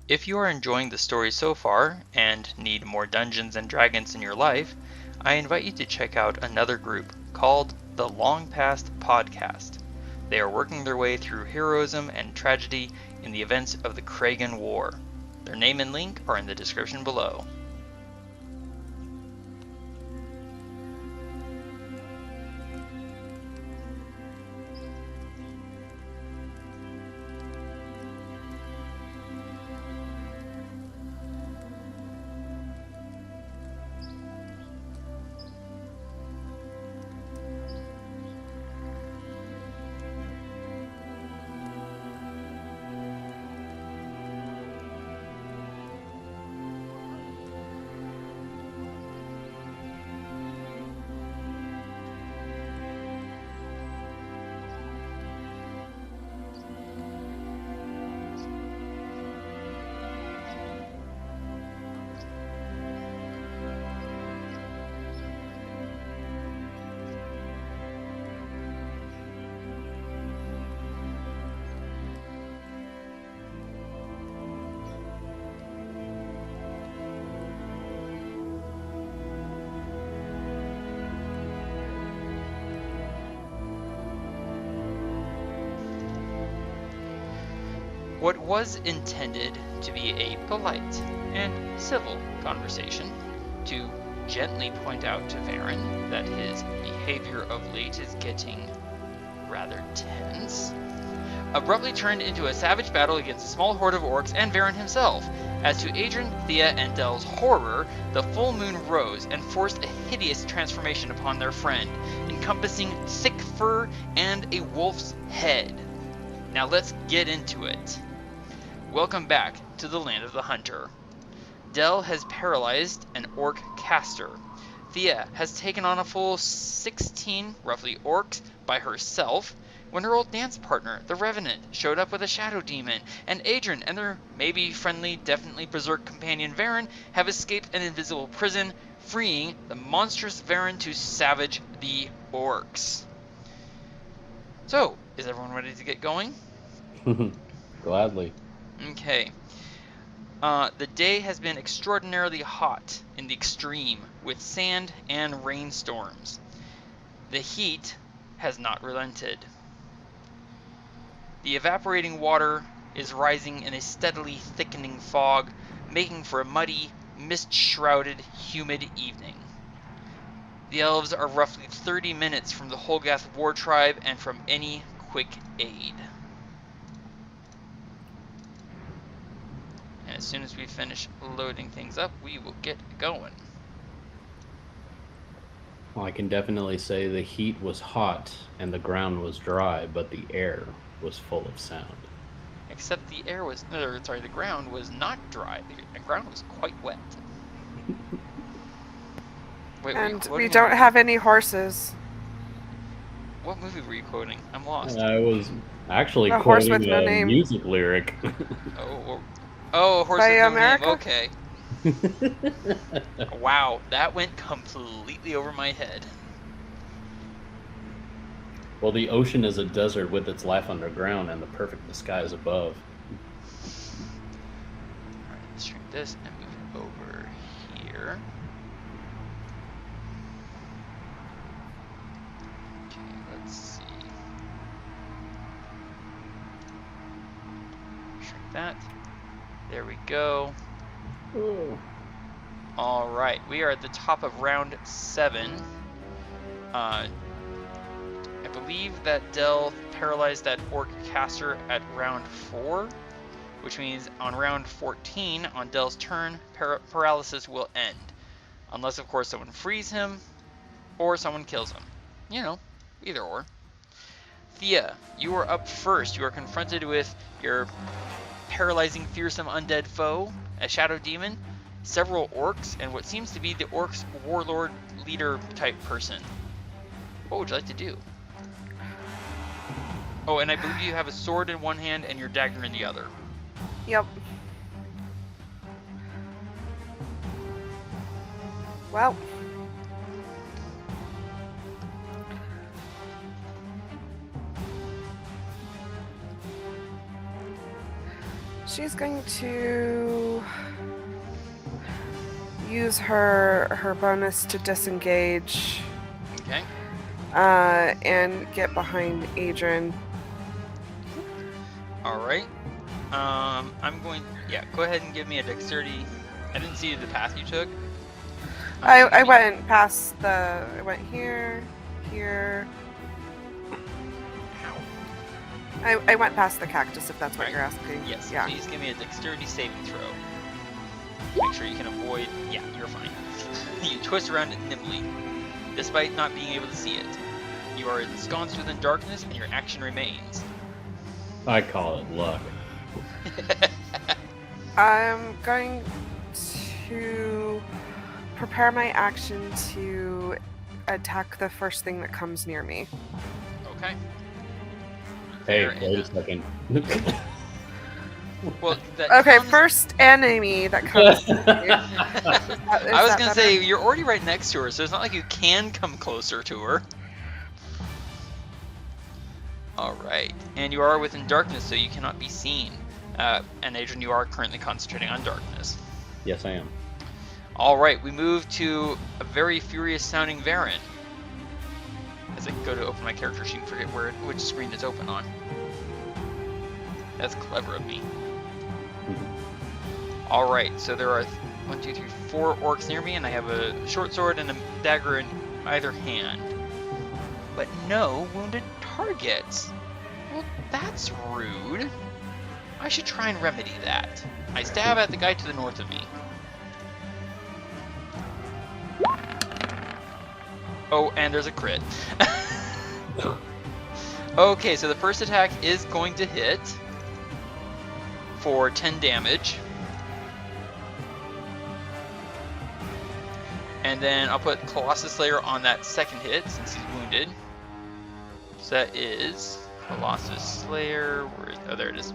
If you are enjoying the story so far and need more Dungeons and Dragons in your life, I invite you to check out another group called the Long Past Podcast. They are working their way through heroism and tragedy in the events of the Chragan War. Their name and link are in the description below. What was intended to be a polite and civil conversation to gently point out to Varin that his behavior of late is getting rather tense, abruptly turned into a savage battle against a small horde of orcs and Varin himself. As to Adran, Thía, and Del's horror, the full moon rose and forced a hideous transformation upon their friend, encompassing thick fur and a wolf's head. Now let's get into it. Welcome back to the land of the hunter. Del has paralyzed an orc caster. Thía has taken on a full 16, roughly, orcs by herself when her old dance partner, the Revenant, showed up with a shadow demon, and Adran and their maybe friendly, definitely berserk companion Varin have escaped an invisible prison, freeing the monstrous Varin to savage the orcs. So, is everyone ready to get going? Gladly. Okay. The day has been extraordinarily hot in the extreme, with sand and rainstorms. The heat has not relented. The evaporating water is rising in a steadily thickening fog, making for a muddy, mist-shrouded, humid evening. The elves are roughly 30 minutes from the Holgath war tribe and from any quick aid. And as soon as we finish loading things up, we will get going. Well, I can definitely say the heat was hot and the ground was dry, but the air was full of sound. Except the ground was not dry. The ground was quite wet. And we don't have any horses. What movie were you quoting? I'm lost. I was actually A horse quoting with no a name. music lyric. Oh, horse By with no America? name. Okay. Wow, that went completely over my head. Well, the ocean is a desert with its life underground and the perfect disguise above. Alright, let's shrink this and move it over here. Okay, let's see. Shrink that. There we go. Ooh. Alright, we are at the top of round 7. I believe that Del paralyzed that orc caster at round 4, which means on round 14, on Del's turn, paralysis will end. Unless, of course, someone frees him, or someone kills him. You know, either or. Thía, you are up first. You are confronted with your paralyzing, fearsome undead foe, a shadow demon, several orcs, and what seems to be the orcs' warlord leader type person. What would you like to do? Oh, and I believe you have a sword in one hand and your dagger in the other. Yep. Well. She's going to use her bonus to disengage. Okay. And get behind Adran. All right. I'm going. Yeah, go ahead and give me a dexterity. I didn't see the path you took. I went past the. I went here. I went past the cactus, if that's what you're asking. Yes. Yeah. Please give me a dexterity saving throw. Make sure you can avoid. Yeah, you're fine. You twist around it nimbly, despite not being able to see it. You are ensconced within darkness, and your action remains. I call it luck. I'm going to prepare my action to attack the first thing that comes near me. Okay. Hey, Fair wait a enough. second. Well, that Okay, comes- first enemy that comes near me. I was gonna say you're already right next to her, so it's not like you can come closer to her. All right, and you are within darkness, so you cannot be seen. And Adran, you are currently concentrating on darkness. Yes, I am. All right, we move to a very furious-sounding Varin. As I go to open my character sheet, forget which screen it's open on. That's clever of me. All right, so there are 1, 2, 3, 4 orcs near me, and I have a short sword and a dagger in either hand. But no wounded targets. Well, that's rude. I should try and remedy that. I stab at the guy to the north of me. Oh, and there's a crit. Okay, so the first attack is going to hit for 10 damage. And then I'll put Colossus Slayer on that second hit since he's wounded. So that is Colossus Slayer. Oh, there it is.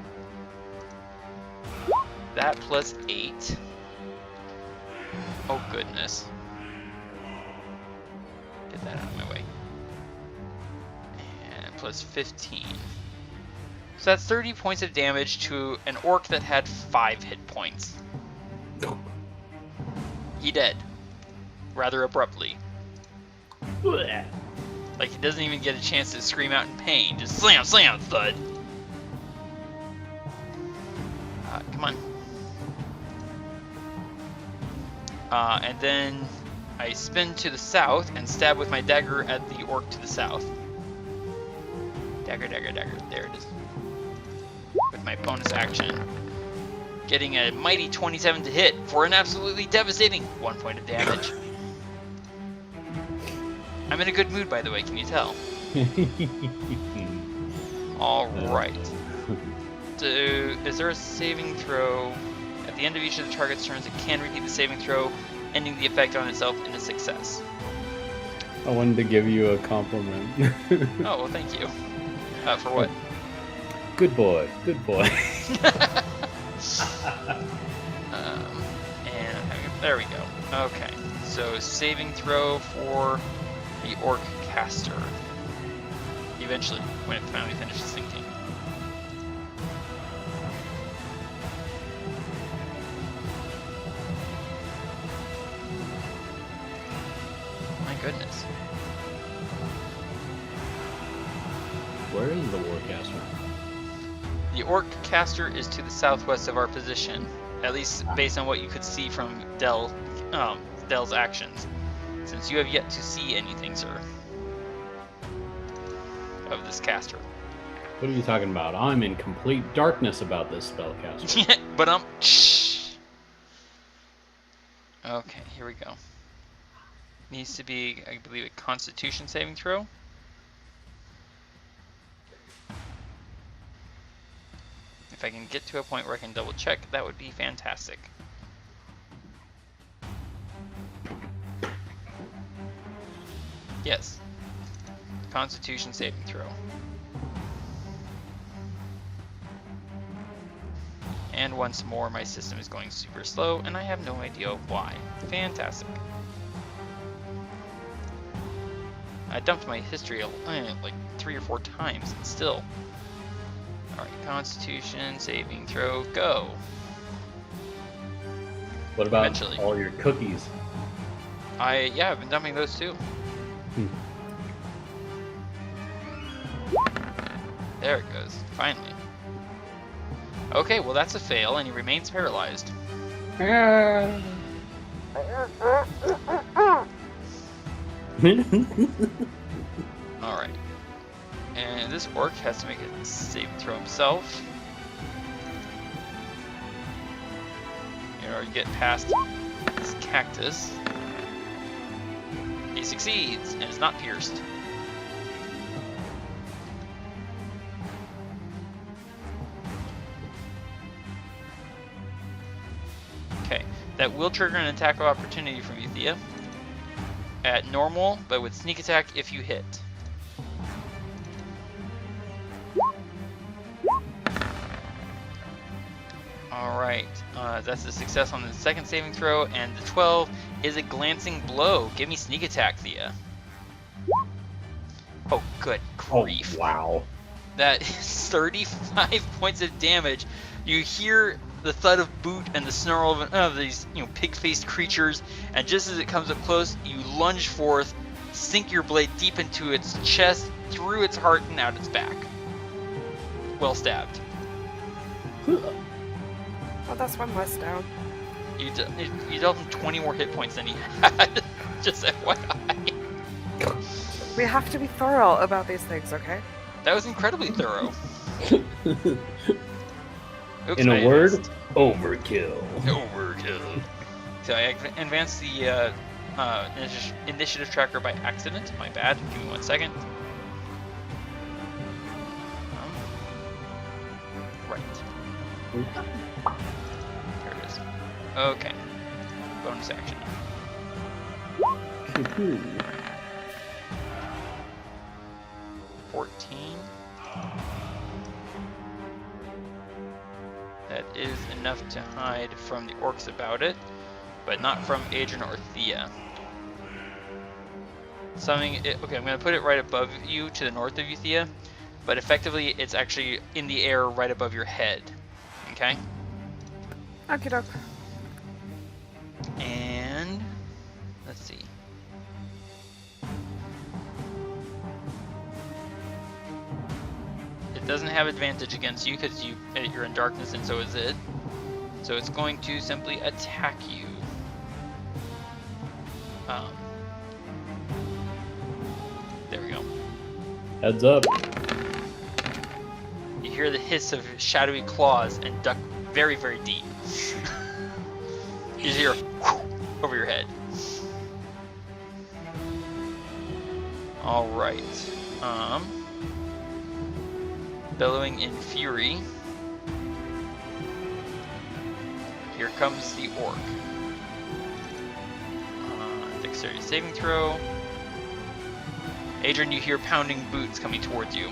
That plus 8. Oh, goodness. Get that out of my way. And plus 15. So that's 30 points of damage to an orc that had 5 hit points. He dead. Rather abruptly. Like he doesn't even get a chance to scream out in pain. Just slam, slam, thud. Come on. And then I spin to the south and stab with my dagger at the orc to the south. Dagger, dagger, dagger. There it is. With my bonus action. Getting a mighty 27 to hit for an absolutely devastating 1 point of damage. I'm in a good mood, by the way, can you tell? Alright. Is there a saving throw? At the end of each of the target's turns, it can repeat the saving throw, ending the effect on itself in a success. I wanted to give you a compliment. Oh, well, thank you. For what? Good boy, good boy. There we go. Okay, so saving throw for the orc caster. Eventually, when it finally finishes thinking. My goodness. Where is the warcaster? The orc caster is to the southwest of our position, at least based on what you could see from Dell's actions, since you have yet to see anything, sir, of this caster. What are you talking about? I'm in complete darkness about this spellcaster. But shh. Okay, here we go. Needs to be, I believe, a Constitution saving throw. If I can get to a point where I can double check, that would be fantastic. Yes. Constitution saving throw. And once more, my system is going super slow, and I have no idea why. Fantastic. I dumped my history like 3 or 4 times, and still. Alright, Constitution, saving throw, go. What about Eventually. all your cookies? Yeah, I've been dumping those too. There it goes, finally. Okay, well that's a fail, and he remains paralyzed. Alright. And this orc has to make a saving throw himself. In order to get past this cactus. He succeeds, and is not pierced. Okay, that will trigger an attack of opportunity from you, Thía. At normal, but with sneak attack if you hit. Alright, that's a success on the second saving throw, and the 12 is a glancing blow. Give me sneak attack, Thía. Oh, good grief. Oh, wow. That is 35 points of damage. You hear the thud of boot and the snarl of these, pig-faced creatures, and just as it comes up close, you lunge forth, sink your blade deep into its chest, through its heart, and out its back. Well stabbed. Well, that's one less down. You dealt him 20 more hit points than he had. Just FYI. We have to be thorough about these things, okay? That was incredibly thorough. Oops, In a word, overkill. Overkill. So I advanced the initiative tracker by accident. My bad. Give me 1 second. Right. Here it is. Okay. Bonus action. 14. That is enough to hide from the orcs about it, but not from Adran or Thía. Okay, I'm going to put it right above you, to the north of you, Thía, but effectively it's actually in the air right above your head. Okay? Okie doke. And let's see. It doesn't have advantage against you because you're in darkness, and so is it. So it's going to simply attack you. There we go. Heads up. You hear the hiss of shadowy claws and duck very, very deep. You just hear over your head. Alright. Bellowing in fury. Here comes the orc. Dexterity saving throw. Adran, you hear pounding boots coming towards you.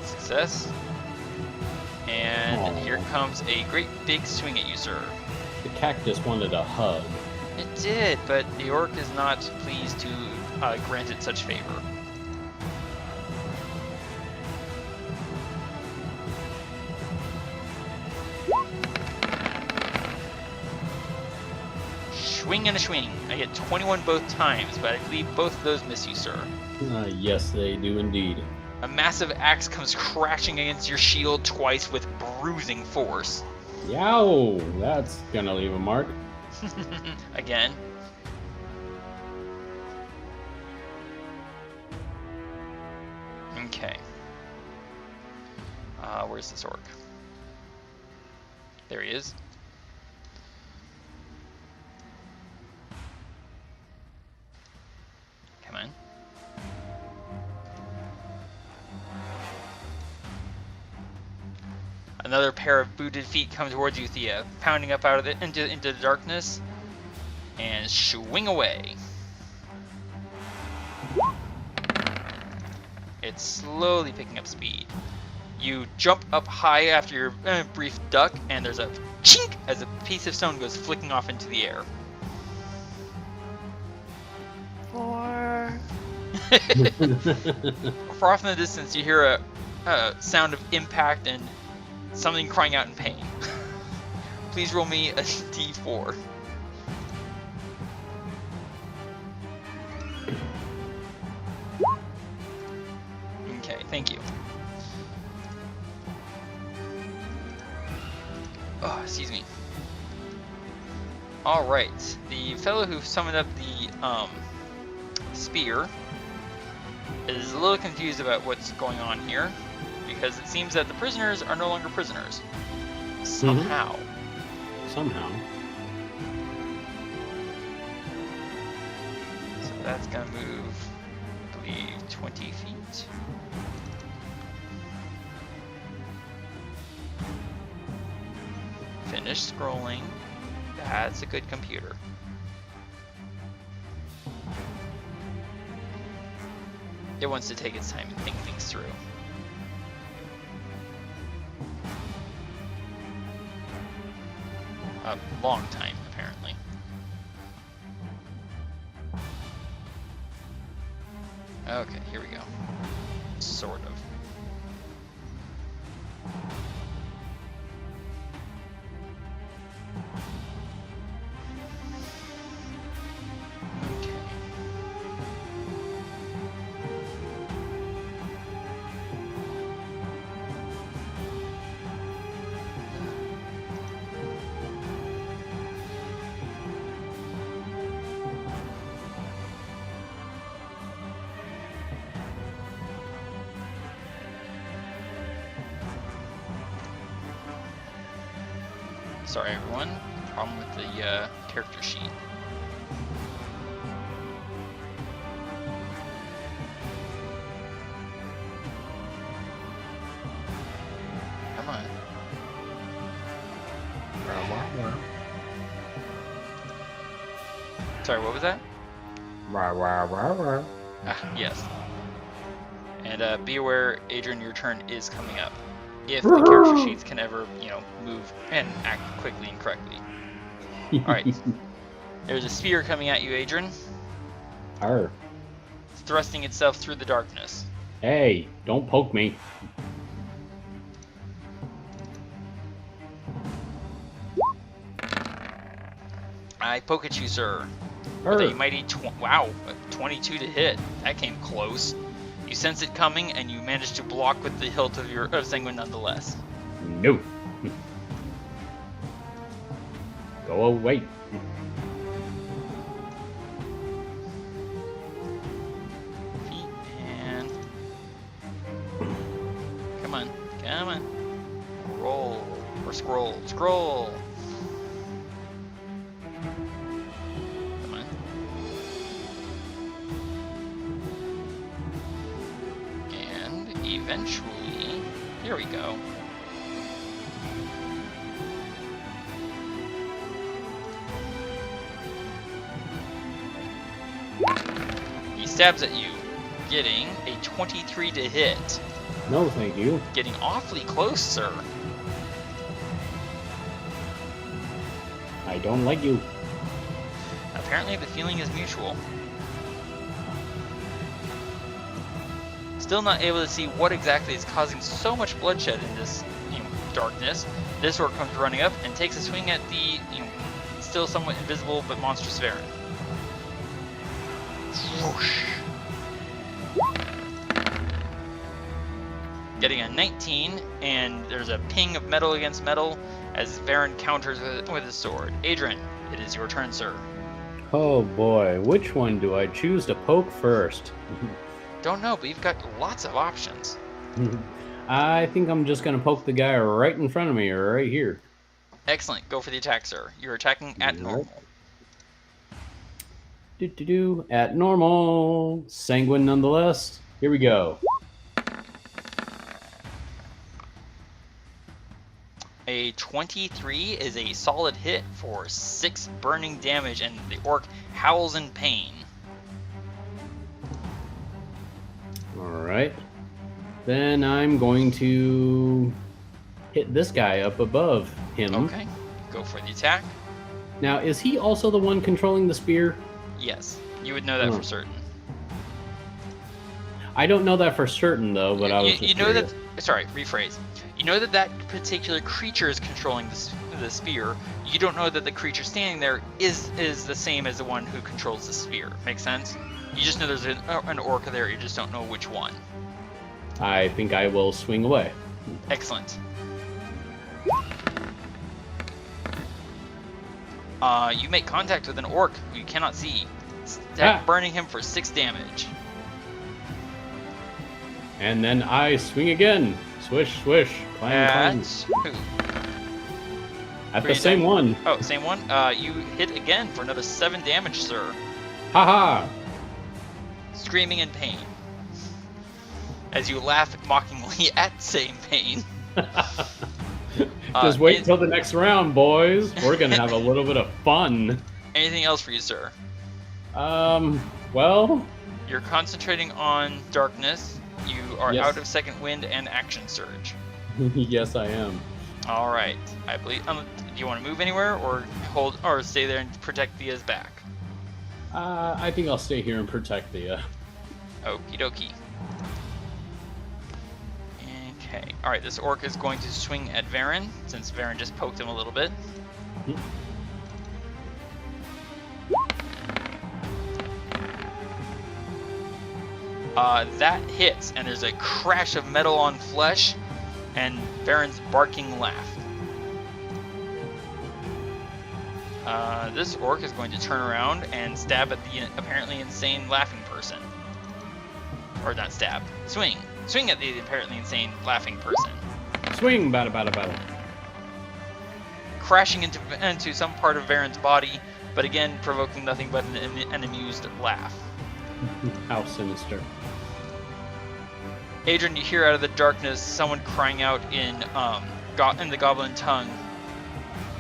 Success. And here comes a great big swing at you, sir. The cactus wanted a hug. It did, but the orc is not pleased to grant it such favor. Swing and a swing. I get 21 both times, but I believe both of those miss you, sir. Yes, they do indeed. A massive axe comes crashing against your shield twice with bruising force. Yow! That's gonna leave a mark. Again. Okay. Where's this orc? There he is. Come on. Another pair of booted feet come towards you, Thía, pounding up out of into the darkness, and swing away. It's slowly picking up speed. You jump up high after your brief duck, and there's a chink as a piece of stone goes flicking off into the air. 4. Far off in the distance, you hear a sound of impact and something crying out in pain. Please roll me a d4. Okay, thank you. Oh, excuse me. Alright, the fellow who summoned up the spear is a little confused about what's going on here, because it seems that the prisoners are no longer prisoners. Somehow. Somehow. So that's gonna move, I believe, 20 feet. Finish scrolling. That's a good computer. It wants to take its time and think things through. A long time, apparently. Okay, here we go. Sort of. Okay. Sorry everyone, problem with the character sheet. Come on. Sorry, what was that? Ah, yes. And be aware, Adran, your turn is coming up. If the character sheets can ever, move and act quickly and correctly. Alright. There's a sphere coming at you, Adran. Arr. It's thrusting itself through the darkness. Hey, don't poke me. I poke at you, sir. Arr. With a mighty 22 to hit. That came close. You sense it coming, and you manage to block with the hilt of your sanguine nonetheless. No. Go away. Feet and come on. Roll or scroll. Scroll. Come on. And eventually, here we go. He stabs at you, getting a 23 to hit. No, thank you. Getting awfully close, sir. I don't like you. Apparently the feeling is mutual. Still not able to see what exactly is causing so much bloodshed in this darkness. This orc comes running up and takes a swing at the still somewhat invisible but monstrous Varin. Whoosh. Getting a 19, and there's a ping of metal against metal as Varin counters with his sword. Adran, it is your turn, sir. Oh boy, which one do I choose to poke first? Don't know, but you've got lots of options. I think I'm just gonna poke the guy right in front of me, right here. Excellent, go for the attack, sir. You're attacking at normal. At normal. Sanguine nonetheless. Here we go. A 23 is a solid hit for 6 burning damage, and the orc howls in pain. Alright. Then I'm going to hit this guy up above him. Okay, go for the attack. Now, is he also the one controlling the spear? Yes, you would know that for certain. I don't know that for certain though, but I was just you know curious. that. Sorry, rephrase. You know that that particular creature is controlling the sphere. You don't know that the creature standing there is the same as the one who controls the sphere. Make sense? You just know there's an orc there. You just don't know which one. I think I will swing away. Excellent. You make contact with an orc who you cannot see, burning him for 6 damage. And then I swing again. Swish, swish, clang, clang. Who? At the same one. Oh, same one? You hit again for another 7 damage, sir. Haha! Screaming in pain. As you laugh mockingly at same pain. Just wait till the next round, boys. We're gonna have a little bit of fun. Anything else for you, sir? Well... You're concentrating on darkness. You are Yes. out of second wind and action surge. Yes, I am. All right. I believe. Do you want to move anywhere, or hold, or stay there and protect Thea's back? I think I'll stay here and protect Thía. Okie dokie. Okay. All right. This orc is going to swing at Varin, since Varin just poked him a little bit. That hits, and there's a crash of metal on flesh, and Varin's barking laugh. This orc is going to turn around and stab at the apparently insane laughing person. Or not stab, swing. Swing at the apparently insane laughing person. Swing, bada, bada, bada. Crashing into some part of Varin's body, but again provoking nothing but an amused laugh. How sinister. Adran, you hear out of the darkness someone crying out in the goblin tongue.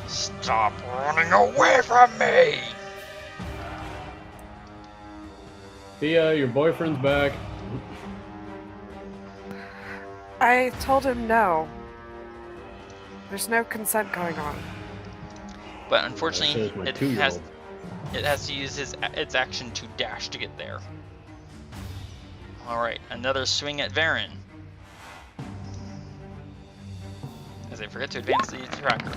Stop running away from me! Thía, your boyfriend's back. I told him no. There's no consent going on. But unfortunately, So is my it 2-year-old. has to use its action to dash to get there. Alright, another swing at Varin. As I forget to advance the tracker.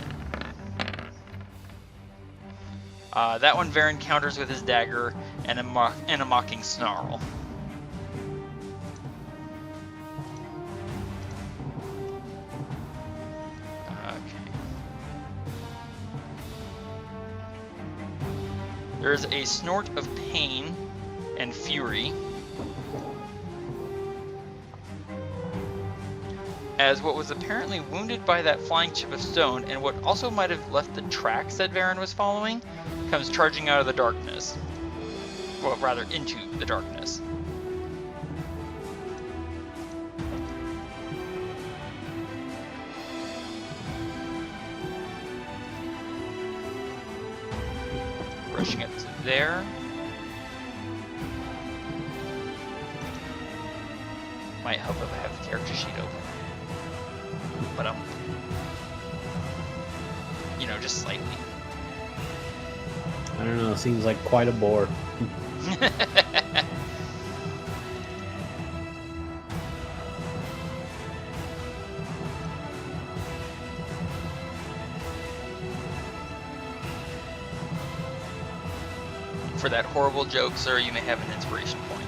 That one Varin counters with his dagger and a mocking snarl. There's a snort of pain and fury as what was apparently wounded by that flying chip of stone and what also might have left the tracks that Varin was following comes charging out of the darkness. Well, rather into the darkness. Rushing up to there. Might help if I have the character sheet open. But you know, just slightly. I don't know, seems like quite a bore. For that horrible joke, sir, you may have an inspiration point.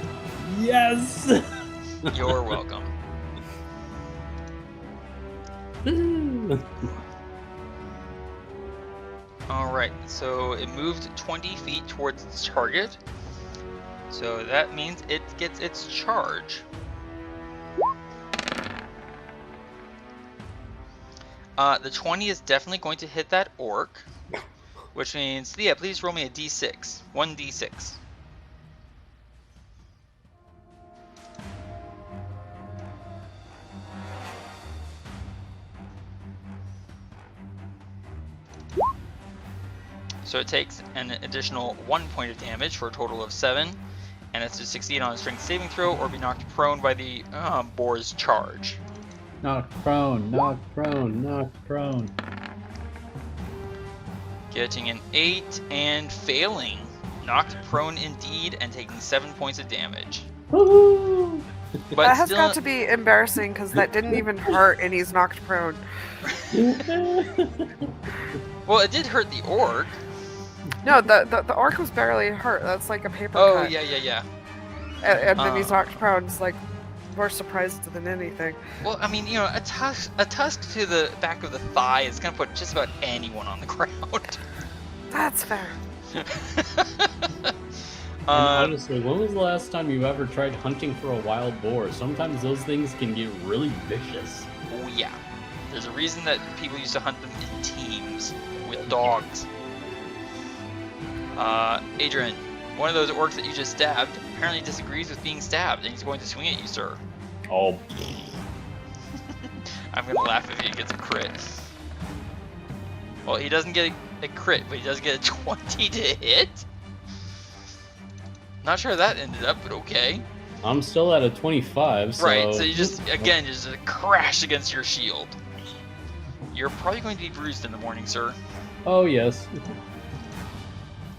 Yes! You're welcome. Alright, so it moved 20 feet towards its target. So that means it gets its charge. The 20 is definitely going to hit that orc. Which means, Thía, please roll me a d6. 1d6. So it takes an additional 1 point of damage for a total of 7, and it's to succeed on a strength saving throw or be knocked prone by the boar's charge. Knocked prone, knocked prone, knocked prone. Getting an 8 and failing. Knocked prone indeed and taking 7 points of damage. Woohoo! But That has still, got to be embarrassing because that didn't even hurt and he's knocked prone. well, it did hurt the orc. No, the orc was barely hurt. That's like a paper Oh, cut. yeah. And then he's knocked prone. It's like more surprised than anything. Well, I mean, a tusk to the back of the thigh is gonna put just about anyone on the ground. That's fair. And honestly, when was the last time you ever tried hunting for a wild boar? Sometimes those things can get really vicious. Oh yeah. There's a reason that people used to hunt them in teams with dogs. Adran, one of those orcs that you just stabbed apparently disagrees with being stabbed, and he's going to swing at you, sir. Oh. I'm gonna laugh if he gets a crit. Well, he doesn't get a crit, but he does get a 20 to hit. Not sure how that ended up, but okay. I'm still at a 25, so... Right, so you just, again, just crash against your shield. You're probably going to be bruised in the morning, sir. Oh, yes.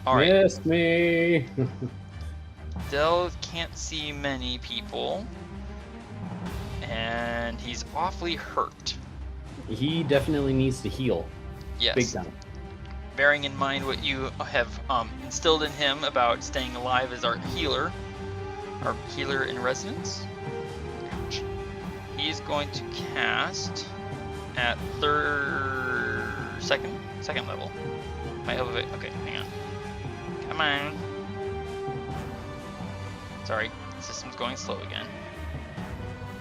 Alright. Yes, me! Del can't see many people. And he's awfully hurt. He definitely needs to heal. Yes. Big time. Bearing in mind what you have instilled in him about staying alive as our healer in residence. Ouch. He's going to cast at second level. My elevate. Okay, hang on. Come on. Sorry, the system's going slow again.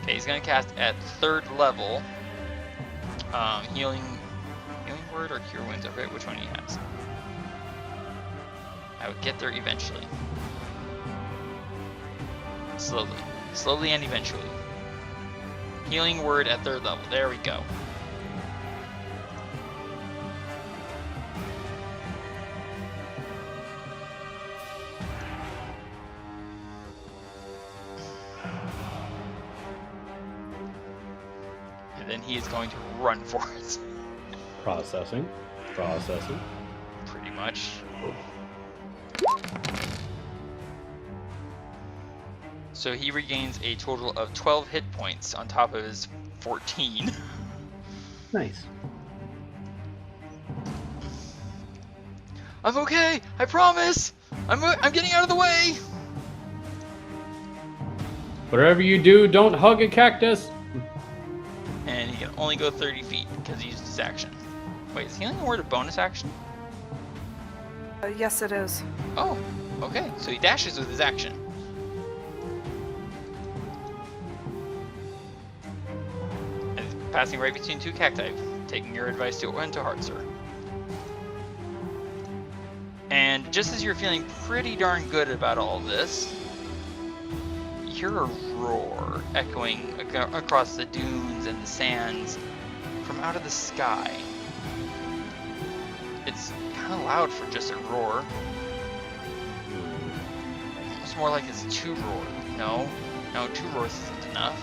Okay, he's gonna cast at 3rd level. Healing word or cure wounds. I forget which one he has. I would get there eventually. Slowly and eventually. Healing word at 3rd level. There we go. And then he is going to run for it. Processing. Pretty much. So he regains a total of 12 hit points on top of his 14. Nice. I'm okay! I promise! I'm getting out of the way! Whatever you do, don't hug a cactus! And he can only go 30 feet because he used his action. Wait, is healing word a bonus action? Yes, it is. Oh, okay. So he dashes with his action. And passing right between 2 cacti, taking your advice to heart, sir. And just as you're feeling pretty darn good about all this, you hear a roar echoing across the dunes and the sands from out of the sky. It's kind of loud for just a roar. It's more like it's 2 roars. No, 2 roars isn't enough.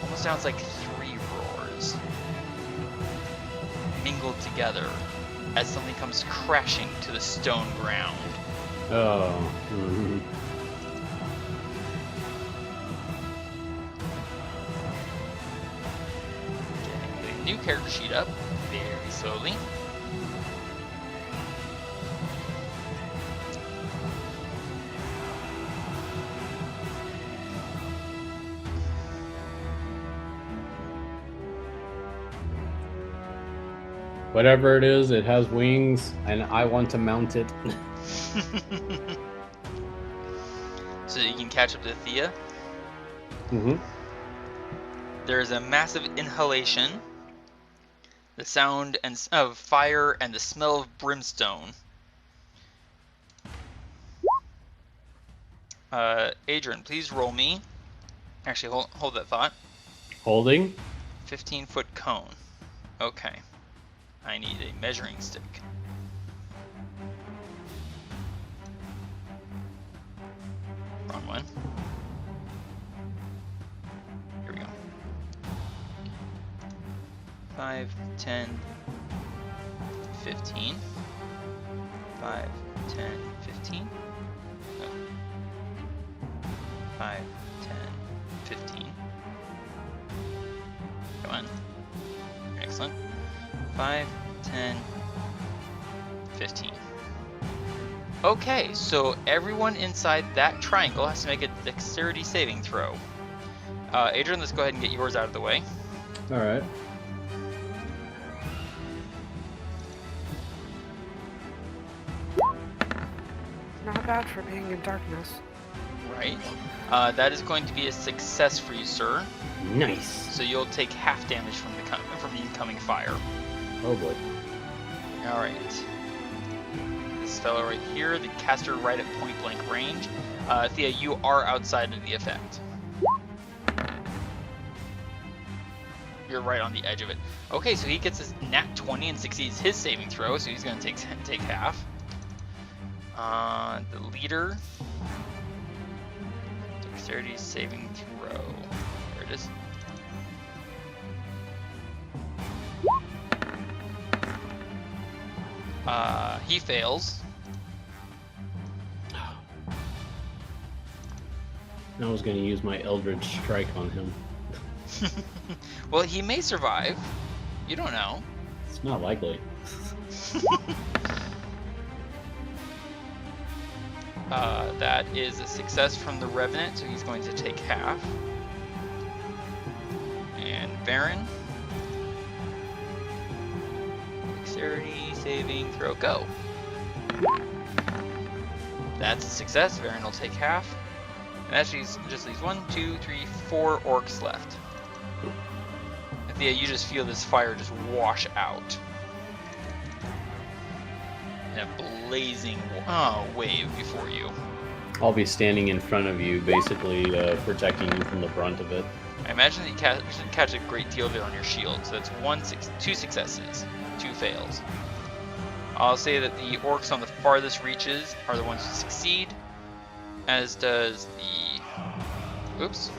Almost sounds like 3 roars mingled together as something comes crashing to the stone ground. Oh. Mm-hmm. Getting the new character sheet up very slowly. Whatever it is, it has wings, and I want to mount it. So you can catch up to Thía. Mm-hmm. There's a massive inhalation, the sound of fire, and the smell of brimstone. Adran, please roll me. Actually, hold that thought. Holding. 15-foot cone. Okay. I need a measuring stick. Wrong one. Here we go. 5, 10, 15. 5, 10, 15. No. 5, 10, 15. Come on. Excellent. 5, 10, 15. Okay, so everyone inside that triangle has to make a dexterity saving throw. Adran, let's go ahead and get yours out of the way. All right. Not bad for being in darkness. Right. That is going to be a success for you, sir. Nice. So you'll take half damage from the incoming fire. Oh boy. All right. This fellow right here, the caster right at point blank range. Thea, you are outside of the effect. You're right on the edge of it. Okay, so he gets his nat 20 and succeeds his saving throw, so he's going to take half. The leader. Dexterity saving throw. There it is. He fails. I was going to use my Eldritch Strike on him. Well, he may survive. You don't know. It's not likely. That is a success from the Revenant, so he's going to take half. And Varin. Dexterity saving throw, go. That's a success. Varin will take half. And actually, just leaves 1, 2, 3, 4 orcs left. And Thea, you just feel this fire just wash out. In a blazing wave before you. I'll be standing in front of you, basically protecting you from the brunt of it. I imagine that you should catch a great deal of it on your shield. So that's 2 successes, 2 fails. I'll say that the orcs on the farthest reaches are the ones who succeed, as does the... Oops.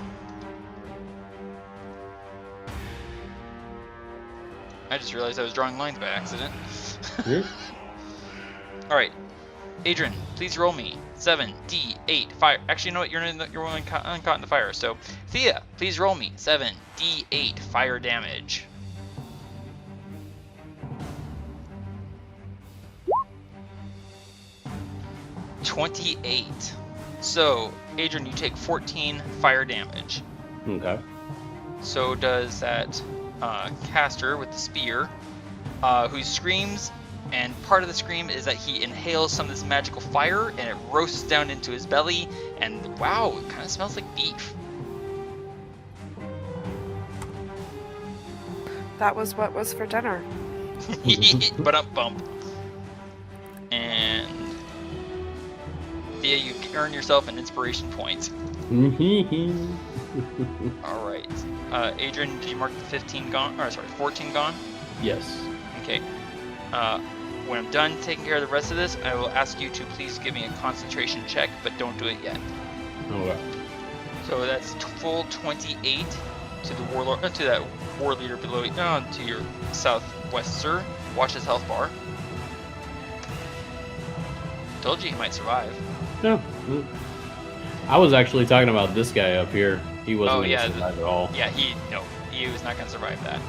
I just realized I was drawing lines by accident. Alright. Adran, please roll me 7d8 fire. Actually, you know what? You're only caught in the fire. So, Thea, please roll me 7d8 fire damage. $28. So, Adran, you take 14 fire damage. Okay. So does that caster with the spear, who screams, and part of the scream is that he inhales some of this magical fire, and it roasts down into his belly, and wow, it kind of smells like beef. That was what was for dinner. But up bump. And Thea, you earn yourself an inspiration point. Alright. Adran, did you mark the 15 gone? Or sorry, 14 gone? Yes. Okay. When I'm done taking care of the rest of this, I will ask you to please give me a concentration check, but don't do it yet. Okay. So that's full 28 to the warlord, to that war leader below you, to your southwest, sir. Watch his health bar. Told you he might survive. No. I was actually talking about this guy up here. He wasn't going to survive at all. Yeah, he was not going to survive that.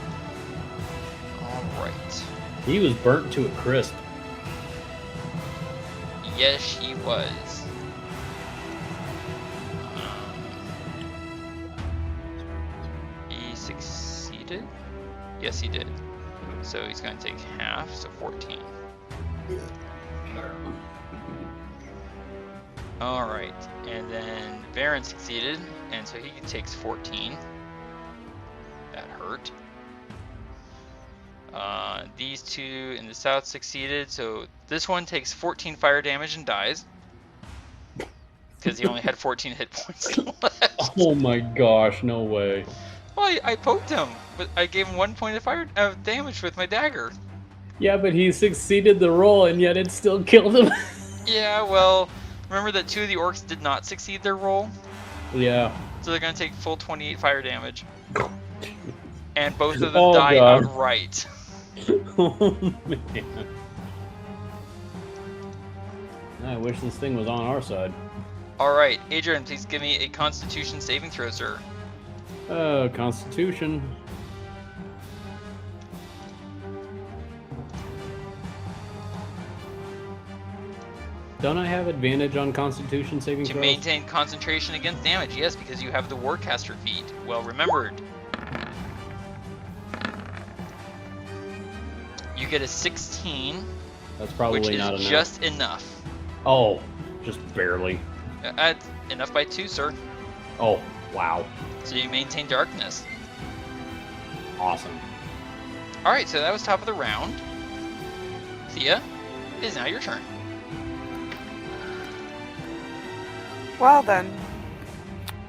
All right. He was burnt to a crisp. Yes, he was. He succeeded? Yes, he did. So he's going to take half, so 14. Alright, and then Varin succeeded, and so he takes 14. That hurt. These two in the south succeeded, so this one takes 14 fire damage and dies. Because he only had 14 hit points left. Oh my gosh, no way. Well, I poked him, but I gave him 1 point of fire damage with my dagger. Yeah, but he succeeded the roll, and yet it still killed him. Yeah, well, remember that 2 of the orcs did not succeed their roll? Yeah. So they're going to take full 28 fire damage. And both of them die outright. Oh, man. I wish this thing was on our side. Alright, Adran, please give me a Constitution saving throw, sir. Constitution. Don't I have advantage on Constitution saving To throws? maintain concentration against damage, yes, because you have the Warcaster feat. Well remembered. You get a 16, That's probably which not is enough. just enough. Oh, just barely. Enough by 2, sir. Oh, wow. So you maintain darkness. Awesome. Alright, so that was top of the round. Thea, it is now your turn. Well then,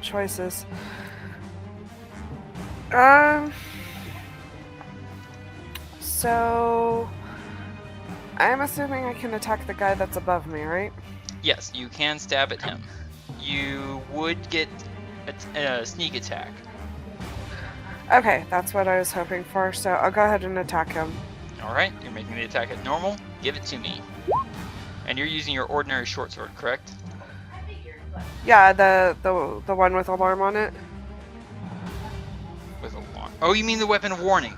choices. So I'm assuming I can attack the guy that's above me, right? Yes, you can stab at him. You would get a sneak attack. Okay, that's what I was hoping for. So I'll go ahead and attack him. Alright, you're making the attack at normal. Give it to me. And you're using your ordinary short sword, correct? Yeah, the one with alarm on it. With alarm. Oh, you mean the weapon of warning?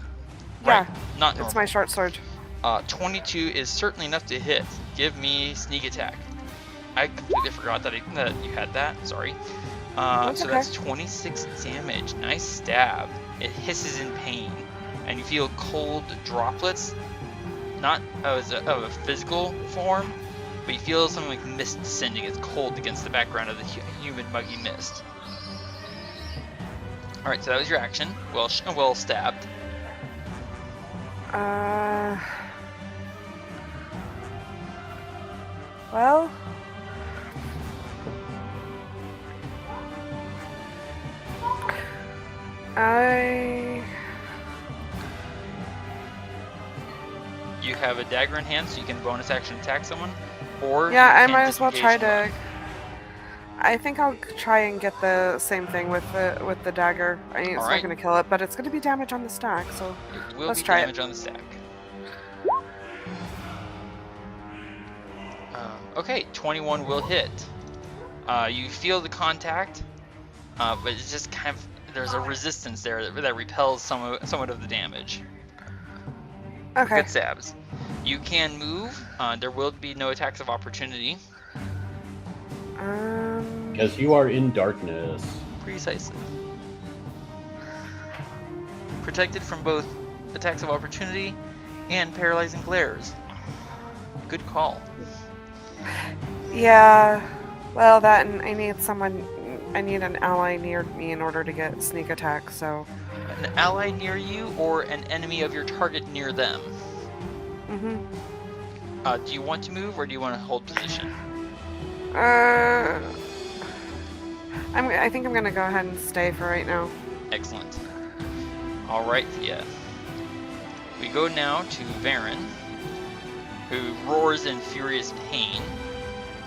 Yeah, Right, not it's normal. my short sword. 22 is certainly enough to hit. Give me sneak attack. I completely forgot that you had that. Sorry. That's So okay. that's 26 damage. Nice stab. It hisses in pain, and you feel cold droplets, not of a physical form, but you feel something like mist descending. It's cold against the background of the humid, muggy mist. All right, so that was your action. Well stabbed. Well, You have a dagger in hand, so you can bonus action attack someone, or yeah, you I can might as well try disengage to. I think I'll try and get the same thing with the dagger. I mean, it's Alright. not going to kill it, but it's going to be damage on the stack. So them. It will let's be try it. damage on the stack. Okay, 21 will hit. You feel the contact, but it's just kind of there's a resistance there that repels somewhat of the damage. okay. Good stabs. You can move. There will be no attacks of opportunity. Because you are in darkness. Precisely. Protected from both attacks of opportunity and paralyzing glares. Good call. Yeah. Well, that and I need someone. I need an ally near me in order to get sneak attack. So. An ally near you or an enemy of your target near them. Do you want to move or do you want to hold position? I think I'm gonna go ahead and stay for right now. Excellent. Alright, Thea. We go now to Varin, who roars in furious pain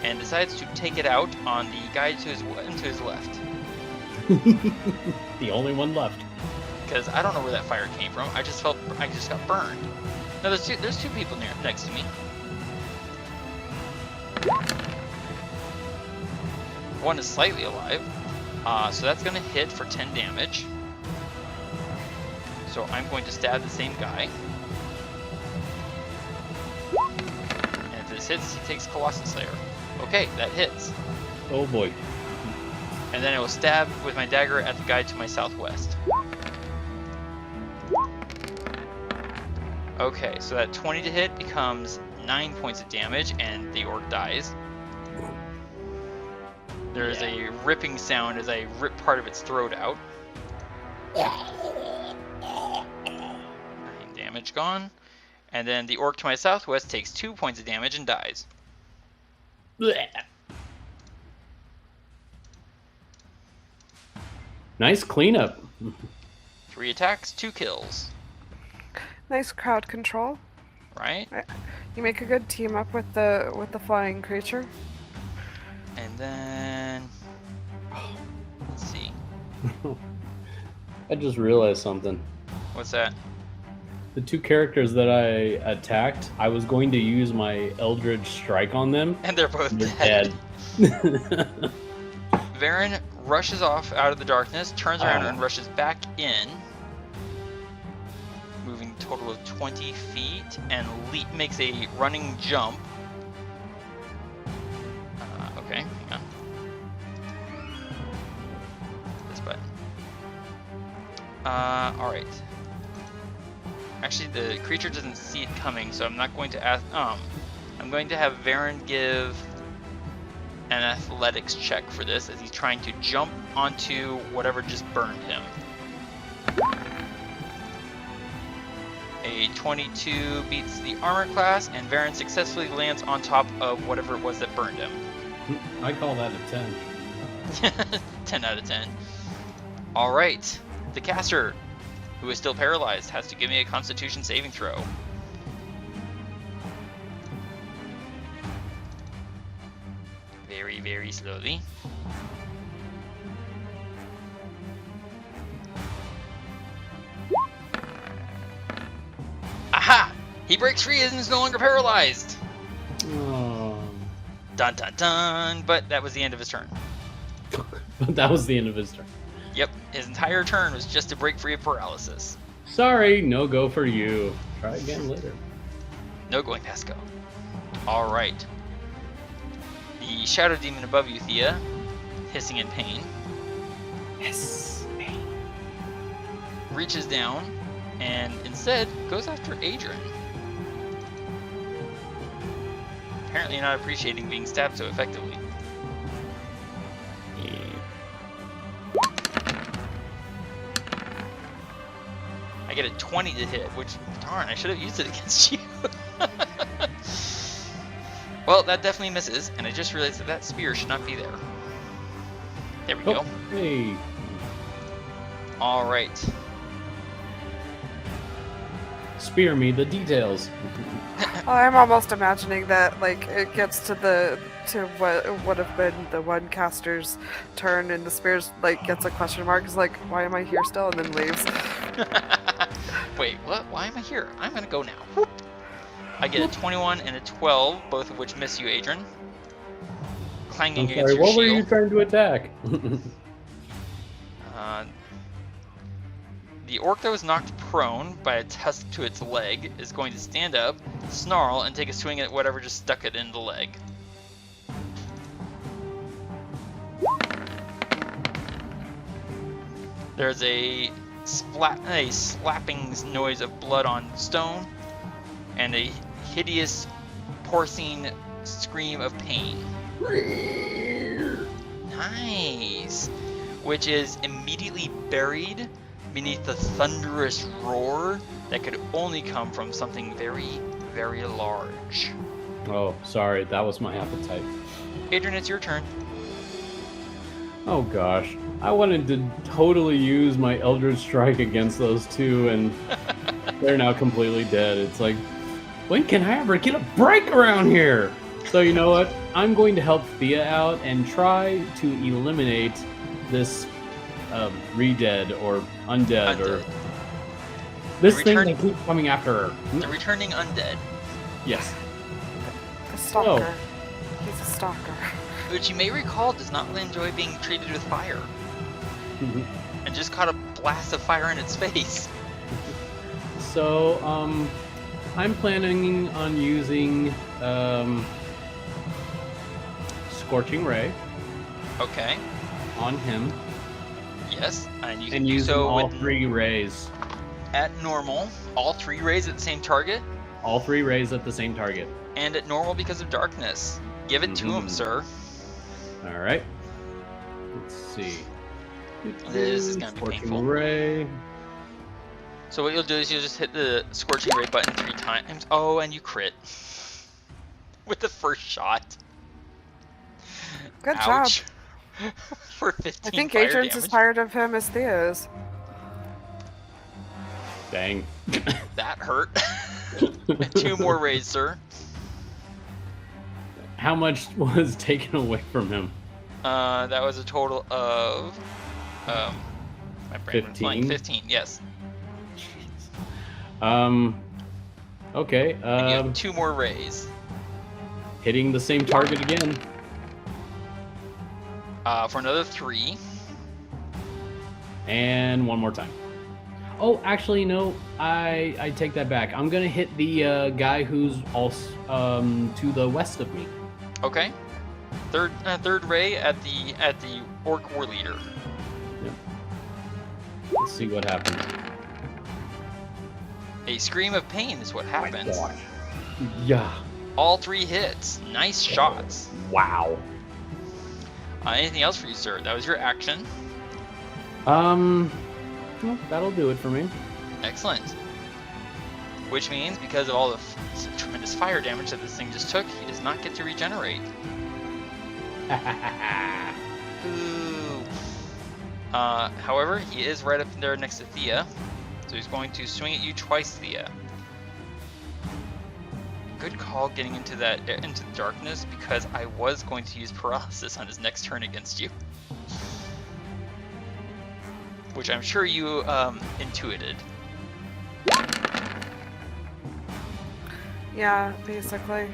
and decides to take it out on the guy to his left. The only one left. Because I don't know where that fire came from. I just got burned. No, there's two people next to me. One is slightly alive, so that's going to hit for 10 damage. So I'm going to stab the same guy. And if this hits, he takes Colossus Slayer. Okay, that hits. Oh boy. And then I will stab with my dagger at the guy to my southwest. Okay, so that 20 to hit becomes 9 points of damage, and the orc dies. There is a ripping sound as I rip part of its throat out. 9 damage gone. And then the orc to my southwest takes 2 points of damage and dies. Blech. Nice cleanup. 3 attacks, 2 kills. Nice crowd control. Right? You make a good team up with the flying creature. And then... let's see. I just realized something. What's that? The 2 characters that I attacked, I was going to use my Eldritch Strike on them. And they're both They're dead. dead. Varin rushes off out of the darkness, turns around and rushes back in, moving a total of 20 feet, and makes a running jump. Okay, hang on. This button. Alright. Actually, the creature doesn't see it coming, so I'm not going to ask. I'm going to have Varin give an athletics check for this as he's trying to jump onto whatever just burned him. A 22 beats the armor class, and Varin successfully lands on top of whatever it was that burned him. I call that a 10. 10 out of 10. Alright, the caster, who is still paralyzed, has to give me a Constitution saving throw. Very, very slowly. Aha! He breaks free and is no longer paralyzed! Oh. Dun dun dun! But that was the end of his turn. But that was the end of his turn. Yep, his entire turn was just to break free of paralysis. Sorry, no go for you. Try again later. No going past go. Alright. The shadow demon above you, Thea, hissing in pain. Yes. Reaches down and instead goes after Adran. Apparently not appreciating being stabbed so effectively. I get a 20 to hit, which, darn, I should have used it against you. Well, that definitely misses, and I just realized that spear should not be there. There we go. Hey. Alright. Spear me the details. Well, I'm almost imagining that, like, it gets to what would have been the one caster's turn, and the spears, like, gets a question mark. It's like, why am I here still? And then leaves. Wait, what? Why am I here? I'm gonna go now. Whoop. I get a 21 and a 12, both of which miss you, Adran. Clanging against your what shield. were you trying to attack? The orc that was knocked prone by a tusk to its leg is going to stand up, snarl, and take a swing at whatever just stuck it in the leg. There's a slapping noise of blood on stone, and a hideous, porcine scream of pain. Nice! Which is immediately buried beneath the thunderous roar that could only come from something very, very large. Oh, sorry, that was my appetite. Adran, it's your turn. Oh gosh, I wanted to totally use my Eldritch Strike against those two, and they're now completely dead. It's like, when can I ever get a break around here? So you know what? I'm going to help Thea out and try to eliminate this re-dead or undead or this thing that keeps coming after her. The returning undead. Yes. The stalker. He's a stalker. Which you may recall does not enjoy being treated with fire. And just caught a blast of fire in its face. So, I'm planning on using Scorching Ray. Okay. On him. Yes, and you can And do using so all with 3 rays. at normal, all 3 rays at the same target, All 3 rays at the same target. and at normal because of darkness. Give it to him, sir. Alright. Let's see. This is gonna be Scorching painful. Ray. So what you'll do is you'll just hit the Scorching Ray button 3 times. Oh, and you crit. With the first shot. Good Ouch. job. For 15 I think fire Adran's damage. as tired of him as Thea is. Dang. That hurt. 2 more rays, sir. How much was taken away from him? That was a total of my brain went blank. 15? 15, yes. Okay. And you have 2 more rays. Hitting the same target again. For another 3. And one more time. Oh, actually, no. I take that back. I'm gonna hit the guy who's also to the west of me. Okay. Third ray at the orc war leader. Yep. Let's see what happens. A scream of pain is what happens. Yeah. All 3 hits. Nice shots. Wow. Anything else for you, sir? That was your action. Well, that'll do it for me. Excellent. Which means, because of all the tremendous fire damage that this thing just took, he does not get to regenerate. Ooh. However, he is right up there next to Thea, so he's going to swing at you twice, Thea. Good call getting into the darkness, because I was going to use paralysis on his next turn against you. Which I'm sure you intuited. Yeah, basically.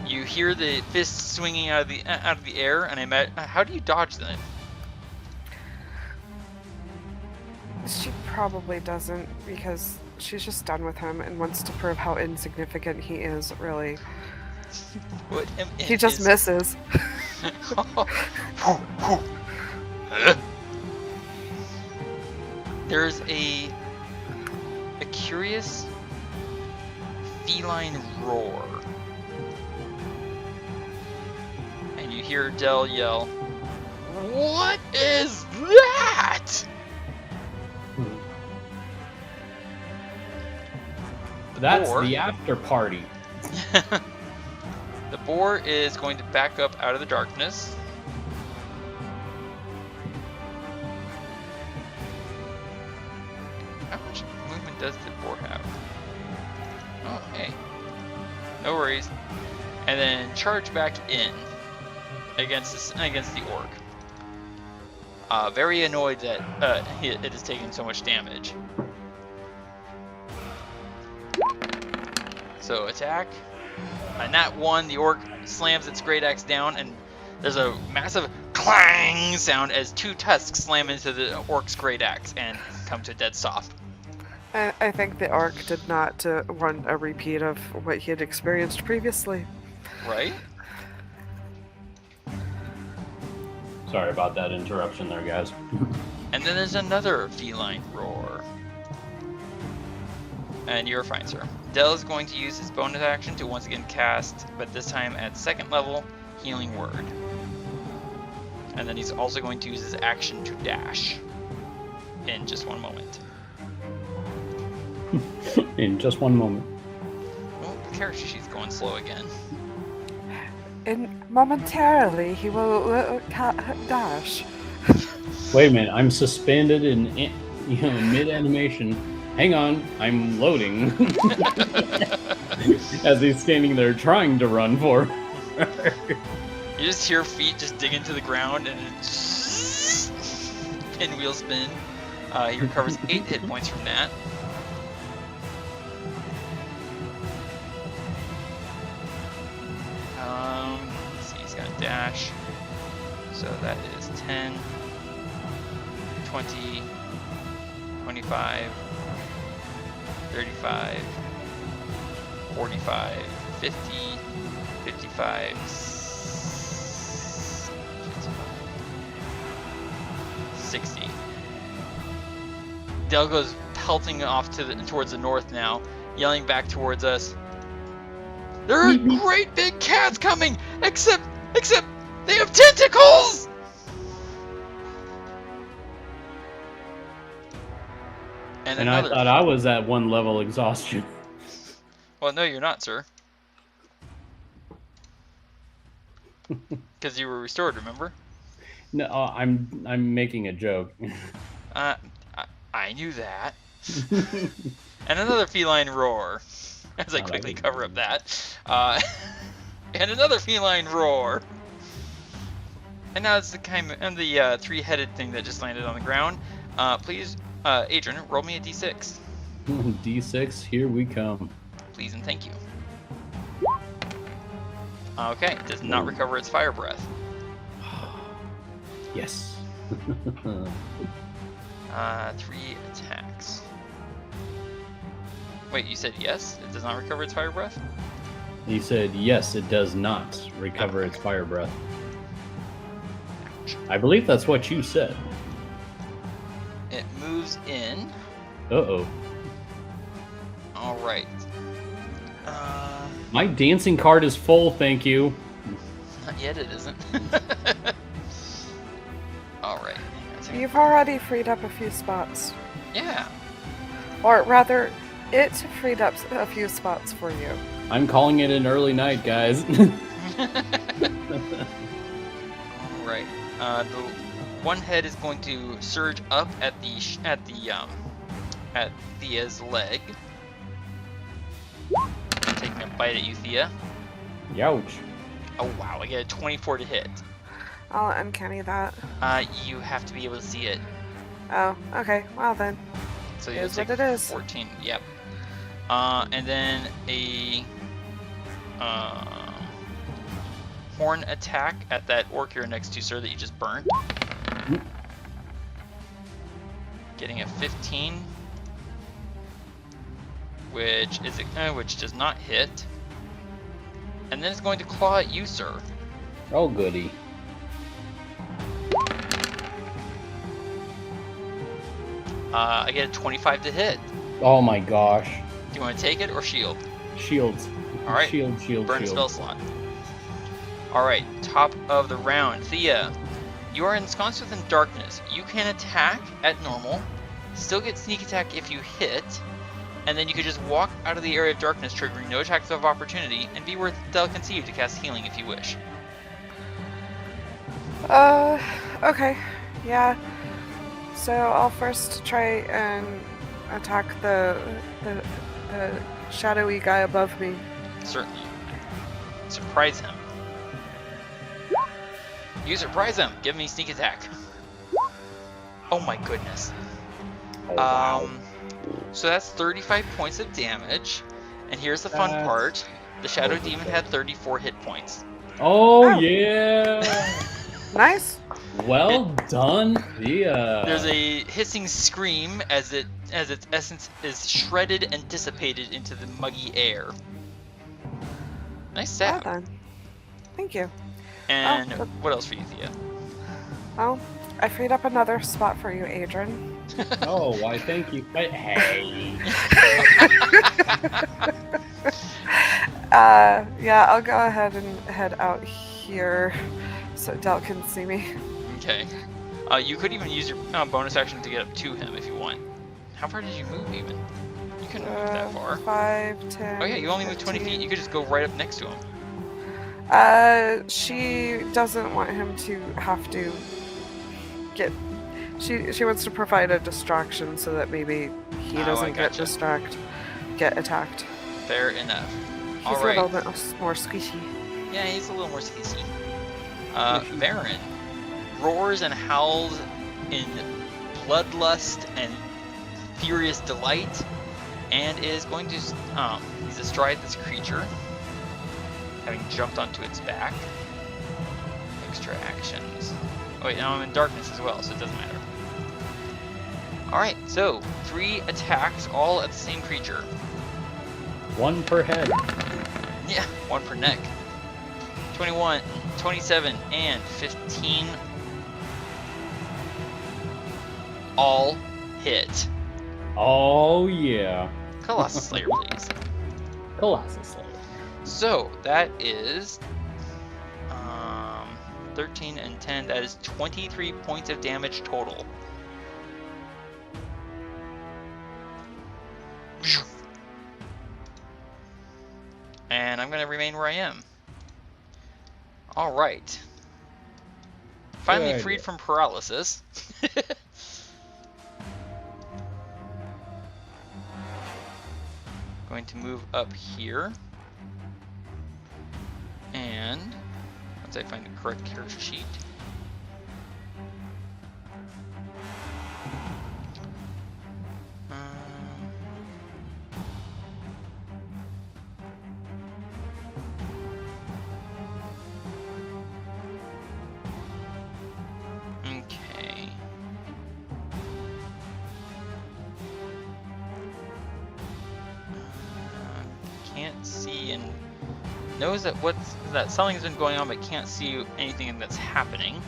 You hear the fist swinging out of the air, and how do you dodge them? She probably doesn't, because she's just done with him and wants to prove how insignificant he is, really. Put him in He just misses. There's a curious feline roar. And you hear Dell yell, "What is that?" That's Or- the after party. The boar is going to back up out of the darkness. How much movement does the boar have? Oh, hey. No worries. And then charge back in against the orc. Very annoyed that it is taking so much damage. So attack. And that one, the orc slams its great axe down, and there's a massive clang sound as 2 tusks slam into the orc's great axe and come to a dead stop. I think the orc did not want a repeat of what he had experienced previously. Right? Sorry about that interruption there, guys. And then there's another feline roar. And you're fine, sir. Dell is going to use his bonus action to once again cast, but this time at 2nd level, Healing Word. And then he's also going to use his action to dash. In just one moment. In just one moment. Oh, the character sheet's going slow again. And momentarily, he will dash. Wait a minute, I'm suspended in mid-animation. Hang on, I'm loading. As he's standing there trying to run for her. You just hear feet just dig into the ground and it pinwheel spin. He recovers 8 hit points from that. Let's see, he's got a dash. So that is 10, 20, 25, 35, 45, 50, 55, 60. Dell goes pelting off towards the north now, yelling back towards us. There are great big cats coming, except they have tentacles! And I thought I was at 1 level exhaustion. Well, no, you're not, sir. Because you were restored, remember? No, I'm making a joke. I knew that. And another feline roar, as I quickly cover up that. And another feline roar. And now it's the the 3-headed thing that just landed on the ground. Please, Adran, roll me a d6. D6, here we come. Please and thank you. Okay, it does not recover its fire breath. Yes. 3 attacks. Wait, you said yes? It does not recover its fire breath? He said, yes, it does not recover its fire breath. I believe that's what you said. It moves in. Uh-oh. Alright. My dancing card is full, thank you. Not yet, it isn't. Alright. You've already freed up a few spots. Yeah. Or rather, it freed up a few spots for you. I'm calling it an early night, guys. Alright. The one head is going to surge up at Thea's leg. Taking a bite at you, Thea. Youch. Oh wow, I get a 24 to hit. I'll uncanny that. You have to be able to see it. Oh, okay. Well then. So It you'll is take what it is. 14. Yep. And then a horn attack at that orc you're next to, sir, that you just burned. Getting a 15, which does not hit. And then it's going to claw at you, sir. Oh, goody. I get a 25 to hit. Oh my gosh. Do you want to take it or shield? Shields. All right. Shield. Burn spell slot. All right. Top of the round, Thea. You are ensconced within darkness. You can attack at normal, still get sneak attack if you hit, and then you could just walk out of the area of darkness, triggering no attacks of opportunity, and be worth Conceive to cast healing if you wish. Okay. Yeah. So I'll first try and attack the shadowy guy above me. Certainly. Surprise him. You surprise him. Give me sneak attack. Oh my goodness. Oh, wow. So that's 35 points of damage. And here's the fun part. The Shadow Demon had 34 hit points. Oh, yeah. Nice. Well done, Thea. There's a hissing scream as its essence is shredded and dissipated into the muggy air. Nice Well stab. done. Thank you. And what else for you, Thea? Well, I freed up another spot for you, Adran. Oh, why, thank you. Hey. Yeah, I'll go ahead and head out here so Del can see me. Okay. You could even use your bonus action to get up to him if you want. How far did you move even? You couldn't move that far. 5, 10. Oh yeah, you only moved 20 feet. You could just go right up next to him. She doesn't want him to have to get. She wants to provide a distraction so that maybe he doesn't get attacked. Fair enough. He's All a right. little bit more squishy. Yeah, he's a little more squeezy. Varin roars and howls in bloodlust and furious delight, and is going to he's astride this creature, having jumped onto its back. Extra actions. Oh wait, now I'm in darkness as well, so it doesn't matter. Alright, so 3 attacks, all at the same creature. 1 per head. Yeah, 1 per neck. 21, 27, and 15. All hit. Oh, yeah. Colossus Slayer, please. Colossus Slayer. So, that is 13 and 10. That is 23 points of damage total. And I'm going to remain where I am. Alright. Finally Good. freed from paralysis. Going to move up here. And once I find the correct character sheet. see and knows that something's been going on, but can't see anything that's happening.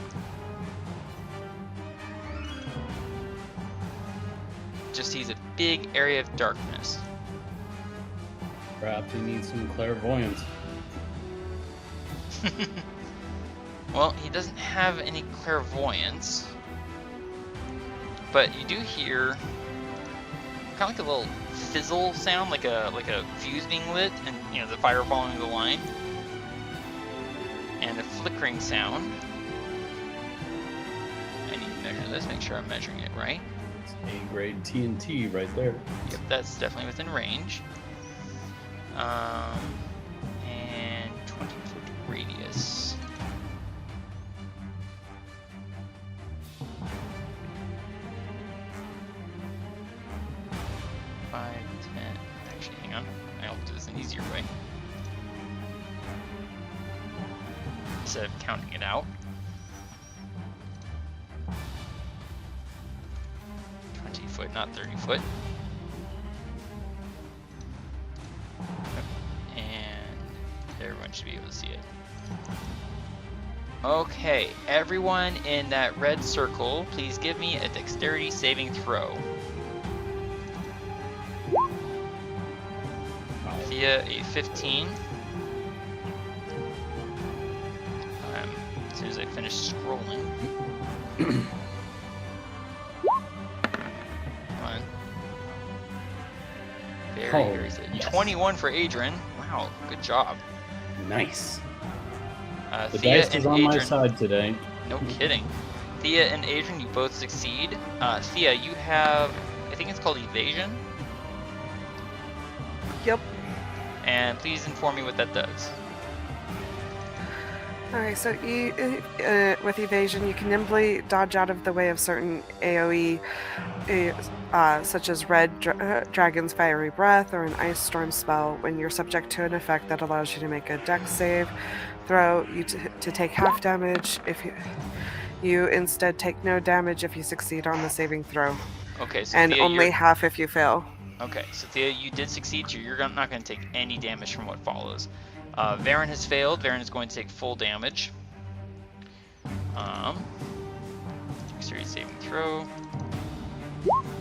Just sees a big area of darkness. Perhaps he needs some clairvoyance. Well, he doesn't have any clairvoyance, but you do hear kind of like a little fizzle sound, like a fuse being lit, and you know the fire following the line, and a flickering sound. I need to measure this, make sure I'm measuring it right. It's A-grade TNT right there. Yep, that's definitely within range. And 20-foot radius. Actually, hang on. I'll do this an easier way. Instead of counting it out. 20 foot, not 30 foot. And everyone should be able to see it. Okay, everyone in that red circle, please give me a dexterity saving throw. Thía, a 15. As soon as I finish scrolling. Come on. Very good. Yes. 21 for Adran. Wow, good job. Nice. The Thía dice and is on my Adran- side today. No kidding. Thía and Adran, you both succeed. Thía, you have, I think it's called evasion. Yep. And please inform me what that does. Alright, so with evasion, you can nimbly dodge out of the way of certain AoE, such as Red Dragon's Fiery Breath or an Ice Storm spell when you're subject to an effect that allows you to make a dex save. Throw you to take half damage if you instead take no damage if you succeed on the saving throw. Okay, so And Thía, only half if you fail. Okay, so Thía, you did succeed, so you're not going to take any damage from what follows. Varin has failed. Varin is going to take full damage. Dexterity saving throw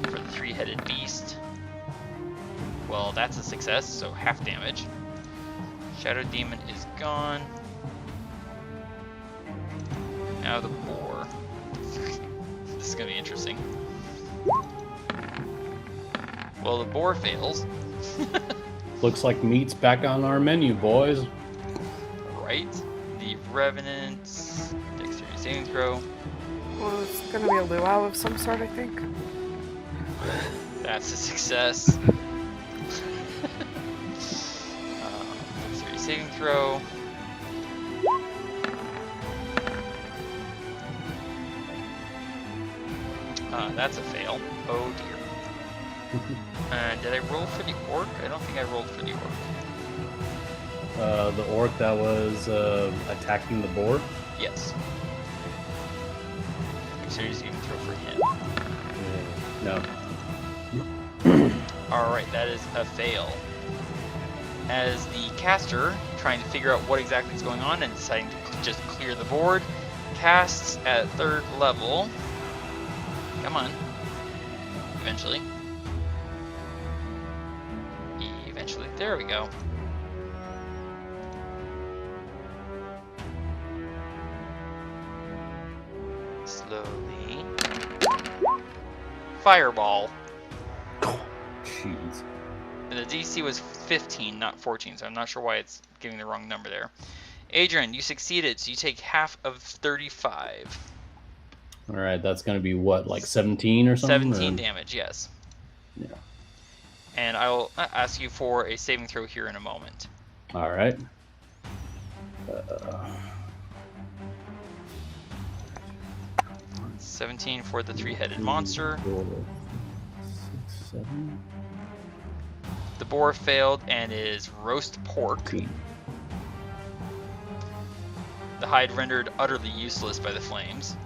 for the three-headed beast. Well, that's a success, so half damage. Shadow Demon is gone. Now the boar. This is going to be interesting. Well, the boar fails. Looks like meat's back on our menu, boys. Right. The Revenant. Dexterity saving throw. Well, it's going to be a luau of some sort, I think. That's a success. Dexterity saving throw. That's a fail. Oh dear. Did I roll for the orc? I don't think I rolled for the orc. The orc that was attacking the boar? Yes. Dexterity saving throw for him. No. Alright, that is a fail. As the caster, trying to figure out what exactly is going on and deciding to just clear the board, casts at 3rd level. Come on. Eventually. There we go. Slowly. Fireball. Oh, jeez. The DC was 15, not 14, so I'm not sure why it's giving the wrong number there. Adran, you succeeded, so you take half of 35. Alright, that's going to be what, like 17 or something? 17 damage, yes. Yeah. And I'll ask you for a saving throw here in a moment. Alright. 17 for the three-headed monster. 6, 7. The boar failed and is roast pork. The hide rendered utterly useless by the flames.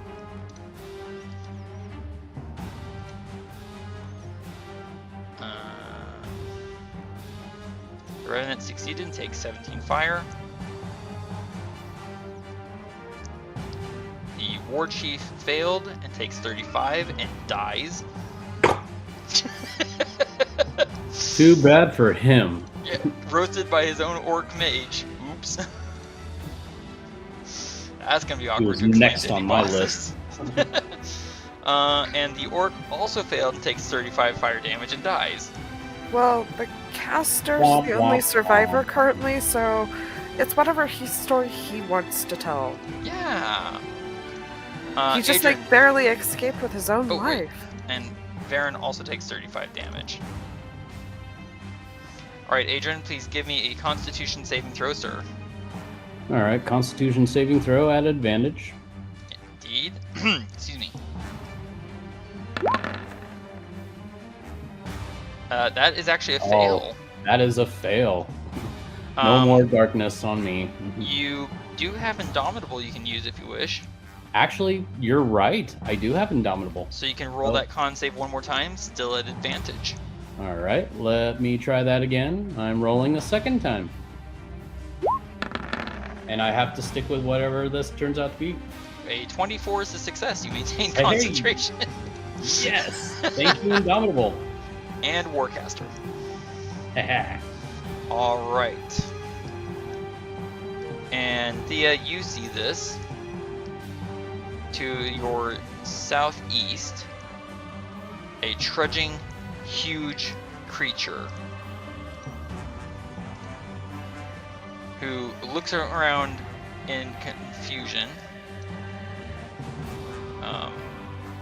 Revenant succeeded and takes 17 fire. The War Chief failed and takes 35 and dies. Too bad for him. Yeah, roasted by his own orc mage. Oops. That's gonna be awkward to explain Next to any on my bosses. list. And the orc also failed and takes 35 fire damage and dies. Well, the caster's Womp, the only womp, survivor womp. currently, so it's whatever story he wants to tell. Yeah. He just Adran- like barely escaped with his own Oh, wait. life. And Varin also takes 35 damage. Alright, Adran, please give me a Constitution saving throw, sir. Alright, Constitution saving throw at advantage. Indeed. Excuse me. That is actually a fail. That is a fail. No Um, more darkness on me. You do have Indomitable you can use if you wish. Actually, you're right. I do have Indomitable. So you can roll Oh. that con save one more time, still at advantage. Alright, let me try that again. I'm rolling a second time. And I have to stick with whatever this turns out to be. A 24 is a success. You maintain Hey. concentration. Yes! Thank you, Indomitable. And Warcaster. Alright. And Thea, you see this. To your southeast, a trudging, huge creature who looks around in confusion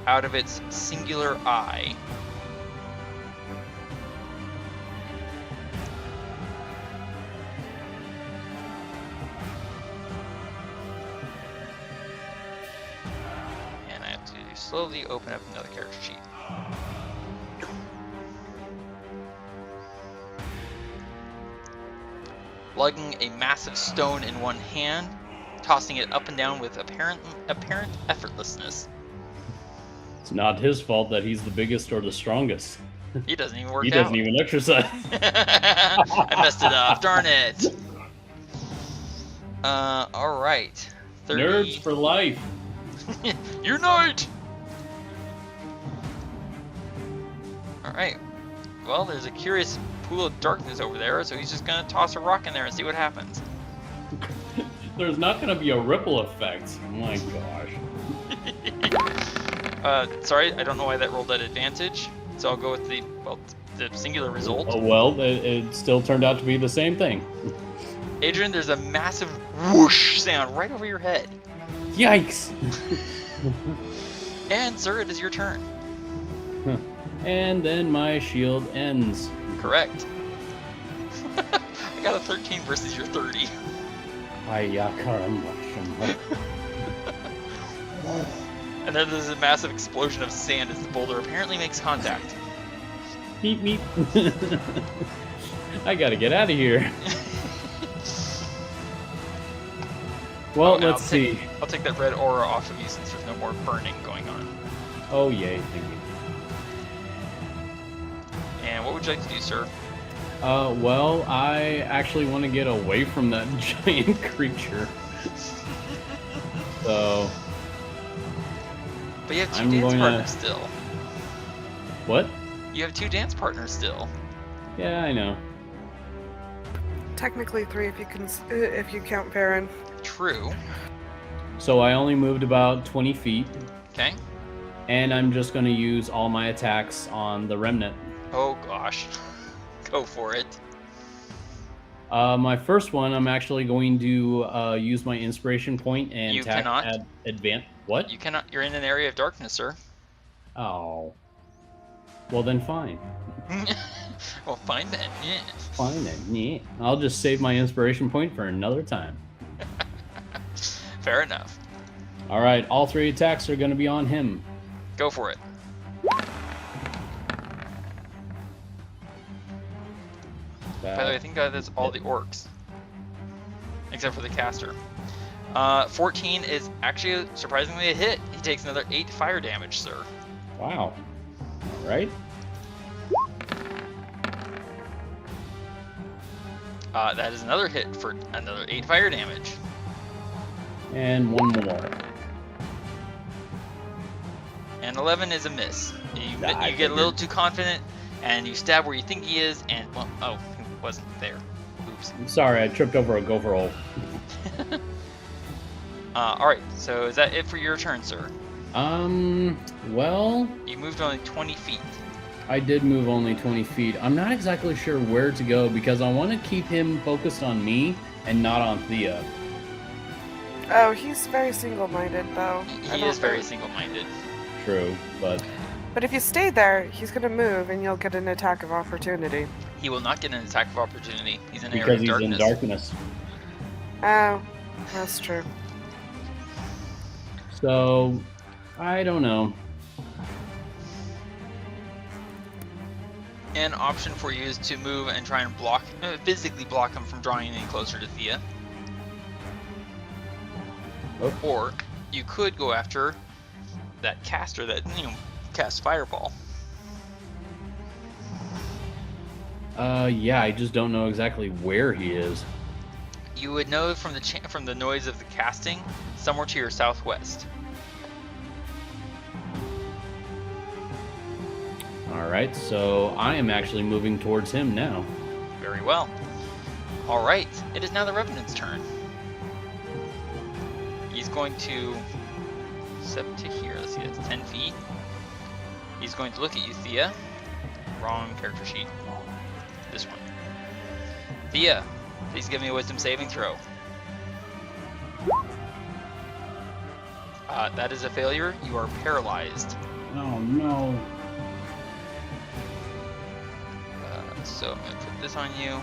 out of its singular eye. And I have to slowly open up another character sheet. Lugging a massive stone in one hand, tossing it up and down with apparent effortlessness. It's not his fault that he's the biggest or the strongest. He doesn't even work He out. doesn't even exercise. I messed it up, darn it. Alright. 30. Nerds for life. Unite! Alright. Well, there's a curious pool of darkness over there, so he's just gonna toss a rock in there and see what happens. There's not going to be a ripple effect. Oh my gosh. Sorry, I don't know why that rolled at advantage, so I'll go with the singular result. Oh, well, it still turned out to be the same thing. Adrian, there's a massive whoosh sound right over your head. Yikes! And, sir, it is your turn. And then my shield ends. Correct. I got a 13 versus your 30. Hiya, caramba. And then there's a massive explosion of sand as the boulder apparently makes contact. Meep, meep. I gotta get out of here. Well, No, let's see. I'll take that red aura off of you since there's no more burning going on. Oh, yay, thank you. And what would you like to do, sir? Well, I actually want to get away from that giant creature. So, But you have 2 I'm dance going to- partners still. what? You have 2 dance partners still. Yeah, I know. Technically 3 if you count Varin. True. So I only moved about 20 feet, Okay. and I'm just going to use all my attacks on the remnant. Oh gosh. Go for it. My first one, I'm actually going to use my inspiration point and You attack cannot. at advance. What? You cannot. You're in an area of darkness, sir. Oh. Well, then fine. Well, fine then. Yeah. Fine then. Yeah. I'll just save my inspiration point for another time. Fair enough. All right, all 3 attacks are going to be on him. Go for it. By the way, I think that's all the orcs. Except for the caster. 14 is actually surprisingly a hit. He takes another 8 fire damage, sir. Wow. All right. That is another hit for another 8 fire damage. And one more. And 11 is a miss. I You get a little figured. too confident, and you stab where you think he is, and well, oh, he wasn't there. Oops. I'm sorry, I tripped over a gopher hole. Alright, so is that it for your turn, sir? Well, You moved only 20 feet. I did move only 20 feet. I'm not exactly sure where to go because I want to keep him focused on me and not on Thea. Oh, he's very single-minded, though. I He don't is very think- single-minded. True, but But if you stay there, he's gonna move, and you'll get an attack of opportunity. He will not get an attack of opportunity. He's in an area because of he's darkness. in darkness. Oh, that's true. So, I don't know. An option for you is to move and try and block, physically block him from drawing any closer to Thea. Oh. Or you could go after that caster that casts Fireball. Yeah, I just don't know exactly where he is. You would know from the noise of the casting, somewhere to your southwest. Alright, so I am actually moving towards him now. Very well. All right, it is now the Revenant's turn. He's going to step to here. Let's see, that's 10 feet. He's going to look at you, Thea. Wrong character sheet. This one. Thea, please give me a wisdom saving throw. That is a failure. You are paralyzed. Oh no. So I'm going to put this on you.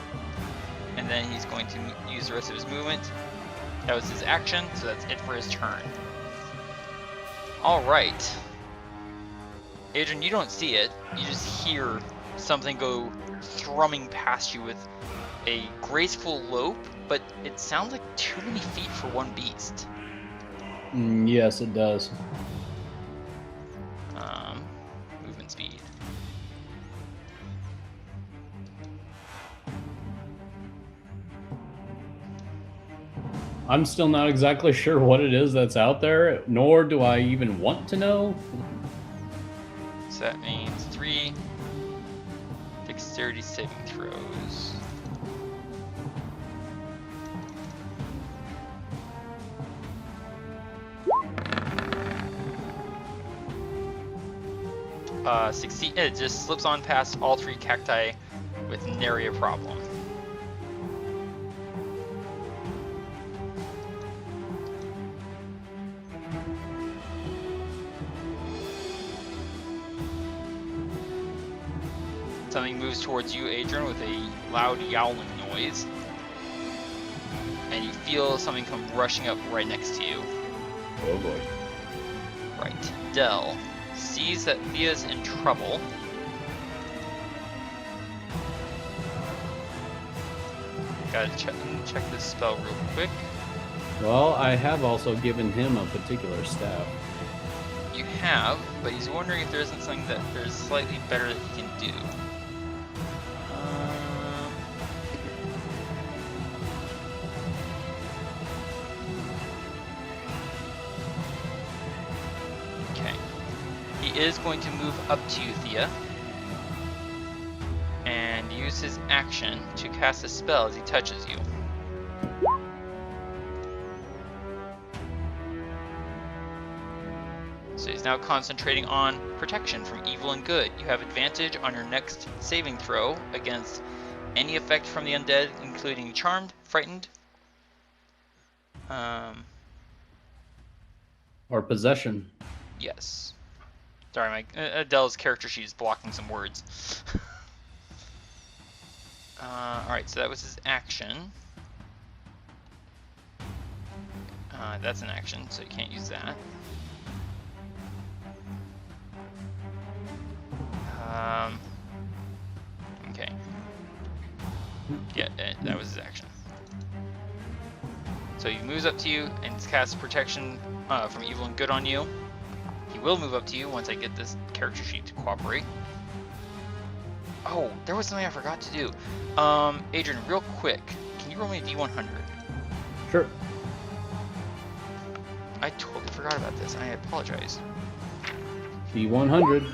And then he's going to use the rest of his movement. That was his action, so that's it for his turn. Alright. Adran, you don't see it. You just hear something go thrumming past you with a graceful lope, but it sounds like too many feet for one beast. Yes, it does. Movement speed. I'm still not exactly sure what it is that's out there, nor do I even want to know. So that means 3 dexterity saving throws. Succeed. It just slips on past all 3 cacti with nary a problem. Something moves towards you, Adran, with a loud yowling noise. And you feel something come rushing up right next to you. Oh boy. Right. Dell sees that Thea's in trouble. Gotta check this spell real quick. Well, I have also given him a particular staff. You have, but he's wondering if there isn't something that there's slightly better that he can do. Okay. He is going to move up to you, Thea, and use his action to cast a spell as he touches you. So he's now concentrating on protection from evil and good. You have advantage on your next saving throw against any effect from the undead, including charmed, frightened, Or possession. yes. Sorry, my Adele's character sheet is blocking some words. Alright, so that was his action. That's an action, so you can't use that. Okay. Yeah, that was his action. So he moves up to you and casts protection from evil and good on you. He will move up to you once I get this character sheet to cooperate. Oh, there was something I forgot to do. Adrian, real quick, can you roll me a D100? Sure. I totally forgot about this. I apologize. D100.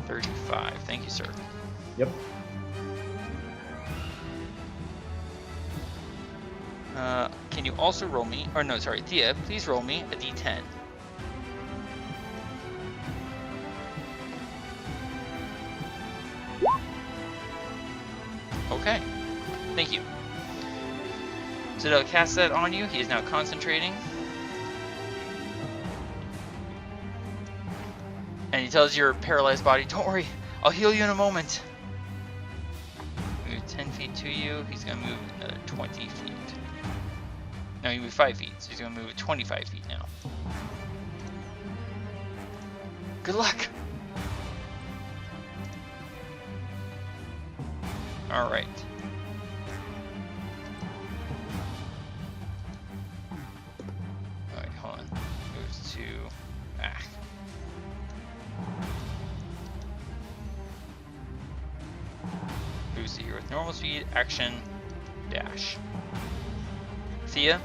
35. Thank you, sir. Yep. Can you also roll me, or no, sorry, Thea, please roll me a D10. Okay, thank you. So to cast that on you, he is now concentrating. And he tells your paralyzed body, don't worry, I'll heal you in a moment. Move 10 feet to you, he's going to move another 20 feet. No, he moved 5 feet, so he's going to move 25 feet now. Good luck! Alright. Alright, hold on. Moves to... Moves to here with normal speed, action, dash. Thea,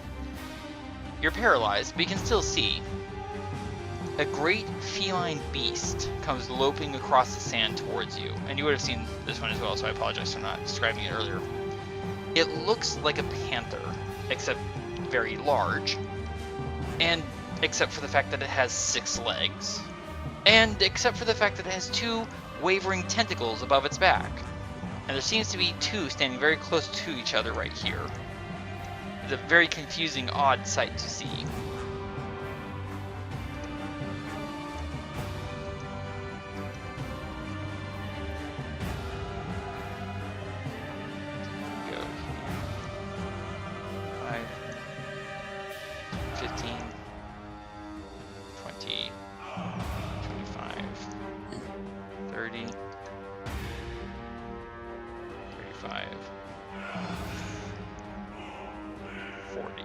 you're paralyzed, but you can still see. A great feline beast comes loping across the sand towards you. And you would have seen this one as well, so I apologize for not describing it earlier. It looks like a panther, except very large. And except for the fact that it has 6 legs. And except for the fact that it has 2 wavering tentacles above its back. And there seems to be 2 standing very close to each other right here. It's a very confusing, odd sight to see. Go here. 5, 15, 20, 25, 30, 35, 40.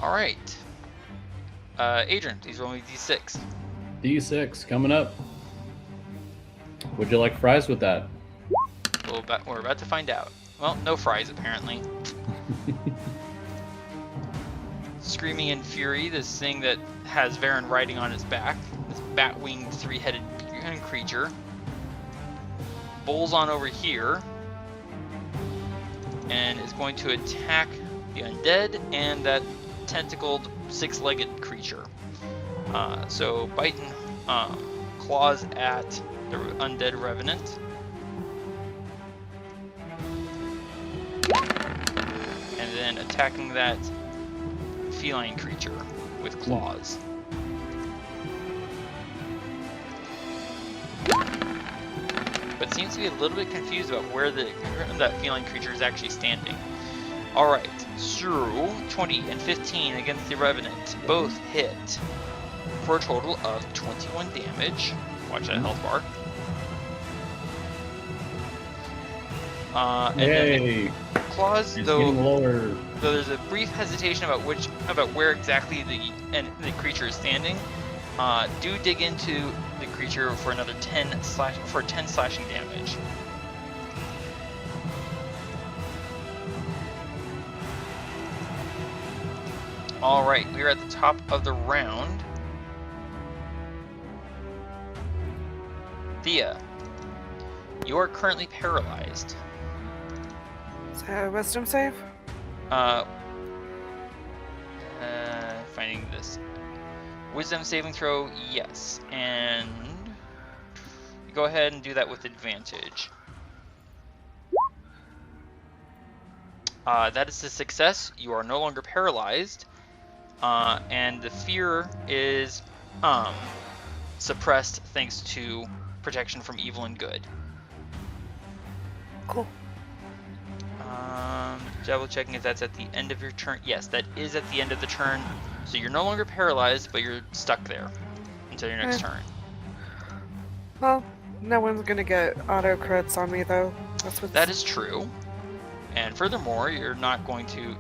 Alright. Adrian, please roll me D6. D6 coming up. Would you like fries with that? We're about to find out. Well, no fries apparently. Screaming in fury, this thing that has Varin riding on its back, this bat-winged 3-headed creature, bowls on over here and is going to attack the undead and that tentacled 6-legged creature. So biting claws at the undead revenant. And then attacking that feline creature with claws. But seems to be a little bit confused about where that feline creature is actually standing. Alright, so 20 and 15 against the revenant. Both hit for a total of 21 damage. Watch that health bar. And Yay! then claws, It's though getting lower. there's a brief hesitation about where exactly the creature is standing. Do dig into the creature for another 10 slashing damage. All right, we are at the top of the round. Thea, you are currently paralyzed. So, wisdom save? Finding this. Wisdom saving throw, yes. And go ahead and do that with advantage. That is a success. You are no longer paralyzed. And the fear is suppressed thanks to protection from evil and good. Cool. Double checking if that's at the end of your turn. Yes, that is at the end of the turn. So you're no longer paralyzed, but you're stuck there until your next turn. Well, no one's gonna get auto crits on me though. That is true. And furthermore, you're not going to,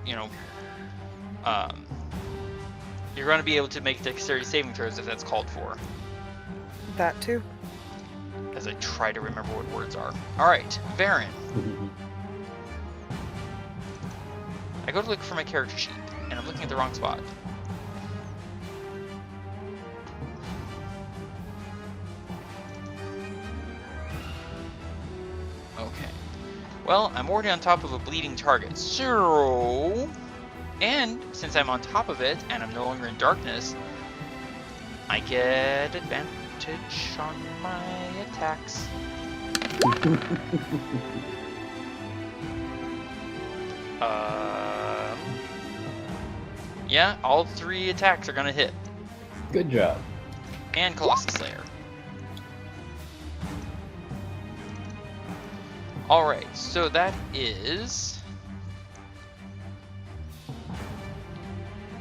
You're going to be able to make dexterity saving throws if that's called for. That too. As I try to remember what words are. Alright, Varin. I go to look for my character sheet, and I'm looking at the wrong spot. Okay. Well, I'm already on top of a bleeding target, so... And since I'm on top of it, and I'm no longer in darkness, I get advantage on my attacks. Yeah, all 3 attacks are gonna hit. Good job. And Colossus Slayer. Alright, so that is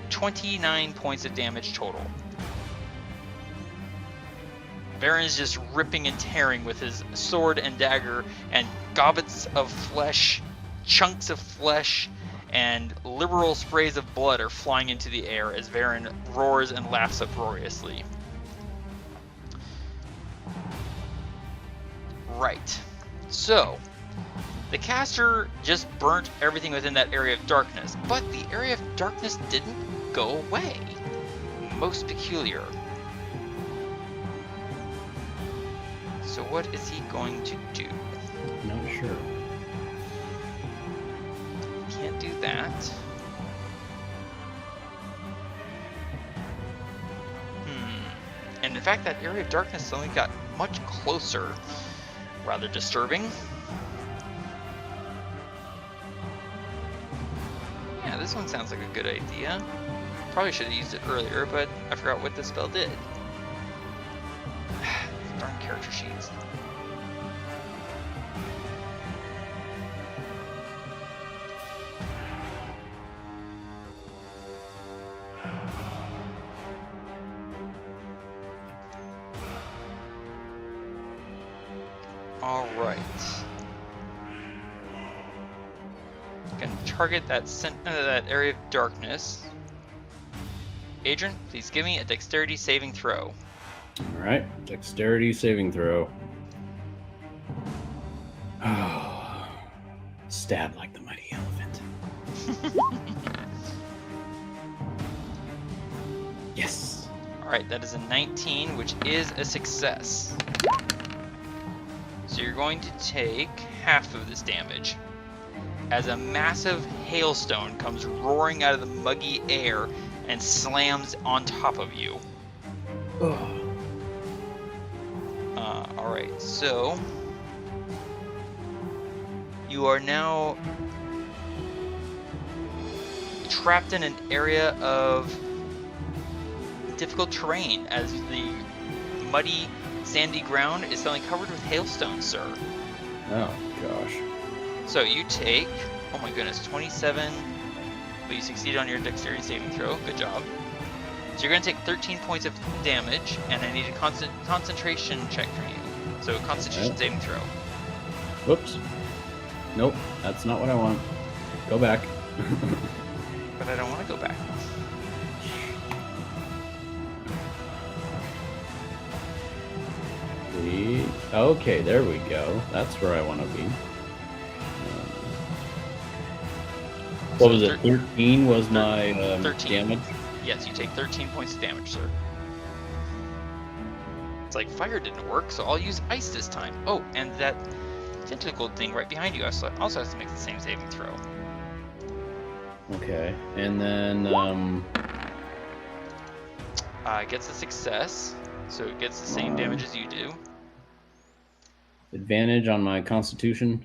29 points of damage total. Varin is just ripping and tearing with his sword and dagger, and gobbets of flesh, chunks of flesh, and liberal sprays of blood are flying into the air as Varin roars and laughs uproariously. Right. So, the caster just burnt everything within that area of darkness, but the area of darkness didn't go away. Most peculiar. So what is he going to do? Not sure. Can't do that. And in fact, that area of darkness only got much closer. Rather disturbing. Yeah, this one sounds like a good idea. Probably should have used it earlier, but I forgot what the spell did. Darn character sheets. Alright. Gonna target that that area of darkness. Adran, please give me a dexterity saving throw. Alright, dexterity saving throw. Oh, stab like the mighty elephant. Yes. Alright, that is a 19, which is a success. So you're going to take half of this damage as a massive hailstone comes roaring out of the muggy air and slams on top of you. Alright, so you are now trapped in an area of difficult terrain as the muddy sandy ground is suddenly covered with hailstones, sir. Oh, gosh. So you take, oh my goodness, 27, but you succeeded on your dexterity saving throw. Good job. So you're going to take 13 points of damage, and I need a concentration check from you. So constitution saving throw. Whoops. Nope, that's not what I want. Go back. But I don't want to go back. Okay, there we go. That's where I want to be. What was it? 13 was my 13. damage? Yes, you take 13 points of damage, sir. It's like fire didn't work, so I'll use ice this time. Oh, and that tentacle thing right behind you also has to make the same saving throw. Okay, and then It gets a success, so it gets the same damage as you do. advantage on my constitution.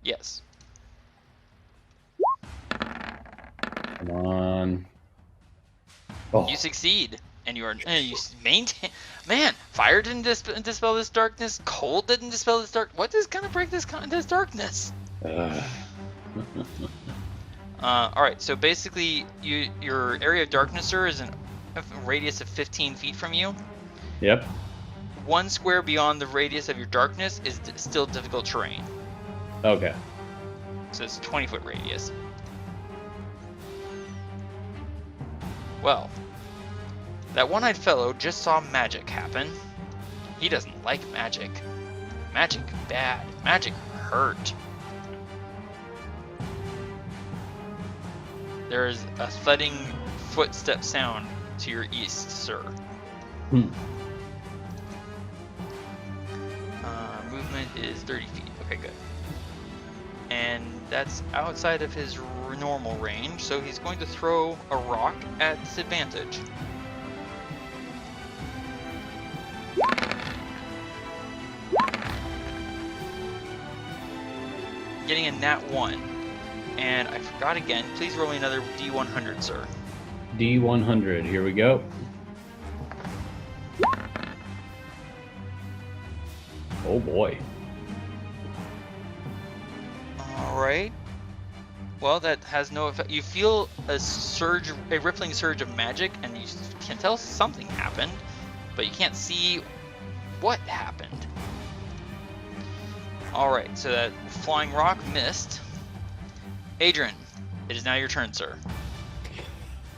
Yes. Come on. Oh, You succeed, and you maintain. Man, fire didn't dispel this darkness. Cold didn't dispel this dark. What is gonna break this darkness? All right. So basically, your area of darkness, sir, is a radius of 15 feet from you. Yep. 1 square beyond the radius of your darkness is still difficult terrain. Okay. So it's a 20-foot radius. Well, That one-eyed fellow just saw magic happen. He doesn't like magic. Magic bad. Magic hurt. There is a thudding footstep sound to your east, sir. Movement is 30 feet. Okay, good. And that's outside of his normal range, so he's going to throw a rock at disadvantage. Getting a nat 1. And I forgot again. Please roll me another D100, sir. D100. Here we go. Oh boy. Alright. Well, that has no effect. You feel a rippling surge of magic, and you can tell something happened, but you can't see what happened. Alright, so that flying rock missed. Adran, it is now your turn, sir.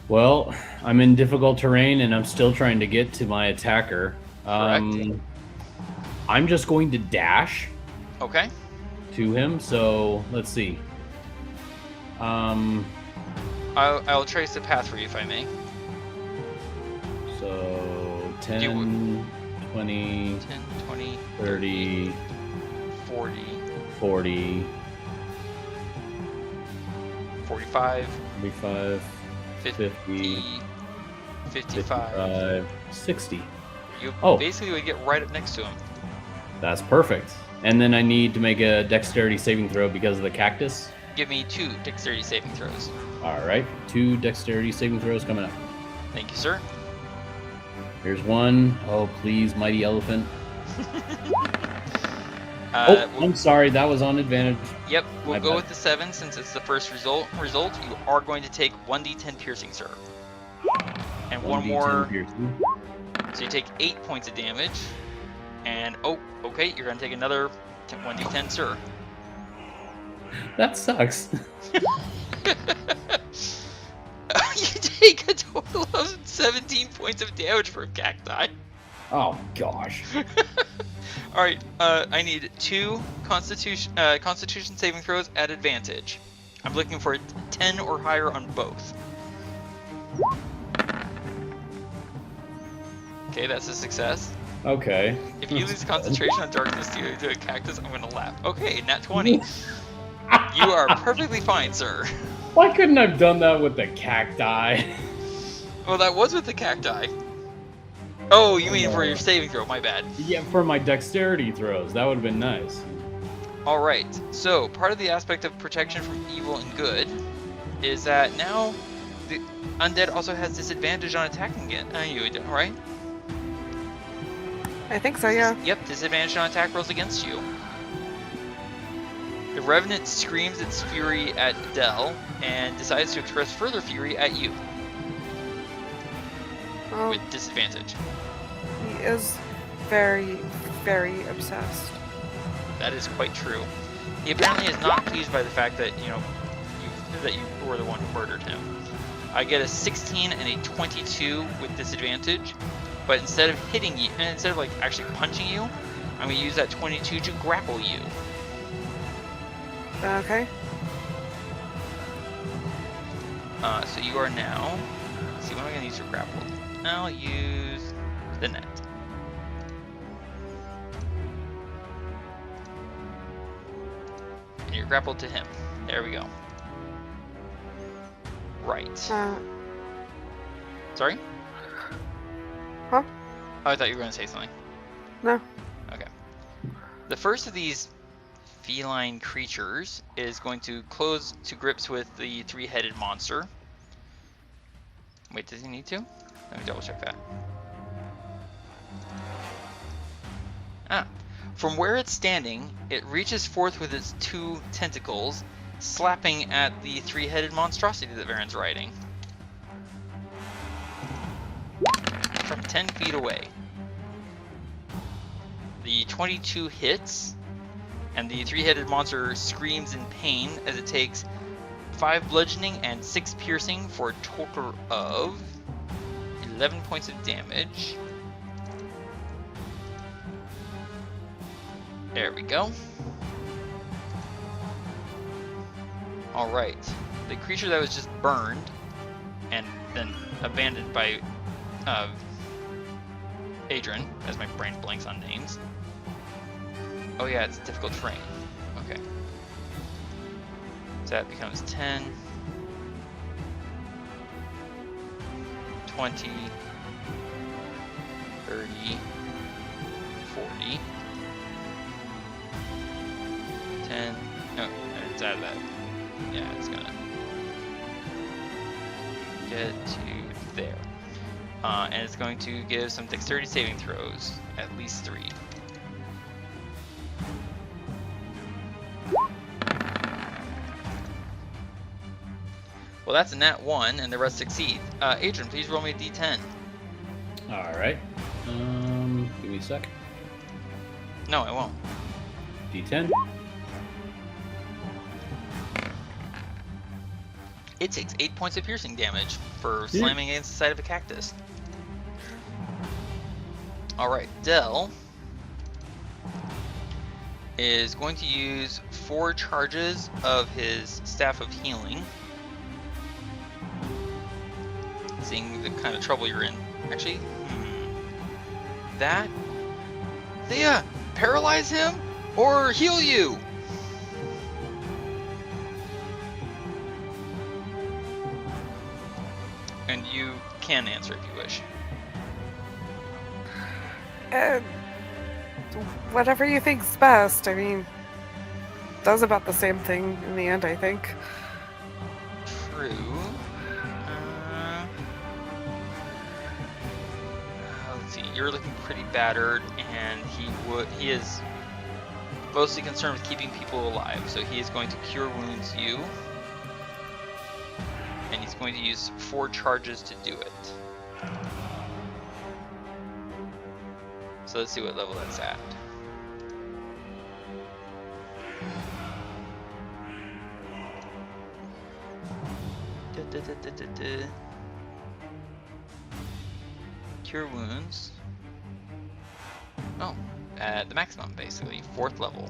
Well, I'm in difficult terrain, and I'm still trying to get to my attacker. Correct. I'm just going to dash. Okay. To him, so let's see. I'll trace the path for you if I may. So 10, 20, 10, 20, 30, 40, 40, 45, 45, 50, 55. 55, 60. You Oh. basically would get right up next to him. That's perfect. And then I need to make a dexterity saving throw because of the cactus. Give me 2 dexterity saving throws. All right, 2 dexterity saving throws coming up. Thank you, sir. Here's one. Oh, please, mighty elephant. We'll- I'm sorry, that was on advantage. Yep, we'll My go bad. with the 7 since it's the first result. You are going to take 1d10 piercing, sir. And one 1d10 more, piercing. so you take 8 points of damage. And, oh, okay, you're going to take another 1d10, sir. That sucks. You take a total of 17 points of damage from cacti. Oh gosh. Alright, I need 2 constitution saving throws at advantage. I'm looking for a 10 or higher on both. Okay, that's a success. Okay. If you lose concentration on darkness due to a cactus, I'm gonna laugh. Okay, nat 20. You are perfectly fine, sir. Why couldn't I have done that with the cacti? Well, that was with the cacti. Oh, you mean for your saving throw, my bad. Yeah, for my dexterity throws. That would have been nice. Alright, so part of the aspect of protection from evil and good is that now the undead also has disadvantage on attacking it. You, right? I think so, yeah. Yep, disadvantage on attack rolls against you. The Revenant screams its fury at Dell and decides to express further fury at you Oh, with disadvantage. he is very, very obsessed. That is quite true. He apparently is not pleased by the fact that, you were the one who murdered him. I get a 16 and a 22 with disadvantage, but instead of hitting you, and instead of like actually punching you, I'm gonna use that 22 to grapple you. Okay. So you are now. Let's see, what am I gonna use for grapple? I'll use the net. And you're grappled to him. There we go. Right. Sorry? Huh? Oh, I thought you were gonna say something. No. Okay. The first of these feline creatures is going to close to grips with the 3-headed monster. Wait, does he need to? Let me double check that. From where it's standing, it reaches forth with its 2 tentacles, slapping at the 3-headed monstrosity that Varin's riding. From 10 feet away. The 22 hits, and the 3-headed monster screams in pain as it takes 5 bludgeoning and 6 piercing for a total of 11 points of damage. There we go. Alright. The creature that was just burned and then abandoned by Adran, as my brain blanks on names. Oh yeah, it's difficult terrain. Okay. So that becomes 10, 20, 30, 40, 10, no, it's out of that. Yeah, it's gonna get to there. And it's going to give some dexterity saving throws, at least 3. Well, that's a nat 1, and the rest succeed. Adran, please roll me a d10. Alright. Give me a sec. No, I won't. D10. It takes 8 points of piercing damage for slamming against the side of a cactus. Alright, Dell is going to use 4 charges of his Staff of Healing. Seeing the kind of trouble you're in. Actually, that... Thea, paralyze him or heal you! And you can answer if you wish. Whatever you think's best. I mean, does about the same thing in the end, I think. True. Let's see. You're looking pretty battered, and he is mostly concerned with keeping people alive. So he is going to cure wounds you, and he's going to use 4 charges to do it. So let's see what level that's at. Cure wounds. Oh, at the maximum, basically, 4th level.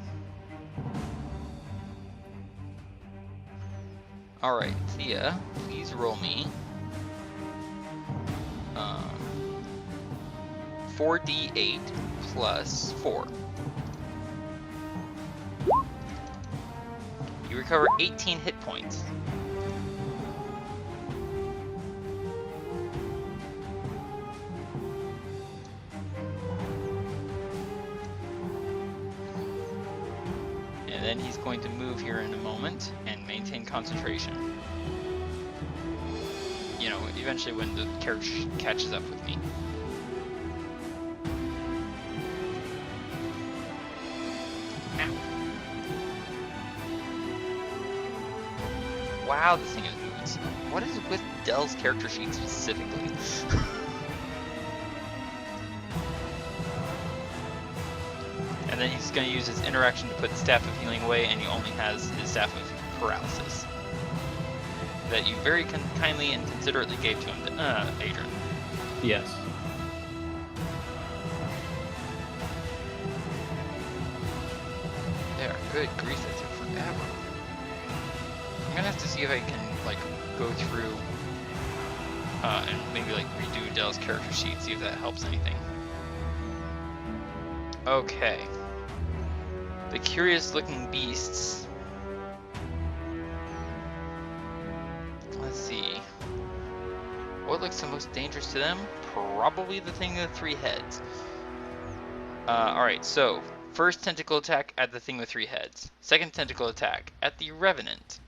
Alright, Thea, please roll me 4d8 plus 4. You recover 18 hit points. And then he's going to move here in a moment and maintain concentration. You know, eventually when the character catches up with me. Wow, this thing is moods. What is with Dell's character sheet specifically? And then he's going to use his interaction to put the Staff of Healing away, and he only has his Staff of Paralysis. That you very kindly and considerately gave to him, Adran. Yes. There, good grief, that took forever. I'm gonna have to see if I can, like, go through and maybe, like, redo Dell's character sheet, see if that helps anything. Okay. The curious-looking beasts. Let's see. What looks the most dangerous to them? Probably the thing with 3 heads. Alright, so, first tentacle attack at the thing with 3 heads. Second tentacle attack at the Revenant.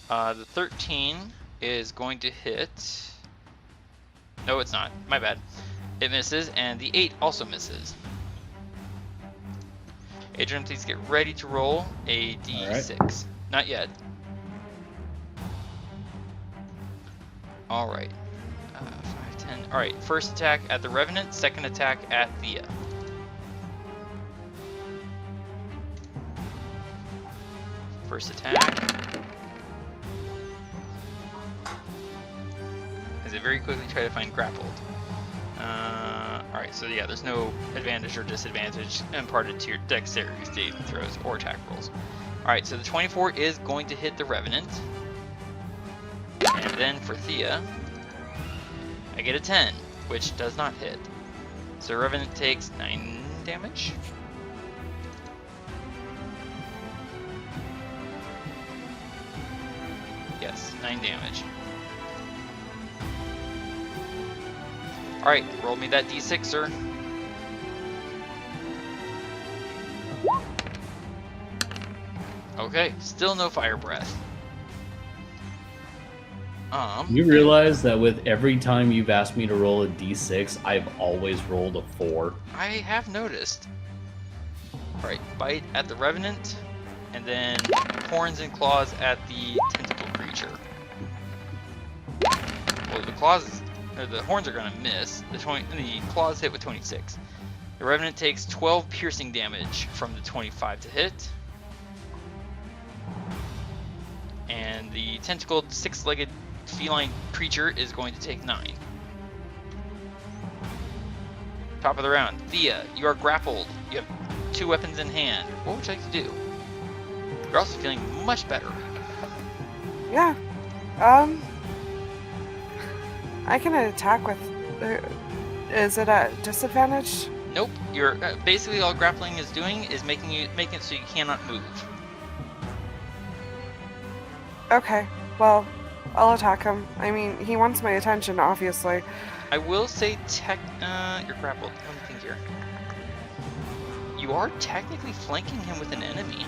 The 13 is going to hit. No, it's not. My bad. It misses, and the 8 also misses. Adran, please get ready to roll a d6. Right. Not yet. Alright. 5, 10. Alright, first attack at the Revenant, second attack at Thea. first attack. As it very quickly try to find grappled. Alright, so yeah, there's no advantage or disadvantage imparted to your dexterity saving throws or attack rolls. Alright, so the 24 is going to hit the Revenant. And then for Thea, I get a 10, which does not hit. So Revenant takes 9 damage. Yes, 9 damage. Alright, roll me that d6, sir. Okay, still no fire breath. You realize that with every time you've asked me to roll a d6, I've always rolled a 4. I have noticed. Alright, bite at the Revenant, and then horns and claws at the tentacle creature. Well, the horns are gonna miss. The claws hit with 26. The Revenant takes 12 piercing damage from the 25 to hit. And the tentacled, 6-legged feline creature is going to take 9. Top of the round. Thea, you are grappled. You have 2 weapons in hand. What would you like to do? You're also feeling much better. Yeah. I can attack with... is it a disadvantage? Nope. You're basically all grappling is doing is making it so you cannot move. Okay. Well, I'll attack him. I mean, he wants my attention, obviously. I will say you're grappled. Let me think here. You are technically flanking him with an enemy.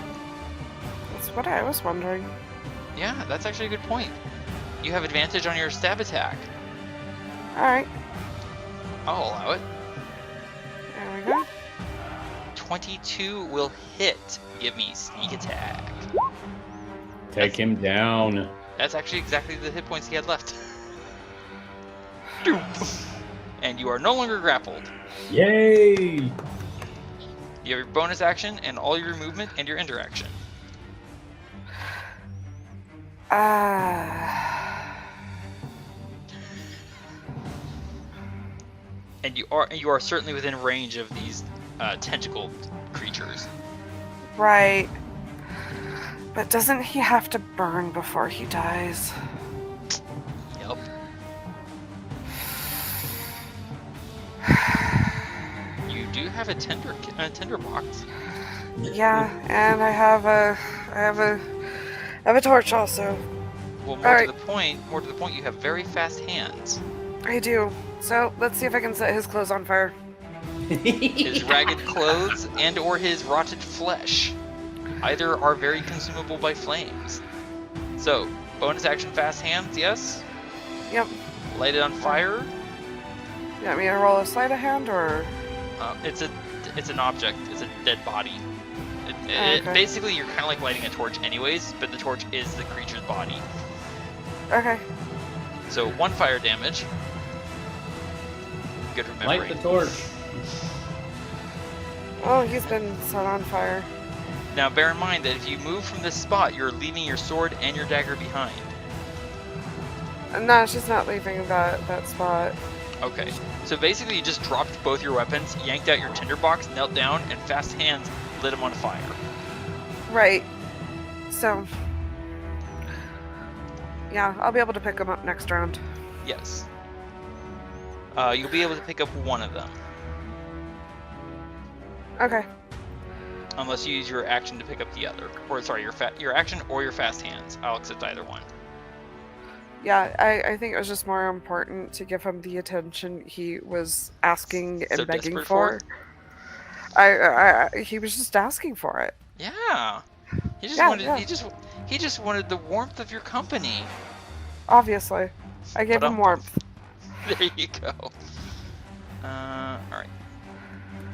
That's what I was wondering. Yeah, that's actually a good point. You have advantage on your stab attack. Alright. I'll allow it. There we go. 22 will hit. Give me sneak attack. Take him down. That's actually exactly the hit points he had left. And you are no longer grappled. Yay! You have your bonus action and all your movement and your interaction. And you are certainly within range of these tentacled creatures. Right. But doesn't he have to burn before he dies? Yep. You do have a tinder box. Yeah, and I have a torch also. Well, more to the point, you have very fast hands. I do. So let's see if I can set his clothes on fire. His ragged clothes and or his rotted flesh. Either are very consumable by flames. So, bonus action fast hands, yes? Yep. Light it on fire. You want me to roll a sleight of hand, or? It's an object. It's a dead body. Okay. Basically, you're kind of like lighting a torch anyways, but the torch is the creature's body. Okay. So 1 fire damage. Good remembering. Light the torch. Oh, he's been set on fire. Now bear in mind that if you move from this spot, you're leaving your sword and your dagger behind. No, she's not leaving that spot. Okay, so basically you just dropped both your weapons, yanked out your tinderbox, knelt down, and fast hands lit him on fire. Right. So, yeah, I'll be able to pick him up next round. Yes. You'll be able to pick up one of them. Okay. Unless you use your action to pick up the other. Or, sorry, your action or your fast hands. I'll accept either one. Yeah, I think it was just more important to give him the attention he was asking and So begging desperate for. He was just asking for it. Yeah. He just he just wanted the warmth of your company. Obviously. I gave him warmth. There you go. Alright.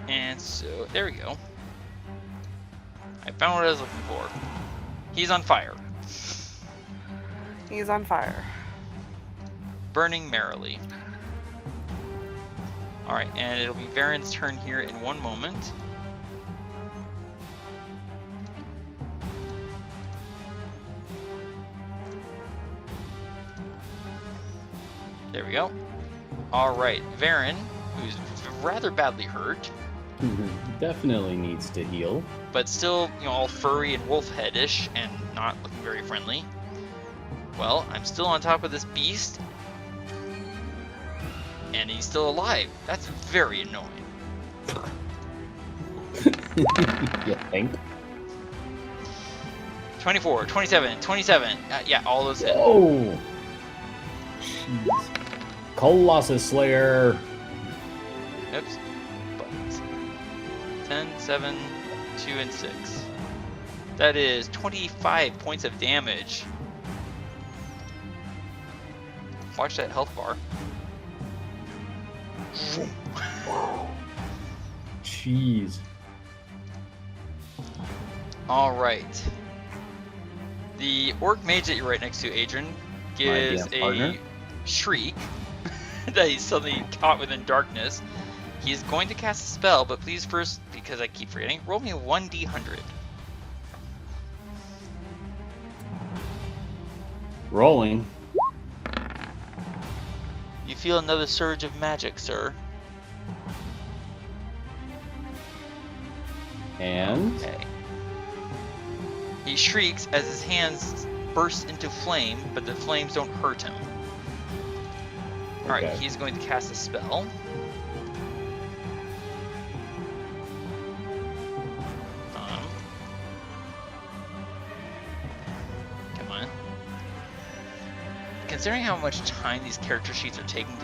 And so, there we go. I found what I was looking for. He's on fire. He's on fire. Burning merrily. Alright, and it'll be Varin's turn here in 1 moment. There we go. All right, Varin, who's rather badly hurt, Definitely needs to heal. but still, all furry and wolf headish and not looking very friendly. Well, I'm still on top of this beast, and he's still alive. That's very annoying. You think? 24, 27, 27. Yeah, all those hit. Oh! Jeez. Colossus Slayer. Oops. Buttons. 10, 7, 2, and 6. That is 25 points of damage. Watch that health bar. Jeez. Alright. The orc mage that you're right next to, Adran, gives DM partner. a shriek that he's suddenly caught within darkness. He is going to cast a spell, but please first, because I keep forgetting, roll me a 1d100. Rolling. You feel another surge of magic, sir. And Okay. He shrieks as his hands burst into flame, but the flames don't hurt him. Alright, Okay. he's going to cast a spell. Come on. Considering how much time these character sheets are taking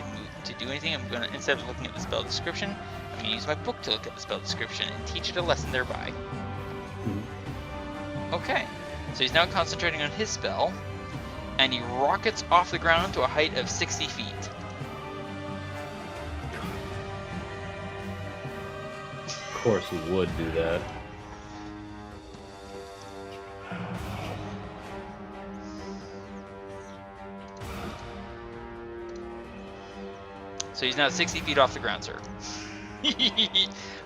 to do anything, I'm gonna, instead of looking at the spell description, I'm gonna use my book to look at the spell description and teach it a lesson thereby. Okay, so he's now concentrating on his spell, and he rockets off the ground to a height of 60 feet. of course he would do that. So he's now 60 feet off the ground, sir.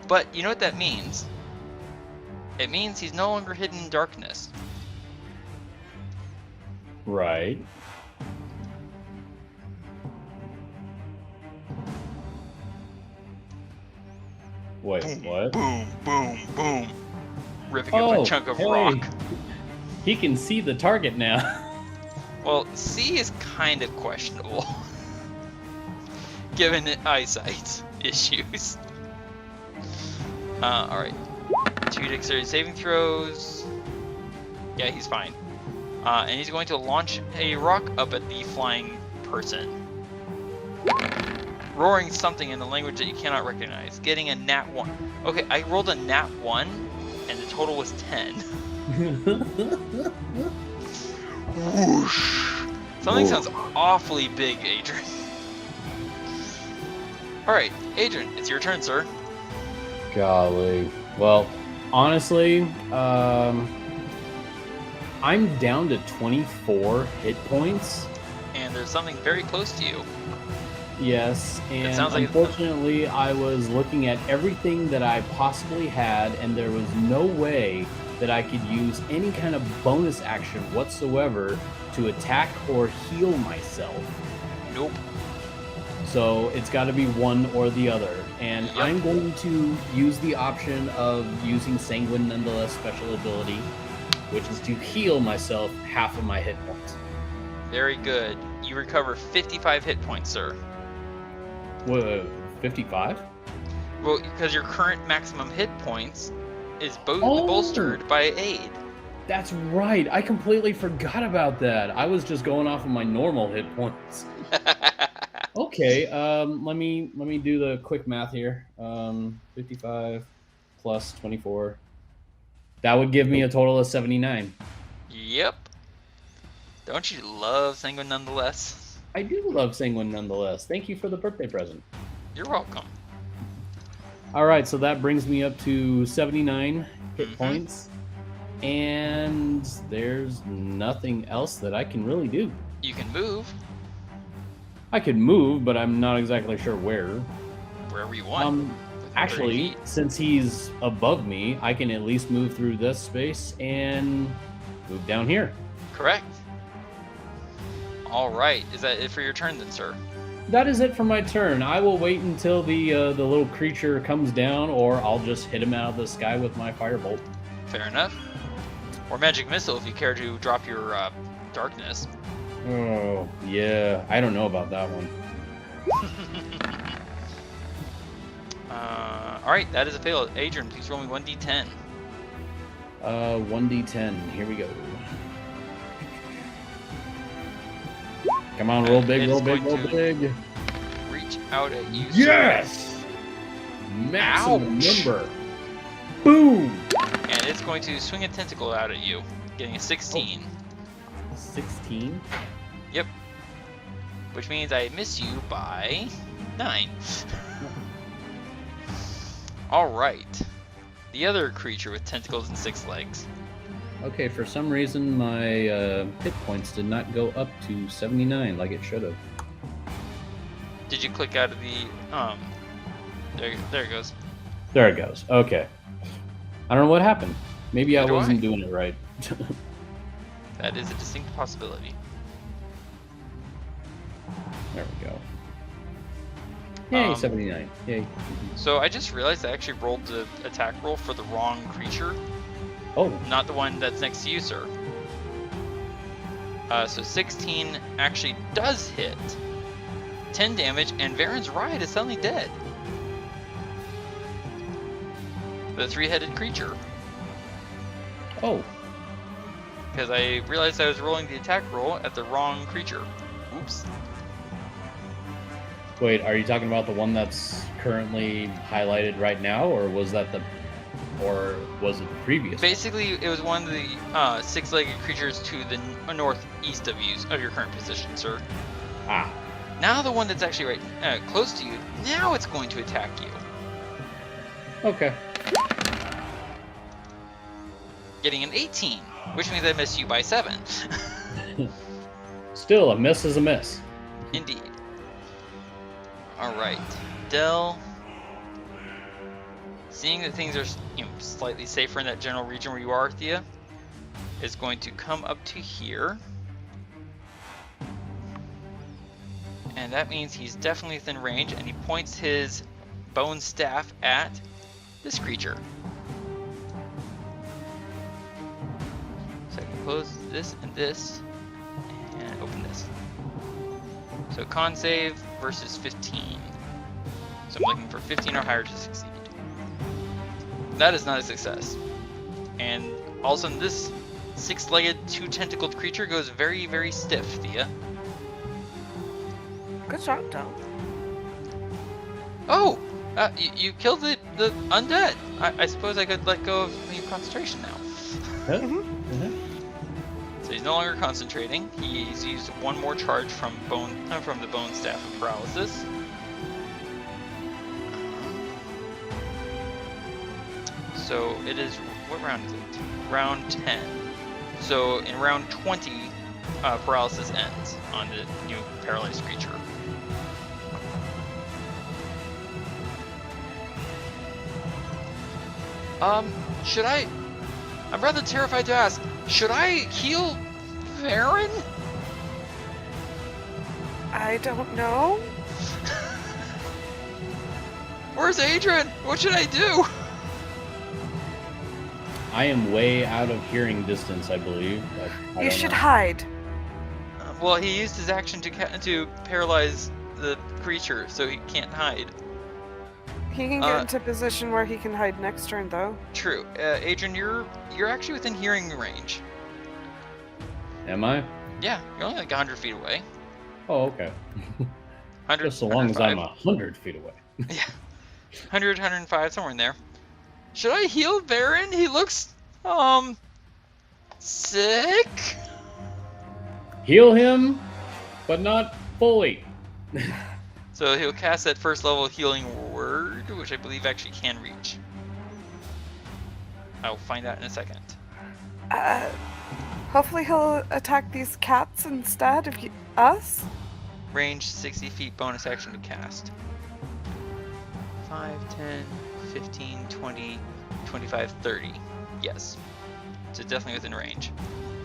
But you know what that means? It means he's no longer hidden in darkness. Right. Wait, what? Boom, boom, boom. Ripping up a chunk of rock. He can see the target now. Well, C is kind of questionable, given eyesight issues. Alright. 2 dexterity saving throws. Yeah, he's fine. And he's going to launch a rock up at the flying person, roaring something in a language that you cannot recognize, getting a nat 1. Okay, I rolled a nat 1, and the total was 10. Whoosh. Something sounds awfully big, Adran. Alright, Adran, it's your turn, sir. Golly. Well, honestly, I'm down to 24 hit points. And there's something very close to you. Yes, and sounds like unfortunately, I was looking at everything that I possibly had, and there was no way that I could use any kind of bonus action whatsoever to attack or heal myself. Nope. So it's got to be one or the other. And Yep. I'm going to use the option of using Sanguine Nonetheless special ability, which is to heal myself half of my hit points. Very good. You recover 55 hit points, sir. Whoa, 55? Well, because your current maximum hit points is Oh. bolstered by aid. That's right. I completely forgot about that. I was just going off of my normal hit points. Okay, let me do the quick math here. 55 plus 24. That would give me a total of 79. Yep. Don't you love Sanguine Nonetheless? I do love Sanguine Nonetheless. Thank you for the birthday present. You're welcome. All right, so that brings me up to 79 hit Mhm. points. And there's nothing else that I can really do. You can move I could move, but I'm not exactly sure where. wherever you want. within 30 Actually, feet. since he's above me, I can at least move through this space and move down here. Correct. All right. Is that it for your turn then, sir? that is it for my turn. I will wait until the little creature comes down, or I'll just hit him out of the sky with my firebolt. Fair enough. Or magic missile if you care to drop your darkness. Oh, yeah. I don't know about that one. Alright, that is a fail. Adran, please roll me 1d10. 1d10. Here we go. Come on, roll big, roll big, roll big. Reach out at you. Yes! Maximum Ouch. number. Boom! And it's going to swing a tentacle out at you, getting a 16. 16? Yep. Which means I miss you by 9. Alright. The other creature with tentacles and 6 legs. Okay, for some reason my hit points did not go up to 79 like it should have. Did you click out of the there it goes. There it goes. Okay. I don't know what happened. Maybe I Neither do wasn't I. doing it right. That is a distinct possibility. There we go. Yay, 79. Yay. So I just realized I actually rolled the attack roll for the wrong creature, Oh, not the one that's next to you, sir. So 16 actually does hit. 10 damage, and Varin's ride is suddenly dead. The 3-headed creature. oh. Because I realized I was rolling the attack roll at the wrong creature. Oops. Wait, are you talking about the one that's currently highlighted right now, or was it the previous? Basically, it was one of the 6-legged creatures to the northeast of you, of your current position, sir. One? Ah, Now the one that's actually right close to you, now it's going to attack you. okay. Getting an 18, which means I miss you by 7. Still, a miss is a miss. Indeed. Alright. Dell, seeing that things are slightly safer in that general region where you are, Thía, is going to come up to here. And that means he's definitely within range, and he points his bone staff at this creature. So I can close this and this, and open this. So con save versus 15. So I'm looking for 15 or higher to succeed. That is not a success. And all of a sudden this 6-legged, 2-tentacled creature goes very, very stiff, Thía. Good job, Del. Oh! You killed the undead. I suppose I could let go of the concentration now. Huh? So he's no longer concentrating. He's used one more charge from the bone staff of paralysis. So it is, what round is it? Round 10. So in round 20, paralysis ends on the new paralyzed creature. Should I? I'm rather terrified to ask. Should I heal Varin? I don't know. Where's Adran? What should I do? I am way out of hearing distance, I believe. But I You don't should know. hide. Well, he used his action to paralyze the creature, so he can't hide. He can get into a position where he can hide next turn, though. True. Adran, you're actually within hearing range. Am I? Yeah, you're only like 100 feet away. Oh, okay. 100, Just so long as I'm 105. 100 feet away. Yeah. 100, 105, somewhere in there. Should I heal Varin? He looks, sick? Heal him, but not fully. So he'll cast that first level healing word, which I believe actually can reach. I'll find out in a second. Hopefully he'll attack these cats instead of us. Range 60 feet, bonus action to cast. 5, 10, 15, 20, 25, 30. Yes. So definitely within range.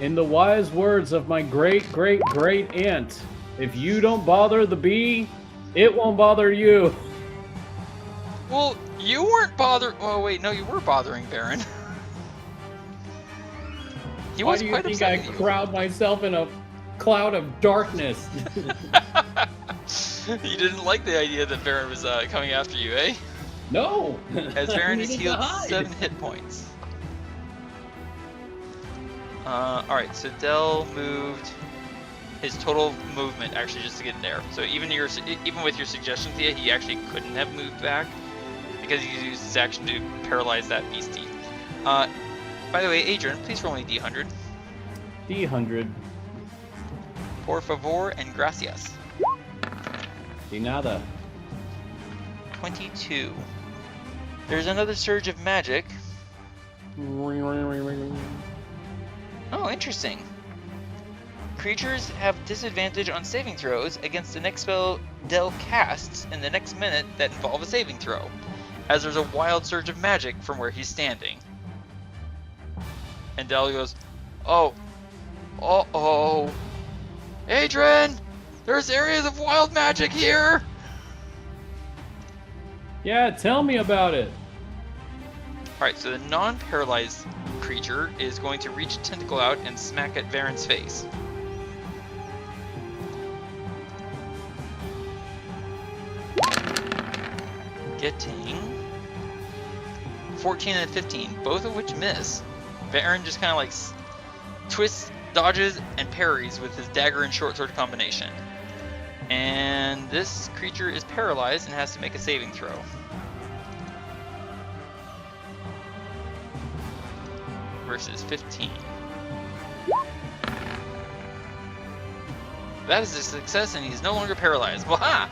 In the wise words of my great aunt, if you don't bother the bee, It won't bother you. Well, you weren't bothering. Oh wait, no, you were bothering Varin. He Why was do you quite think upset I with you. crowd myself in a cloud of darkness? You didn't like the idea that Varin was coming after you, eh? No. As I Varin is needed to healed hide. 7 hit points. Alright, so Del moved his total movement actually just to get there. So even with your suggestion, Thea, he actually couldn't have moved back because he used his action to paralyze that beastie. By the way, Adran, please roll me D100. D100. Por favor and gracias. De nada. 22. There's another surge of magic. Oh, interesting. Creatures have disadvantage on saving throws against the next spell Del casts in the next minute that involve a saving throw, as there's a wild surge of magic from where he's standing. And Del goes, oh, uh-oh. Adran! There's areas of wild magic here! Yeah, tell me about it. Alright, so the non-paralyzed creature is going to reach a tentacle out and smack at Varin's face. Getting 14 and 15, both of which miss. Varin just kind of like twists, dodges, and parries with his dagger and short sword combination. And this creature is paralyzed and has to make a saving throw. Versus 15. That is a success, and he's no longer paralyzed. Waha!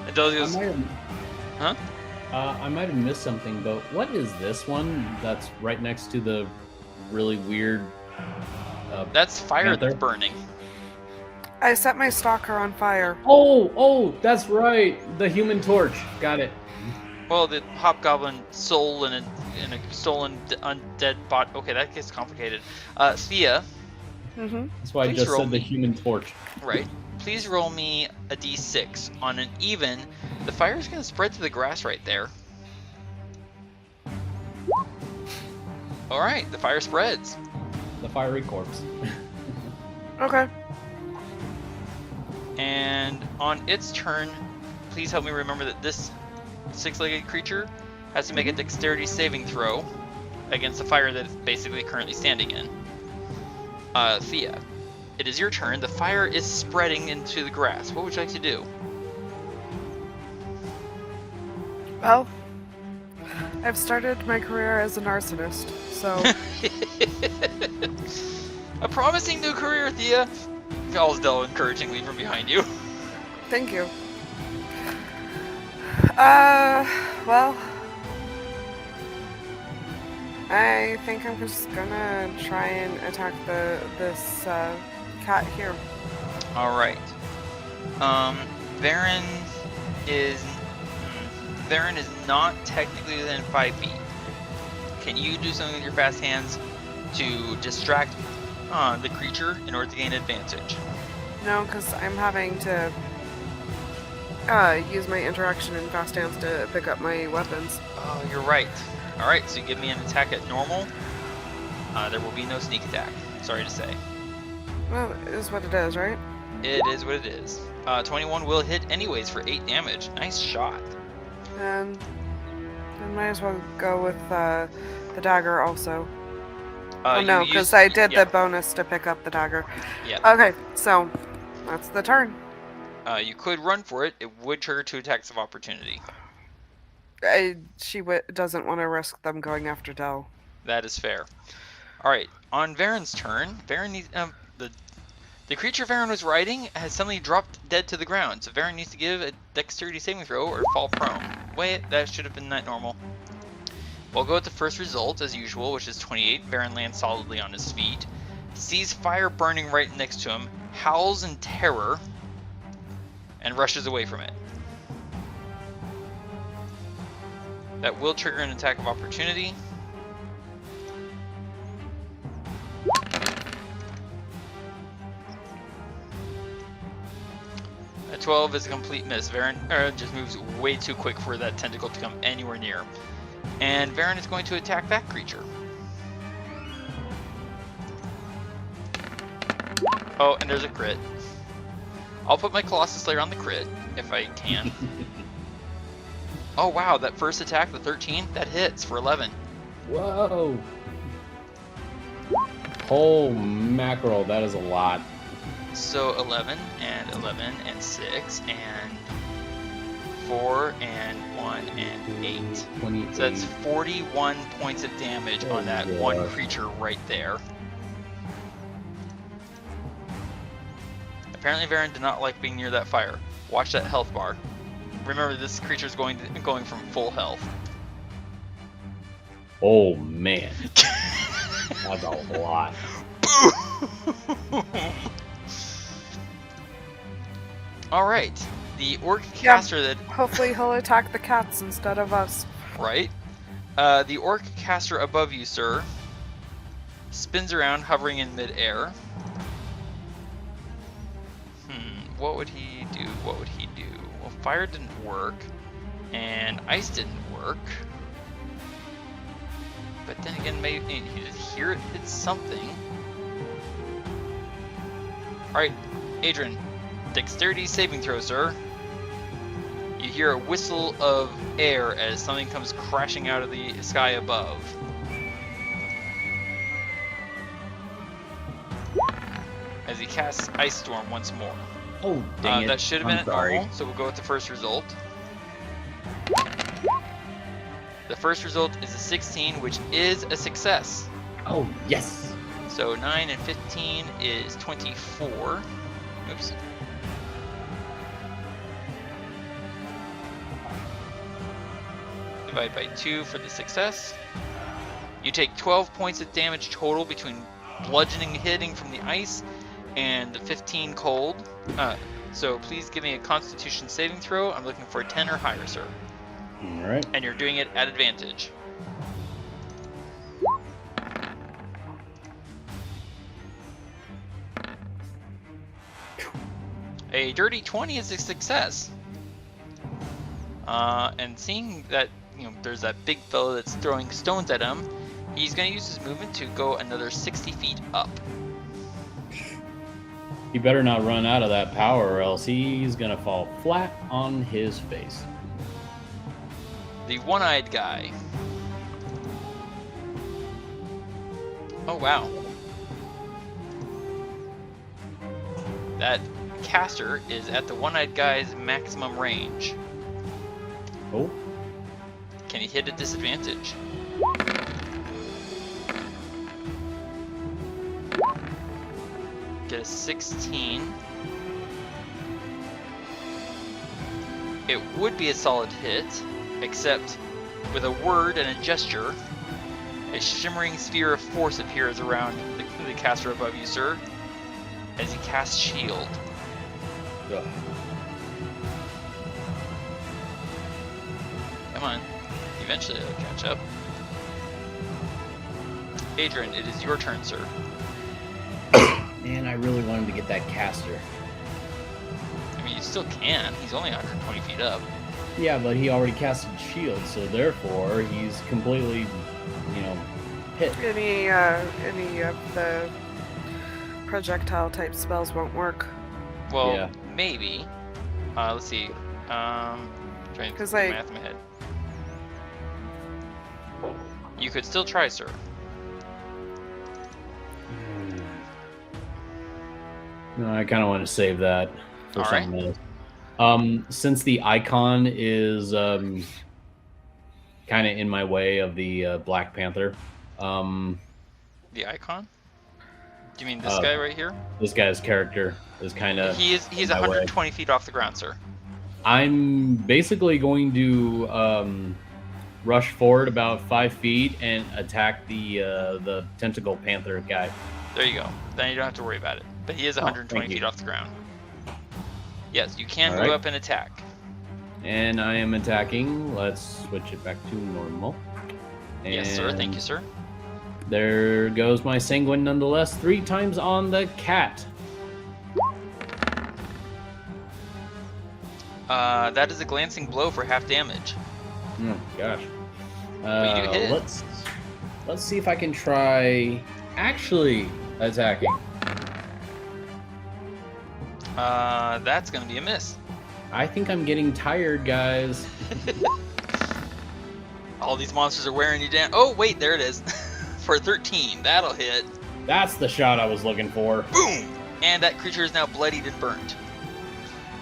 And Del goes, huh? I might have missed something, but what is this one that's right next to the really weird... That's fire panther? that's burning. I set my stalker on fire. Oh, that's right. The Human Torch. Got it. Well, the hobgoblin soul in a stolen undead bot. Okay, that gets complicated. Thea. Mm-hmm. That's why I Please just roll said the me. Human Torch. Right. Please roll me a d6. On an even, the fire is going to spread to the grass right there. All right, the fire spreads. The fiery corpse. Okay. And on its turn, please help me remember that this six-legged creature has to make a dexterity saving throw against the fire that it's basically currently standing in. Thea, it is your turn. The fire is spreading into the grass. What would you like to do? Well, I've started my career as an arsonist, so A promising new career, Thea. Calls Del encouragingly from behind you. thank you. Well, I think I'm just gonna try and attack this cat here. All right. Varin is not technically within 5 feet. Can you do something with your fast hands to distract the creature in order to gain advantage? No, because I'm having to use my interaction in fast hands to pick up my weapons. Oh, you're right. All right, so you give me an attack at normal. There will be no sneak attack. Sorry to say. Well, it is what it is, right? It is what it is. 21 will hit anyways for 8 damage. Nice shot. And I might as well go with the dagger also. Oh no, because I did the bonus to pick up the dagger. Yeah. Okay, so that's the turn. You could run for it. It would trigger 2 attacks of opportunity. She doesn't want to risk them going after Del. That is fair. All right, on Varin's turn, Varin needs the creature Varin was riding has suddenly dropped dead to the ground. So Varin needs to give a dexterity saving throw or fall prone. Wait, that should have been that normal. We'll go with the first result as usual, which is 28. Varin lands solidly on his feet, sees fire burning right next to him, howls in terror, and rushes away from it. That will trigger an attack of opportunity. A 12 is a complete miss. Varin just moves way too quick for that tentacle to come anywhere near. And Varin is going to attack that creature. Oh, and there's a crit. I'll put my Colossus Slayer on the crit, if I can. Oh wow, that first attack, the 13, that hits for 11. Whoa! Oh, mackerel, that is a lot. So 11 and 6 and 4 and 1 and 8. 28. So that's 41 points of damage on that one creature right there. Apparently Varin did not like being near that fire. Watch that health bar. Remember, this creature is going from full health. Oh man, that's a lot. All right, the orc caster that Hopefully he'll attack the cats instead of us. right, the orc caster above you, sir, spins around, hovering in midair. What would he do? What would he do? Well, fire didn't work, and ice didn't work. But then again, maybe he did hear it hit something. Alright, Adran, dexterity saving throw, sir. You hear a whistle of air as something comes crashing out of the sky above. As he casts Ice Storm once more. Oh, dang it. That should have been I'm at sorry. normal, so we'll go with the first result. The first result is a 16, which is a success. Oh, yes. So 9 and 15 is 24. Oops. Divide by 2 for the success. You take 12 points of damage total between bludgeoning hitting from the ice and the 15 cold. So please give me a Constitution saving throw. I'm looking for a 10 or higher, sir. All right. And you're doing it at advantage. A dirty 20 is a success. And seeing that there's that big fellow that's throwing stones at him, he's going to use his movement to go another 60 feet up. He better not run out of that power or else he's gonna fall flat on his face. The one-eyed guy. Oh wow. That caster is at the one-eyed guy's maximum range. Oh. Can he hit at disadvantage? Get a 16. It would be a solid hit, except with a word and a gesture, a shimmering sphere of force appears around the caster above you, sir, as he casts shield. Ugh. Come on. Eventually it'll catch up. Adran, it is your turn, sir. Man, I really wanted to get that caster. I mean, you still can. He's only 120 feet up. Yeah, but he already casted shield, so therefore he's completely, hit. Any of the projectile type spells won't work. Well, Yeah. maybe. Let's see. Trying to do 'Cause, the like- math in my head. You could still try, sir. No, I kind of want to save that for All something else. Since the icon is kind of in my way of the Black Panther, The icon? Do you mean this guy right here? this guy's character is kind of. He's in my way. 120 feet off the ground, sir. I'm basically going to rush forward about 5 feet and attack the tentacle panther guy. There you go. Then you don't have to worry about it. But he is 120 thank you. feet off the ground. Yes, you can All move right. up and attack. And I am attacking. Let's switch it back to normal. Yes, sir. Thank you, And sir. There goes my sanguine nonetheless. 3 times on the cat. That is a glancing blow for half damage. Oh gosh. But you do hit. Let's see if I can try actually attacking. That's gonna be a miss. I think I'm getting tired, guys. All these monsters are wearing you down. Oh wait, there it is. For 13, that'll hit. That's the shot I was looking for. Boom! And that creature is now bloodied and burnt.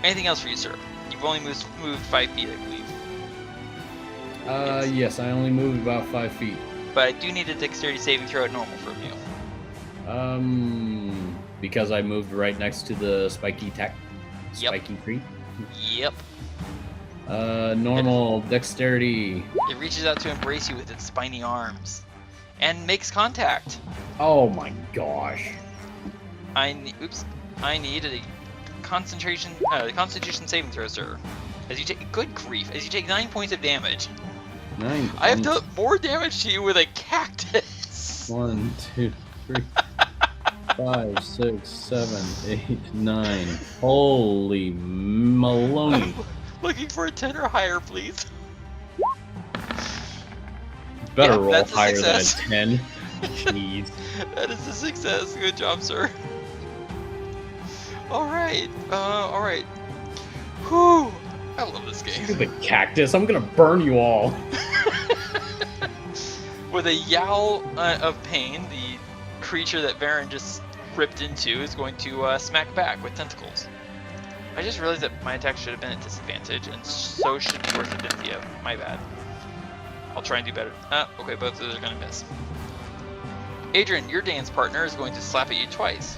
Anything else for you, sir? You've only moved 5 feet, I believe. Yes, I only moved about 5 feet. But I do need a dexterity saving throw at normal from you. Because I moved right next to the spiky spiky tree. Yep. Normal dexterity. It reaches out to embrace you with its spiny arms. And makes contact. Oh my gosh. I need a constitution saving throw, sir. As you take, good grief, as you take 9 points of damage. 9 I have done more damage to you with a cactus. 1, 2, 3, 5, 6, 7, 8, 9. Holy maloney. Looking for a 10 or higher, please. Better roll that's a higher success. than a 10. Jeez. That is a success. Good job, sir. Alright. Alright. Whew. I love this game. Stupid cactus. I'm gonna burn you all. With a yowl of pain, the creature that Varin just ripped into is going to smack back with tentacles. I just realized that my attack should have been at disadvantage, and so should be worth it to Thía. My bad. I'll try and do better. Okay, both of those are going to miss. Adran, your dance partner is going to slap at you twice.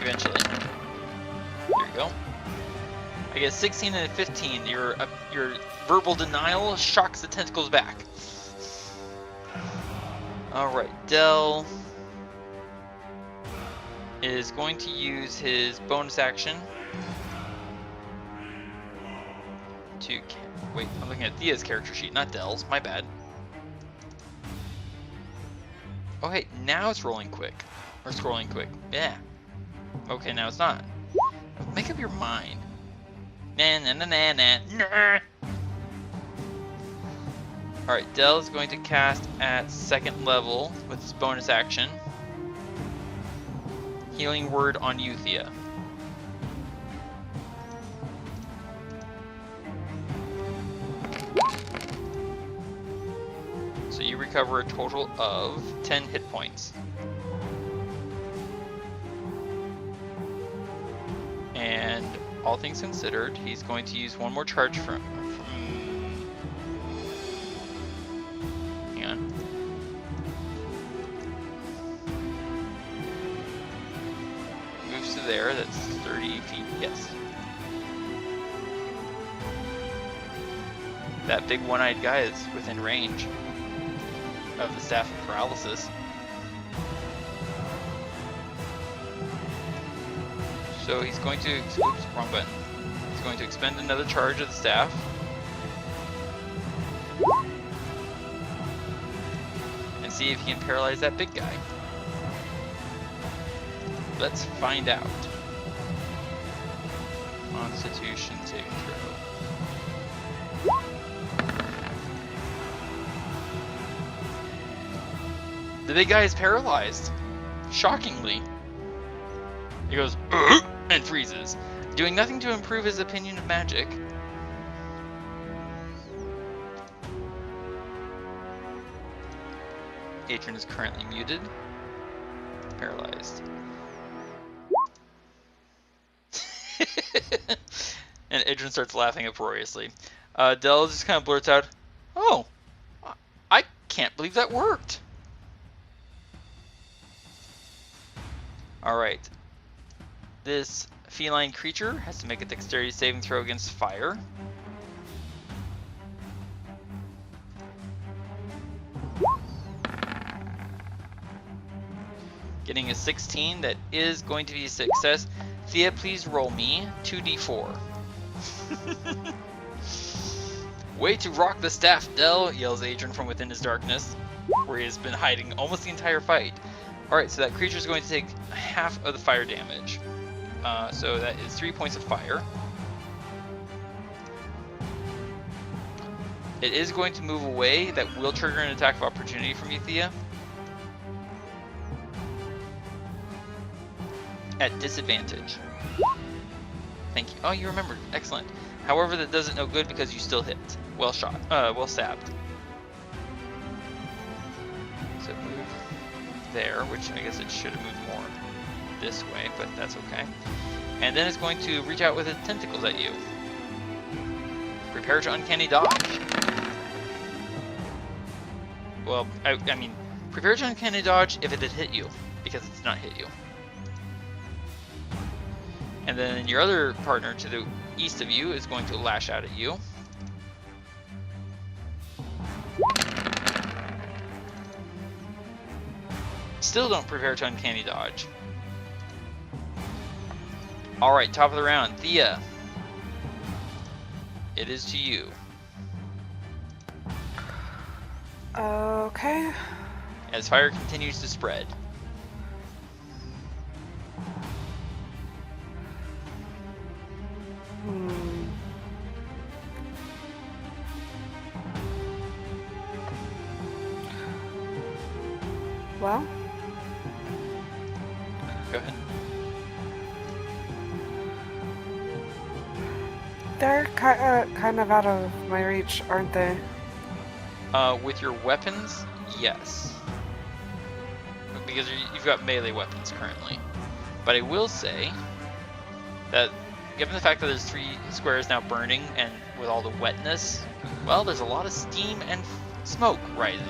Eventually. There you go. I get 16 and a 15. Your verbal denial shocks the tentacles back. Alright, Del is going to use his bonus action to... Wait, I'm looking at Thea's character sheet, not Del's. My bad. Oh, hey, now it's rolling quick. Or scrolling quick. Yeah. Okay, now it's not. Make up your mind. Nah. Alright, Del is going to cast at 2nd level with his bonus action. Healing Word on you, Thía. So you recover a total of 10 hit points. And all things considered, he's going to use one more charge from hang on. Moves to there, that's 30 feet, yes. That big one-eyed guy is within range of the Staff of Paralysis. So he's going to, oops, wrong button. He's going to expend another charge of the staff. And see if he can paralyze that big guy. Let's find out. Constitution saving throw. The big guy is paralyzed. Shockingly. He goes, and freezes, doing nothing to improve his opinion of magic. Adran is currently muted. Paralyzed. And Adran starts laughing uproariously. Del just kind of blurts out, "Oh, I can't believe that worked." Alright. This feline creature has to make a dexterity saving throw against fire. Getting a 16, that is going to be a success. Thía, please roll me 2d4. Way to rock the staff, Del, yells Adran from within his darkness, where he has been hiding almost the entire fight. Alright, so that creature is going to take half of the fire damage. So that is 3 points of fire. It is going to move away. That will trigger an attack of opportunity from you, Thía. At disadvantage. Thank you. Oh, you remembered. Excellent. However, that doesn't no good because you still hit. Well shot. Well stabbed. So move there, which I guess it should have moved more this way, but that's okay. And then it's going to reach out with its tentacles at you. Prepare to uncanny dodge. Well, I mean, prepare to uncanny dodge if it had hit you, because it's not hit you. And then your other partner to the east of you is going to lash out at you. Still don't prepare to uncanny dodge. Alright, top of the round. Thía. It is to you. Okay. As fire continues to spread. Well, Go ahead. they're kind of out of my reach, aren't they? With your weapons, yes. Because you've got melee weapons currently. But I will say that given the fact that there's 3 squares now burning and with all the wetness, well, there's a lot of steam and smoke rising.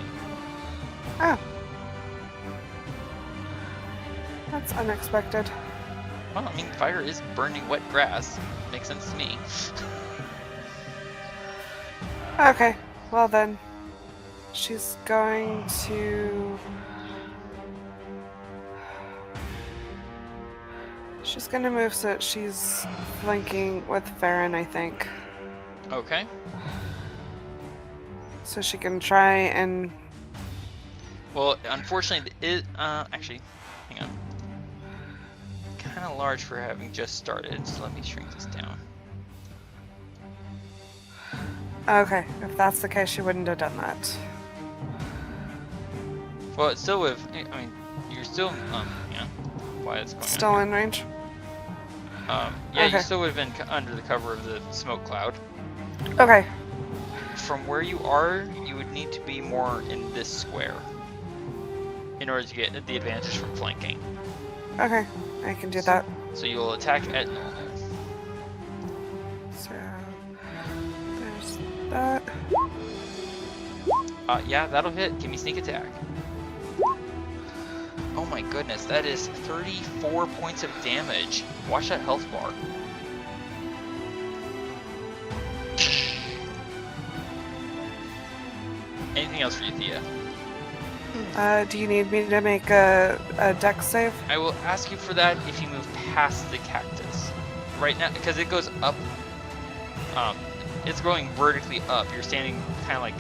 Oh. That's unexpected. Well, I mean, fire is burning wet grass. Makes sense to me. Okay, well then, she's going to... She's gonna move so that she's flanking with Varin, I think. Okay. So she can try and... Well, unfortunately, actually, hang on. Kind of large for having just started, so let me shrink this down. Okay, if that's the case, she wouldn't have done that. Well, it still would have, I mean, you're still, yeah, why it's going on Still here. in range? Yeah, Okay. you still would have been under the cover of the smoke cloud. Okay. From where you are, you would need to be more in this square in order to get the advantage from flanking. Okay, I can do that. So you'll attack at normal. So, there's that. Yeah, that'll hit. Give me sneak attack. Oh my goodness, that is 34 points of damage. Watch that health bar. Anything else for you, Thía? Do you need me to make a dex save? I will ask you for that if you move past the cactus. Right now, because it goes up. It's going vertically up. You're standing kind of like,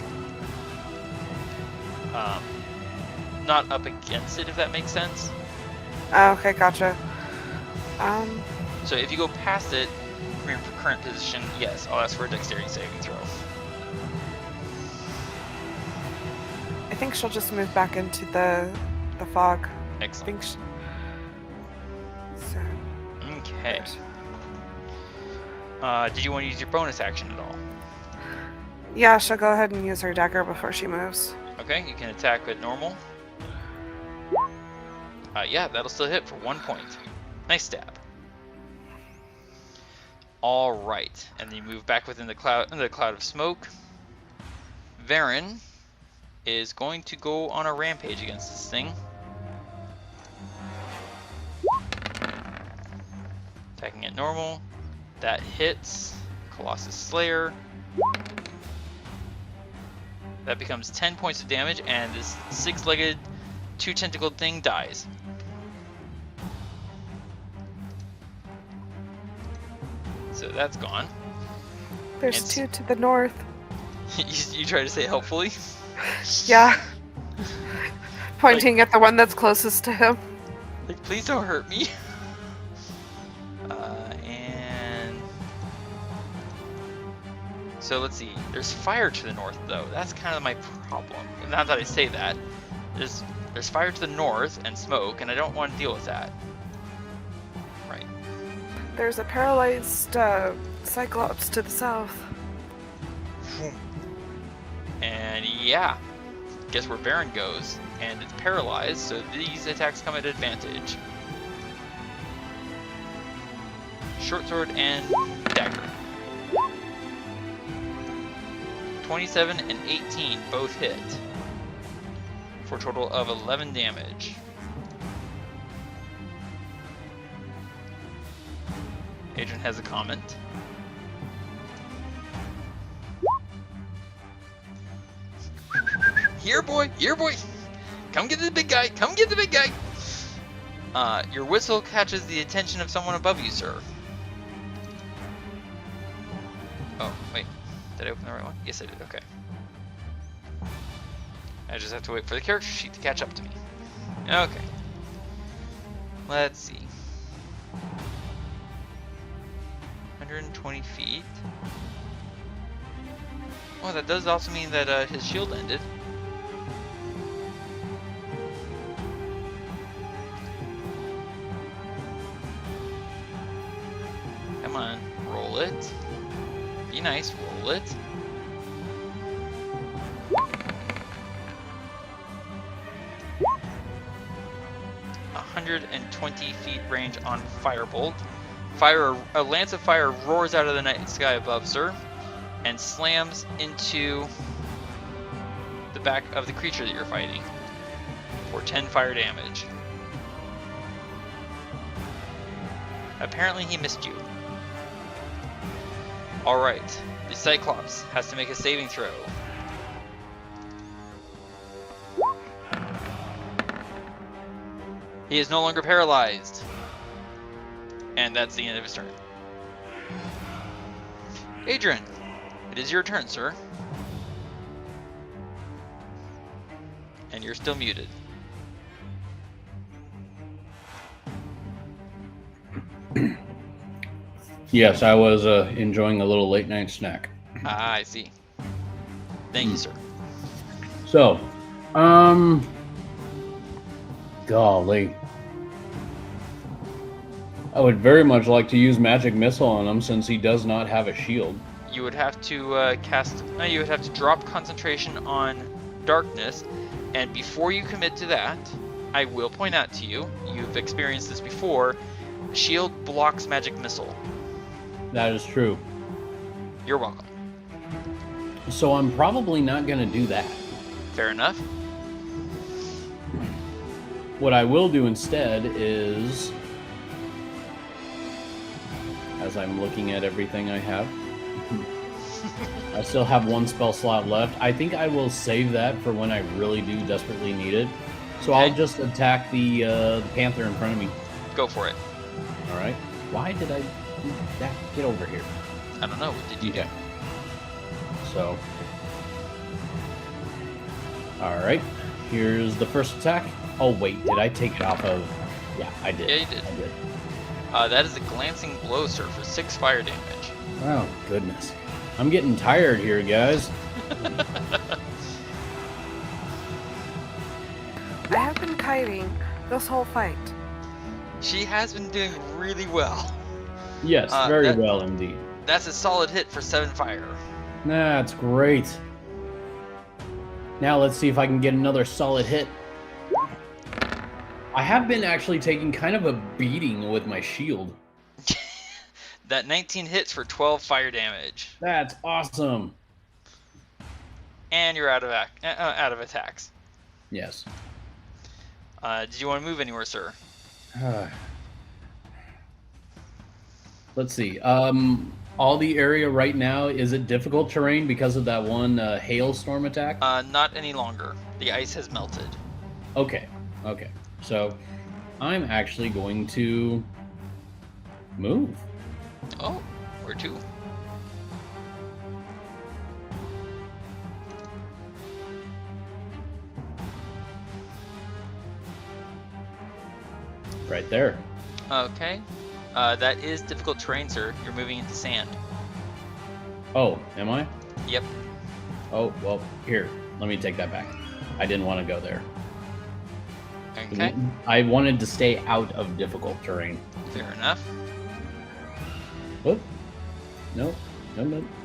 not up against it, if that makes sense. Oh, okay, gotcha. So if you go past it from your current position, yes, I'll ask for a dexterity saving throw. I think she'll just move back into the fog. I Excellent. think so. Okay. Did you want to use your bonus action at all? Yeah, she'll go ahead and use her dagger before she moves. Okay, you can attack at normal. Yeah, that'll still hit for 1 point. Nice stab. All right, and then you move back within the cloud of smoke. Varin is going to go on a rampage against this thing. Attacking at normal. That hits. Colossus Slayer. That becomes 10 points of damage, and this 6-legged, 2-tentacled thing dies. So that's gone. There's It's- 2 to the north. You try to say helpfully. Yeah. Pointing at the one that's closest to him. Like, please don't hurt me. And so let's see. There's fire to the north, though. That's kind of my problem. Not that I say that. There's fire to the north and smoke, and I don't want to deal with that. Right. There's a paralyzed Cyclops to the south. And yeah, guess where Varin goes, and it's paralyzed, so these attacks come at advantage. Short sword and dagger. 27 and 18 both hit, for a total of 11 damage. Adran has a comment. Here, boy! Here, boy! Come get the big guy! Come get the big guy! Your whistle catches the attention of someone above you, sir. Oh, wait. Did I open the right one? Yes, I did. Okay. I just have to wait for the character sheet to catch up to me. Okay. Let's see. 120 feet. Oh, that does also mean that his shield ended. Come on, roll it. Be nice, roll it. A 120 feet range on Firebolt. A lance of fire roars out of the night sky above, sir, and slams into the back of the creature that you're fighting for 10 fire damage. Apparently he missed you. Alright, the Cyclops has to make a saving throw. He is no longer paralyzed. And that's the end of his turn. Adran, it is your turn, sir. And you're still muted. Yes, I was enjoying a little late night snack. Ah, I see. Thank you, sir. So, golly. I would very much like to use Magic Missile on him since he does not have a shield. You would have to you would have to drop concentration on darkness, and before you commit to that, I will point out to you, you've experienced this before, shield blocks Magic Missile. That is true. You're welcome. So I'm probably not going to do that. Fair enough. What I will do instead is, as I'm looking at everything I have, I still have one spell slot left. I think I will save that for when I really do desperately need it. So Okay. I'll just attack the panther in front of me. Go for it. All right. Why did I do that? Get over here. I don't know. What did you do? Okay. So, all right. Here's the first attack. Oh wait, did I take it off of? Yeah, I did. Yeah, you did. I did. That is a glancing blow, sir, for 6 fire damage. Oh goodness, I'm getting tired here, guys. I have been kiting this whole fight. She has been doing really well. Yes, very well indeed. That's a solid hit for 7 fire. That's great. Now let's see if I can get another solid hit. I have been actually taking kind of a beating with my shield. That 19 hits for 12 fire damage. That's awesome. And you're out of attacks. Yes. Did you want to move anywhere, sir? Let's see. All the area right now, is it difficult terrain because of that one hailstorm attack? Not any longer. The ice has melted. Okay. Okay. So I'm actually going to move. Oh, where to? Right there. Okay. That is difficult terrain, sir. You're moving into sand. Oh, am I? Yep. Oh, well, here. Let me take that back. I didn't want to go there. Okay. I wanted to stay out of difficult terrain. Fair enough. Whoop. No.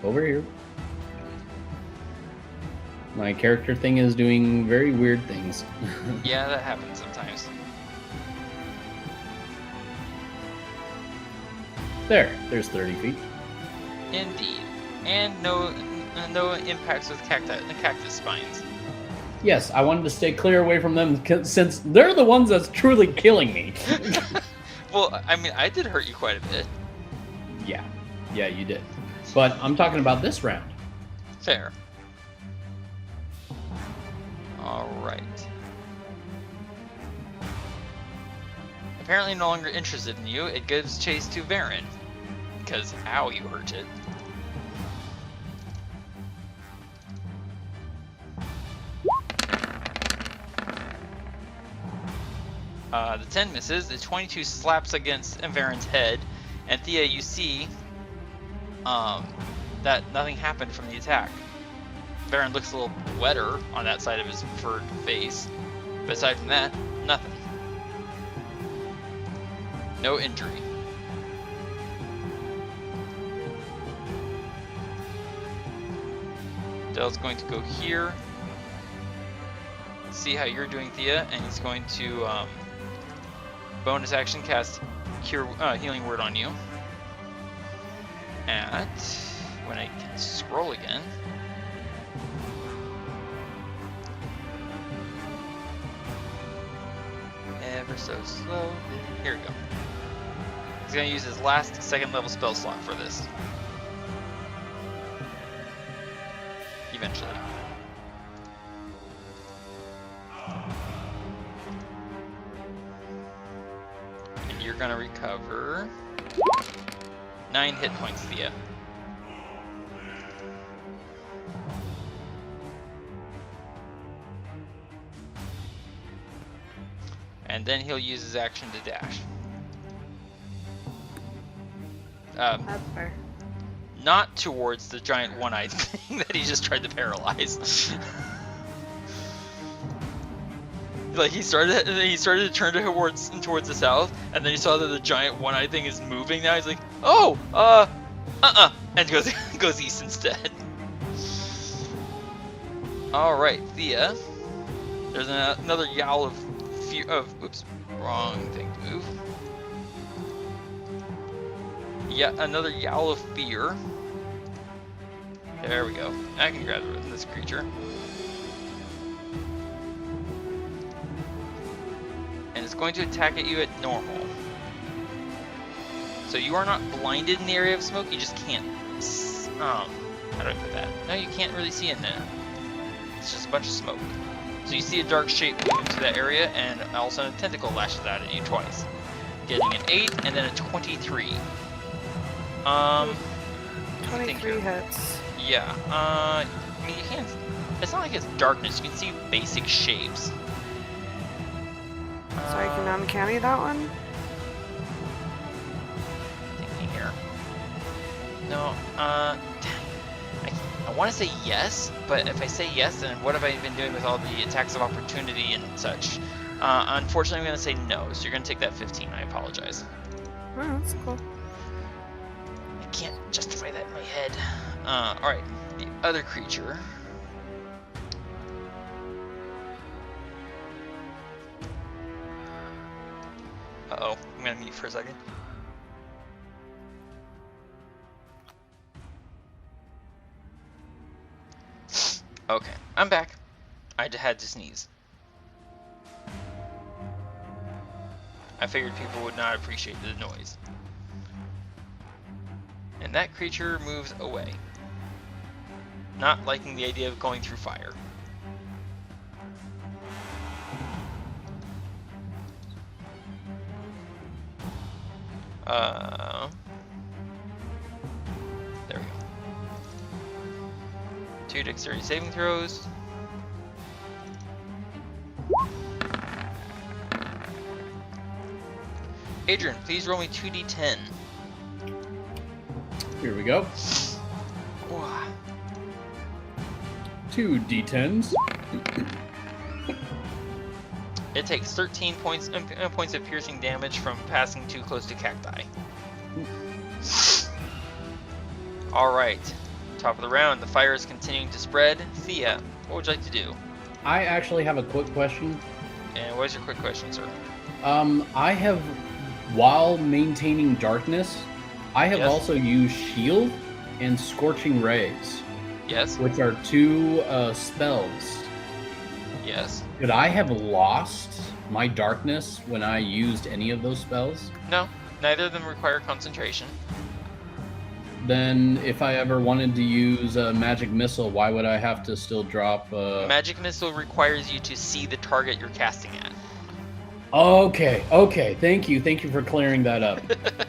Over here. My character thing is doing very weird things. Yeah, that happens sometimes. There's 30 feet. Indeed. And no impacts with cactus spines. Yes, I wanted to stay clear away from them since they're the ones that's truly killing me. Well, I mean, I did hurt you quite a bit. Yeah, you did. But I'm talking about this round. Fair. Alright. Apparently no longer interested in you, it gives chase to Varin. Because, ow, you hurt it. The 10 misses, the 22 slaps against Varin's head, and Thía, you see that nothing happened from the attack. Varin looks a little wetter on that side of his furred face, but aside from that, nothing. No injury. Dell's going to go here, see how you're doing, Thía, and he's going to bonus action cast Healing Word on you. At when I can scroll again. Ever so slow. Here we go. He's gonna use his last second level spell slot for this. Eventually. And you're gonna recover 9 hit points, Thía. And then he'll use his action to dash. That's fair. Not towards the giant one-eyed thing that he just tried to paralyze. Like he started to turn towards the south, and then he saw that the giant one-eyed thing is moving now. He's like, "Oh, and goes east instead." All right, Thía. There's another yowl of fear. Oops, wrong thing to move. Yet another yowl of fear. There we go. I can grab this creature. And it's going to attack at you at normal. So you are not blinded in the area of smoke, you just can't... how do I put that? No, you can't really see in there. It's just a bunch of smoke. So you see a dark shape move into that area, and all of a sudden a tentacle lashes out at you twice. Getting an 8, and then a 23. 23 hits. Yeah, I mean, you can't... It's not like it's darkness, you can see basic shapes. So I can uncanny that one? Thinking here. No, I want to say yes, but if I say yes, then what have I been doing with all the attacks of opportunity and such? Unfortunately, I'm going to say no, so you're going to take that 15. I apologize. Oh, that's cool. I can't justify that in my head. Alright, the other creature. Uh-oh, I'm going to mute for a second. Okay, I'm back. I had to sneeze. I figured people would not appreciate the noise. And that creature moves away. Not liking the idea of going through fire. There we go. 2 dexterity saving throws. Adran, please roll me 2d10. Here we go. Wow. 2 d10s. It takes 13 points of piercing damage from passing too close to cacti. Alright. Top of the round, the fire is continuing to spread. Thía, what would you like to do? I actually have a quick question. And what is your quick question, sir? I have, while maintaining darkness, I have Yes. also used Shield and Scorching Rays, Yes? which are 2 spells. Yes? Could I have lost my darkness when I used any of those spells? No, neither of them require concentration. Then if I ever wanted to use a magic missile, why would I have to still drop... Magic missile requires you to see the target you're casting at. Okay, thank you for clearing that up.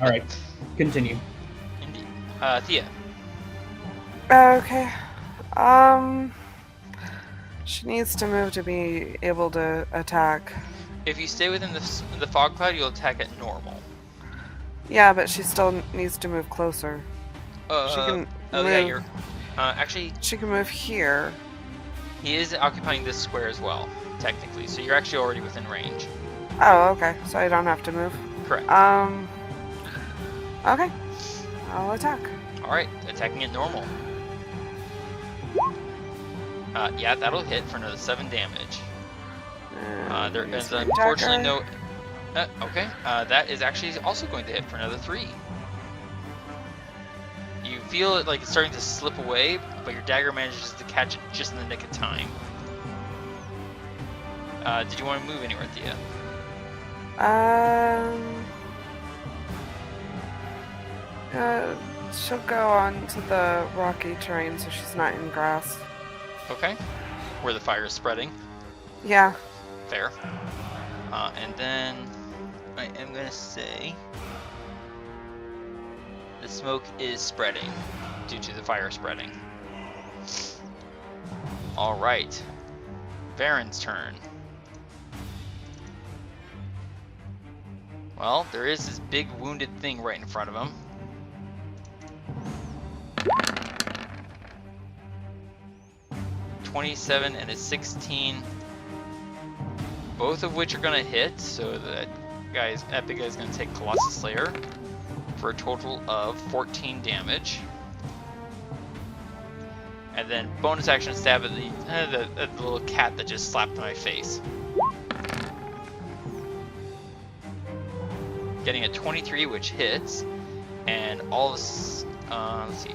Alright, continue. Indeed. Thía. Okay. She needs to move to be able to attack. If you stay within the fog cloud, you'll attack at normal. Yeah, but she still needs to move closer. She can Oh yeah, move. you're... actually, She can move here. he is occupying this square as well, technically, so you're actually already within range. Oh, okay. So I don't have to move. Correct. Okay. I'll attack. Alright, attacking at normal. Yeah, that'll hit for another 7 damage. There is unfortunately no... okay, that is actually also going to hit for another 3. You feel it like it's starting to slip away, but your dagger manages to catch it just in the nick of time. Did you want to move anywhere, Thía? She'll go on to the rocky terrain so she's not in grass. Okay. Where the fire is spreading. Yeah. Fair. And then I am going to say the smoke is spreading due to the fire spreading. Alright. Varin's turn. Well, there is this big wounded thing right in front of him. $27 and a 16, both of which are gonna hit. So that big guy's gonna take Colossus Slayer for a total of 14 damage, and then bonus action stab at the little cat that just slapped my face. Getting a 23, which hits, and all this. Let's see.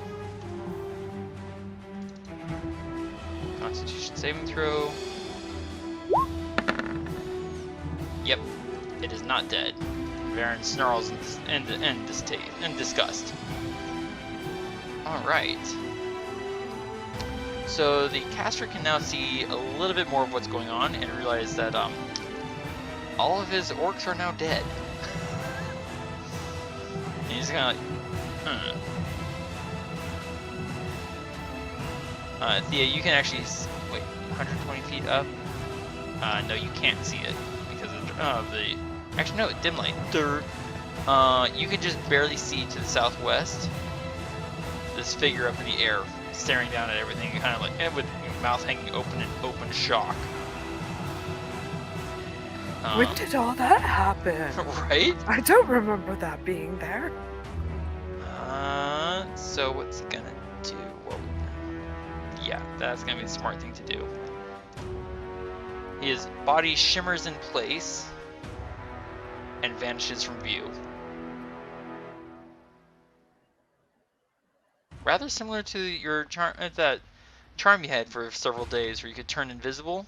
Constitution saving throw. Yep, it is not dead. Varin snarls in disgust. Alright. So the caster can now see a little bit more of what's going on and realize that all of his orcs are now dead. And he's gonna Thía, you can actually wait 120 feet up. No, you can't see it because of the. Actually, no, dim light. You can just barely see to the southwest this figure up in the air, staring down at everything, kind of like, and with mouth hanging open in open shock. When did all that happen? Right? I don't remember that being there. So what's he gonna do? Well, yeah, that's gonna be the smart thing to do. His body shimmers in place and vanishes from view. Rather similar to your that charm you had for several days, where you could turn invisible.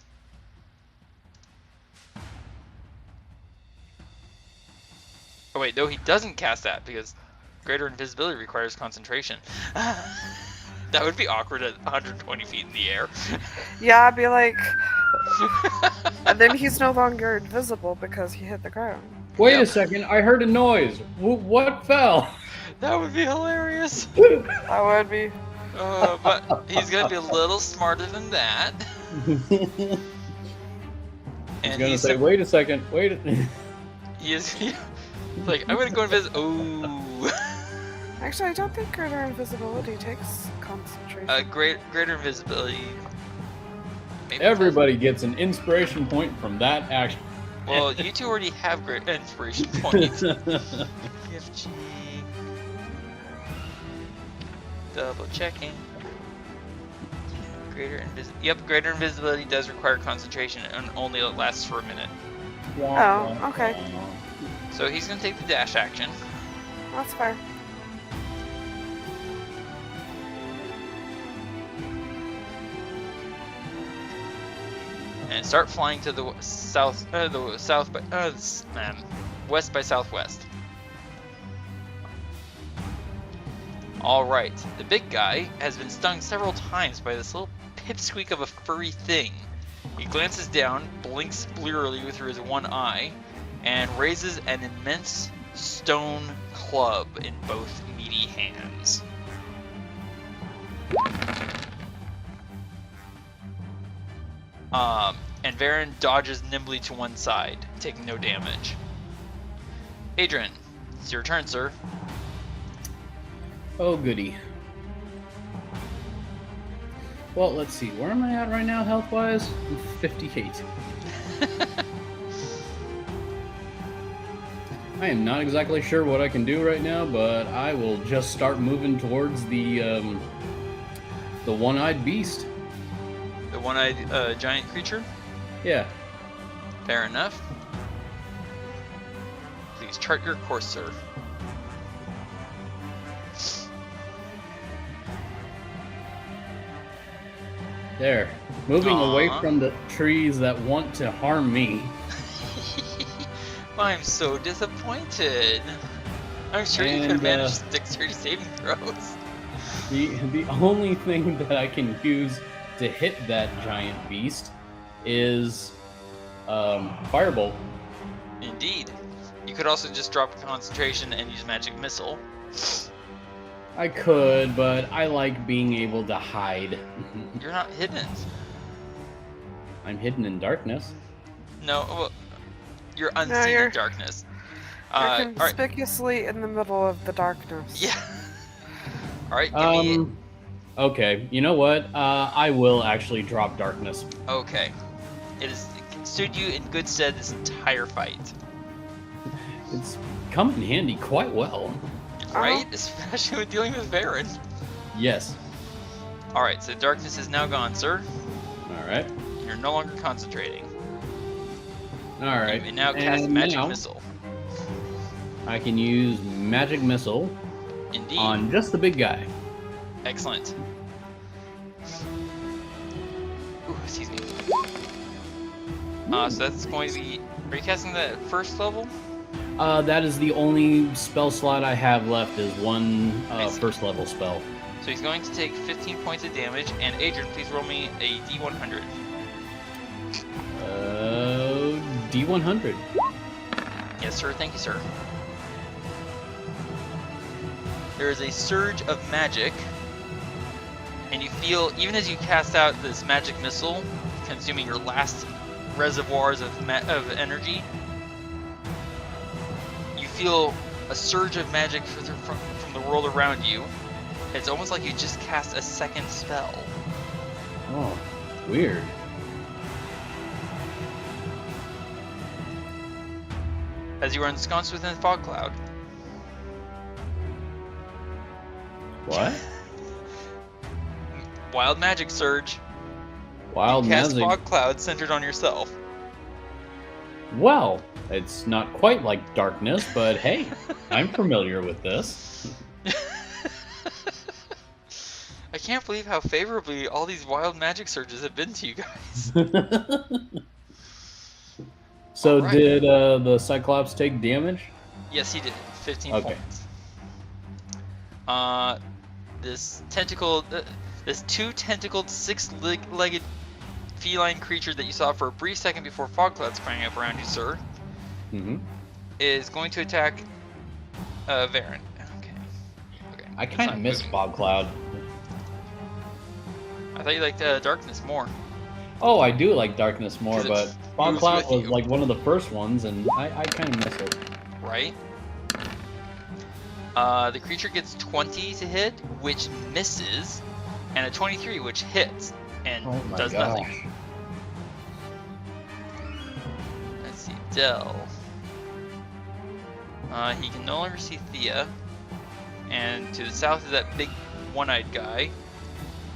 Oh wait, no, he doesn't cast that because greater invisibility requires concentration. That would be awkward at 120 feet in the air. Yeah, I'd be like... And then he's no longer invisible because he hit the ground. Wait Yep. a second, I heard a noise. What fell? That would be hilarious. That would be... But he's gonna be a little smarter than that. He's gonna say, wait a second, wait. He is It's like, I'm gonna go invisible. Ooh. Actually, I don't think greater invisibility takes concentration. Greater invisibility. Maybe Everybody gets an inspiration point from that action. Well, you two already have great inspiration points. FG. Double checking. Greater invisibility does require concentration and only lasts for a minute. Oh, okay. So he's gonna take the dash action. That's fair. And start flying to the west by southwest. All right, the big guy has been stung several times by this little pipsqueak of a furry thing. He glances down, blinks blearily through his one eye, and raises an immense stone club in both meaty hands. And Varin dodges nimbly to one side, taking no damage. Adran, it's your turn, sir. Oh, goody. Well, let's see. Where am I at right now, health-wise? 58. I am not exactly sure what I can do right now, but I will just start moving towards the one-eyed beast. The one-eyed giant creature? Yeah. Fair enough. Please chart your course, sir. There. Moving away Aww. from the trees that want to harm me. I'm so disappointed. I'm sure you could have managed dexterity saving throws. The only thing that I can use to hit that giant beast is Firebolt. Indeed. You could also just drop concentration and use magic missile. I could, but I like being able to hide. You're not hidden. I'm hidden in darkness. No, well, you're unseen in darkness. You're conspicuously in the middle of the darkness. Yeah. Alright, give me... Okay, you know what? I will actually drop darkness. Okay. It stood you in good stead this entire fight. It's come in handy quite well. Right? Especially when dealing with Varin. Yes. Alright, so darkness is now gone, sir. Alright. You're no longer concentrating. Alright. You may now cast Magic Missile. I can use Magic Missile. Indeed. On just the big guy. Excellent. Ooh, excuse me. So that's going to be... Are you casting that at first level? That is the only spell slot I have left is one first level spell. So he's going to take 15 points of damage, and Adran, please roll me a D100. D100. Yes, sir. Thank you, sir. There is a surge of magic, and you feel, even as you cast out this magic missile, consuming your last reservoirs of energy, you feel a surge of magic from the world around you. It's almost like you just cast a second spell. Oh, weird. As you are ensconced within a fog cloud. What? Wild magic surge. Wild cast magic. Fog cloud centered on yourself. Well, it's not quite like darkness, but hey, I'm familiar with this. I can't believe how favorably all these wild magic surges have been to you guys. So right. Did the Cyclops take damage? Yes, he did. 15 Okay. points. This two-tentacled, six-legged feline creature that you saw for a brief second before fog clouds sprang up around you, sir, is going to attack Varin. Okay. I kind of miss fog cloud. I thought you liked darkness more. Oh, I do like darkness more, but fog cloud was you. like one of the first ones, and I kind of miss it. Right? The creature gets 20 to hit, which misses, and a 23, which hits and Oh my does gosh. nothing. Let's see, Dell. He can no longer see Thea, and to the south is that big one-eyed guy.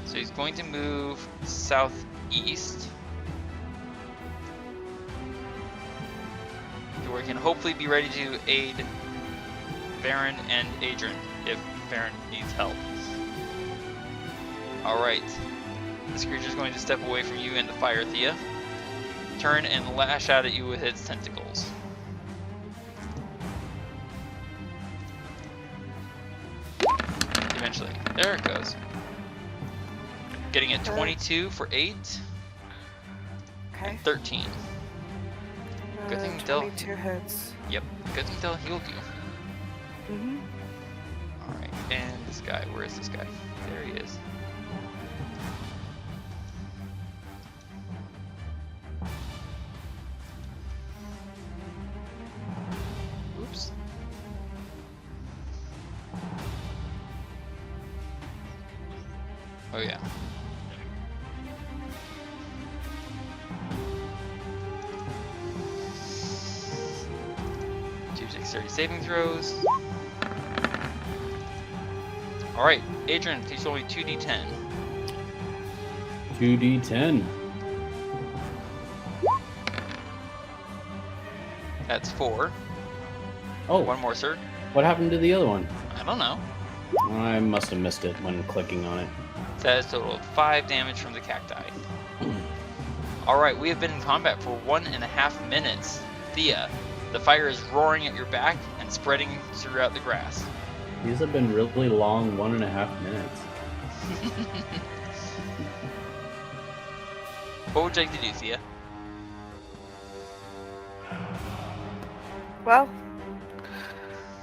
So he's going to move southeast, to where he can hopefully be ready to aid Varin and Adran if Varin needs help. Alright. This creature is going to step away from you and the fire Thea. Turn and lash out at you with its tentacles. Eventually. There it goes. Getting a 22 for 8 Okay. and 13. Good thing Del- 22 hits. Yep, good thing Del healed you. Mm-hmm. Alright, and this guy, where is this guy? There he is. Oops. Oh yeah. Two dexterity saving throws. Alright, Adran, please roll me 2d10. 2d10. That's 4. Oh, One more, sir. what happened to the other one? I don't know. I must have missed it when clicking on it. That is a total of 5 damage from the cacti. Alright, we have been in combat for 1.5 minutes. Thea, the fire is roaring at your back and spreading throughout the grass. These have been really long 1.5 minutes. What would you like to do, Thea? Well,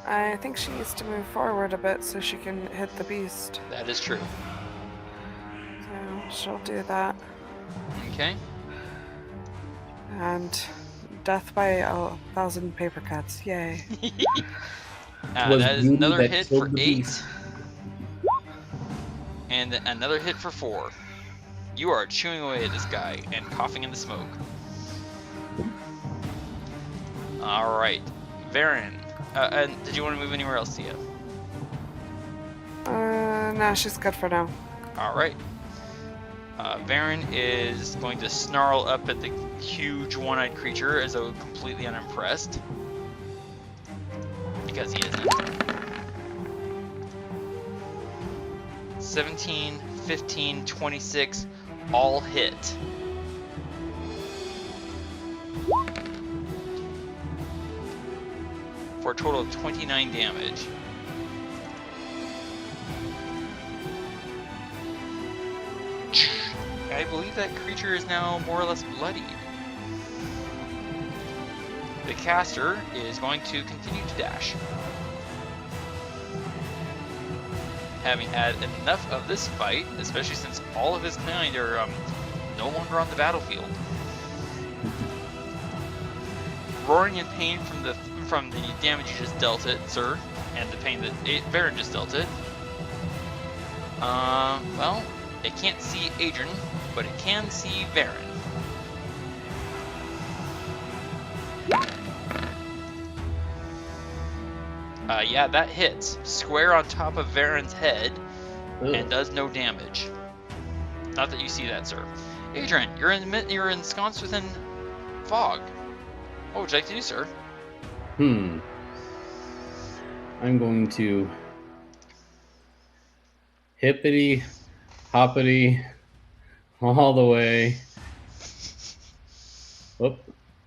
I think she needs to move forward a bit so she can hit the beast. That is true. So she'll do that. Okay. And death by 1,000 paper cuts. Yay. Was That is beauty another that hit killed for the 8. beast. And another hit for 4. You are chewing away at this guy and coughing in the smoke. Alright. Varin. And did you want to move anywhere else, Thea? No, she's good for now. Alright. Varin is going to snarl up at the huge one-eyed creature as though completely unimpressed. Because he isn't. 17, 15, 26, all hit. For a total of 29 damage. I believe that creature is now more or less bloodied. The caster is going to continue to dash. Having had enough of this fight, especially since all of his kind are no longer on the battlefield. Roaring in pain from the damage you just dealt it, sir, and the pain that Varin just dealt it. Well, it can't see Adran, but it can see Varin. Yeah, that hits. Square on top of Varin's head and does no damage. Not that you see that, sir. Adran, you're ensconced within fog. What would you like to do, sir? I'm going to hippity hoppity all the way. Whoop.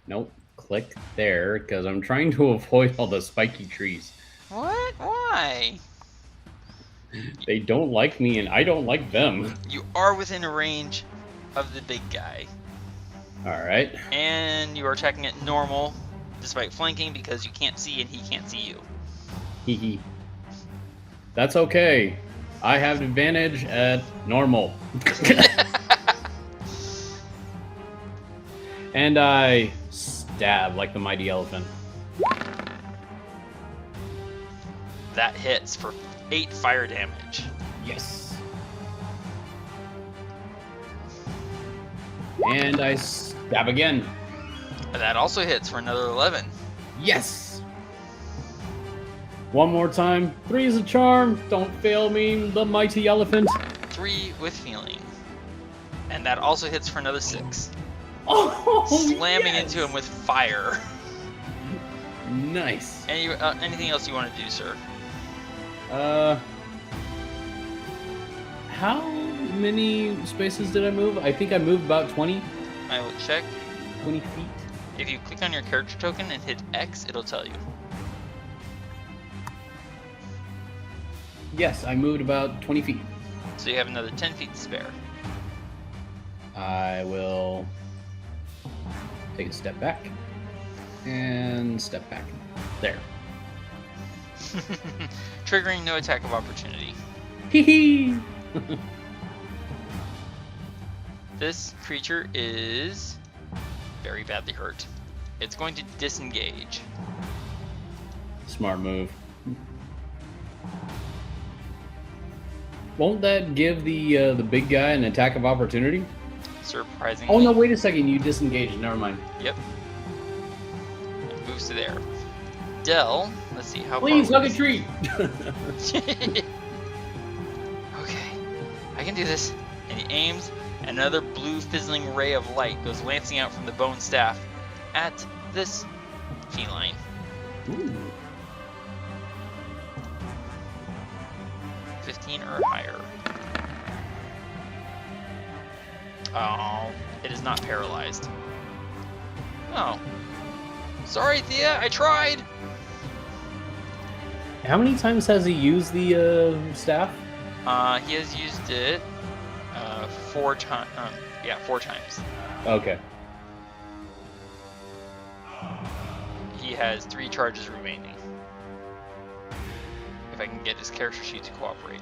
Nope. Click there because I'm trying to avoid all the spiky trees. What? Why? They don't like me and I don't like them. You are within range of the big guy. Alright. And you are attacking at normal, despite flanking because you can't see and he can't see you. Hee. That's okay. I have advantage at normal. And I stab like the mighty elephant. That hits for 8 fire damage. Yes. And I stab again. That also hits for another 11. Yes. One more time. 3 is a charm. Don't fail me, the mighty elephant. 3 with feeling. And that also hits for another 6. Oh, Slamming yes. into him with fire. Nice. Anything else you want to do, sir? How many spaces did I move? I think I moved about 20. I will check. 20 feet. If you click on your character token and hit X, it'll tell you. Yes, I moved about 20 feet. So you have another 10 feet to spare. I will take a step back and step back. There. Triggering no attack of opportunity. Hee hee! This creature is very badly hurt. It's going to disengage. Smart move. Won't that give the big guy an attack of opportunity? Surprisingly. Oh no! Wait a second. You disengaged. Never mind. Yep. It moves to there. Dell, let's see how Please far. hug a tree. Okay, I can do this. And he aims. Another blue fizzling ray of light goes lancing out from the bone staff at this feline. Ooh. 15 or higher. Oh, it is not paralyzed. Oh. Sorry, Thía, I tried! How many times has he used the staff? He has used it 4 times. Yeah, 4 times. Okay. He has 3 charges remaining. If I can get his character sheet to cooperate.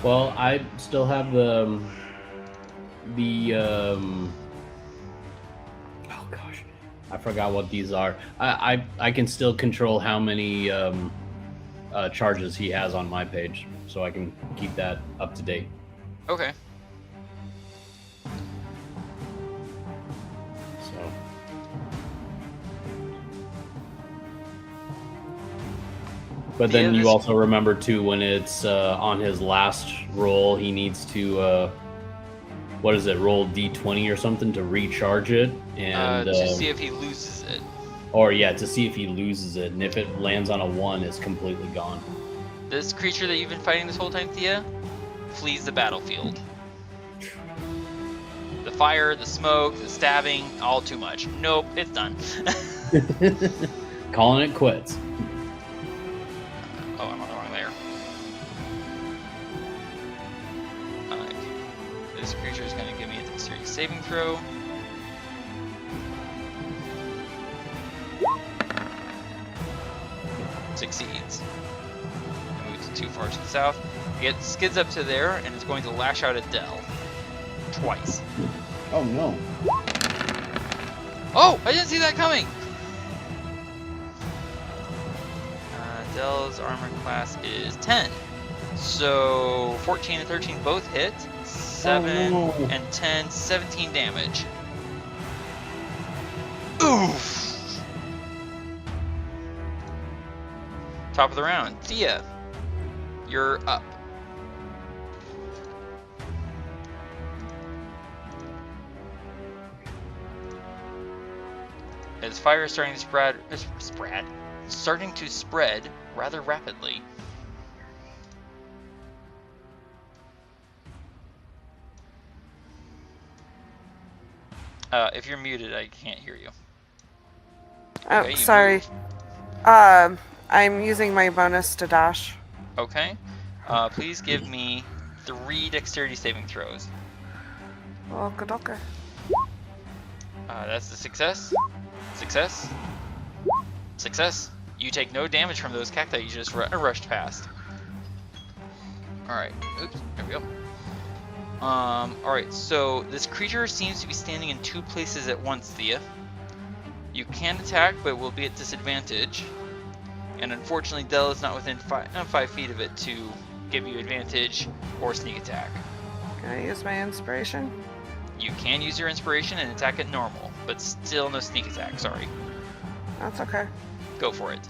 Well, I still have the oh gosh, I forgot what these are. I can still control how many charges he has on my page, so I can keep that up to date. Okay. So but then you also remember too, when it's on his last roll, he needs to what is it, roll D20 or something to recharge it, and to see if he loses it. Or yeah, to see if he loses it, and if it lands on a 1, it's completely gone. This creature that you've been fighting this whole time, Thía, flees the battlefield. The fire, the smoke, the stabbing, all too much. Nope, it's done. Calling it quits. Oh, I'm on the wrong layer. This creature is going to give me a dexterity saving throw. Succeeds. It moves too far to the south. It skids up to there and is going to lash out at Dell. Twice. Oh no. Oh! I didn't see that coming! Dell's armor class is 10. So 14 and 13 both hit. 7 Oh, no. and 10, 17 damage. Oof! Top of the round. Thía, you're up. As fire is starting to spread rather rapidly. If you're muted, I can't hear you. Oh, Okay, you sorry. moved. I'm using my bonus to dash. Okay. Please give me 3 dexterity saving throws. Okie That's a success. Success. Success. You take no damage from those cacti you just rushed past. Alright. Oops. There we go. Alright, so this creature seems to be standing in 2 places at once, Thía. You can attack, but will be at disadvantage. And unfortunately, Dell is not within 5 feet of it to give you advantage or sneak attack. Can I use my inspiration? You can use your inspiration and attack it normal, but still no sneak attack, sorry. That's okay. Go for it.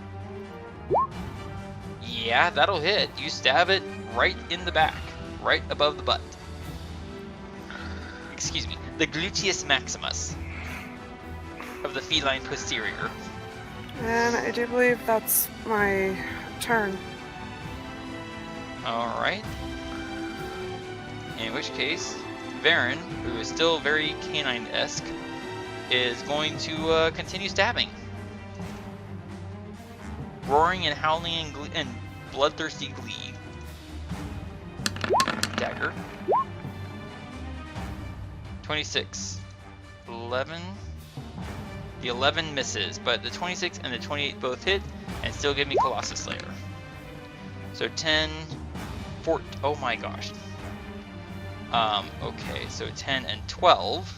Yeah, that'll hit. You stab it right in the back, right above the butt. Excuse me, the gluteus maximus of the feline posterior. And I do believe that's my turn. Alright. In which case, Varin, who is still very canine-esque, is going to continue stabbing. Roaring and howling and bloodthirsty glee. Dagger. 26. 11. The 11 misses, but the 26 and the 28 both hit and still give me Colossus Slayer. So 10, 4, oh my gosh. Okay, so 10 and 12.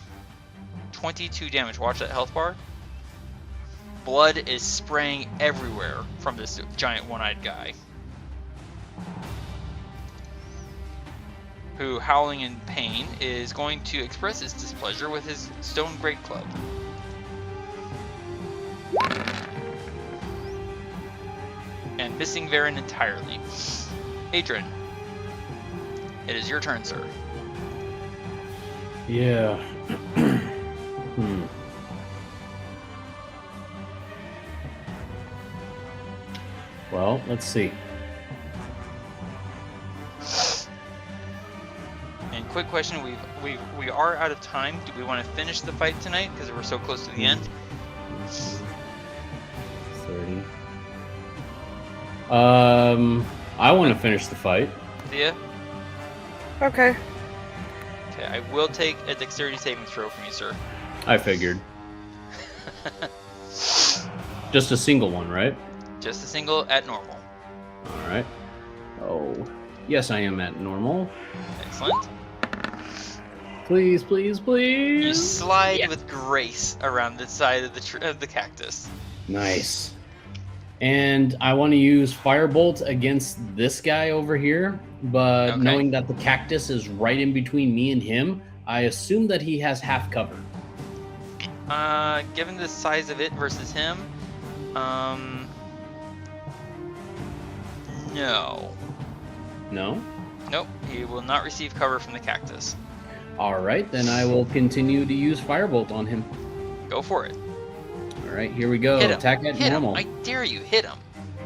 22 damage. Watch that health bar. Blood is spraying everywhere from this giant one-eyed guy, who, howling in pain, is going to express his displeasure with his stone great club. And missing Varin entirely. Adran, it is your turn, sir. Yeah. Well, let's see. And quick question: we are out of time. Do we want to finish the fight tonight because we're so close to the end? 30. I want to finish the fight. Thea? Okay. Okay, I will take a dexterity saving throw from you, sir. I figured. Just a single one, right? Just a single at normal. All right. Oh, yes, I am at normal. Excellent. Please, please, please. You slide with grace around the side of the cactus. Nice. And I want to use Firebolt against this guy over here, but Okay. knowing that the cactus is right in between me and him, I assume that he has half cover. Given the size of it versus him, no. No? Nope, he will not receive cover from the cactus. All right, then I will continue to use Firebolt on him. Go for it. All right, here we go. Hit him. Attack at Hit normal. him. I dare you, hit him.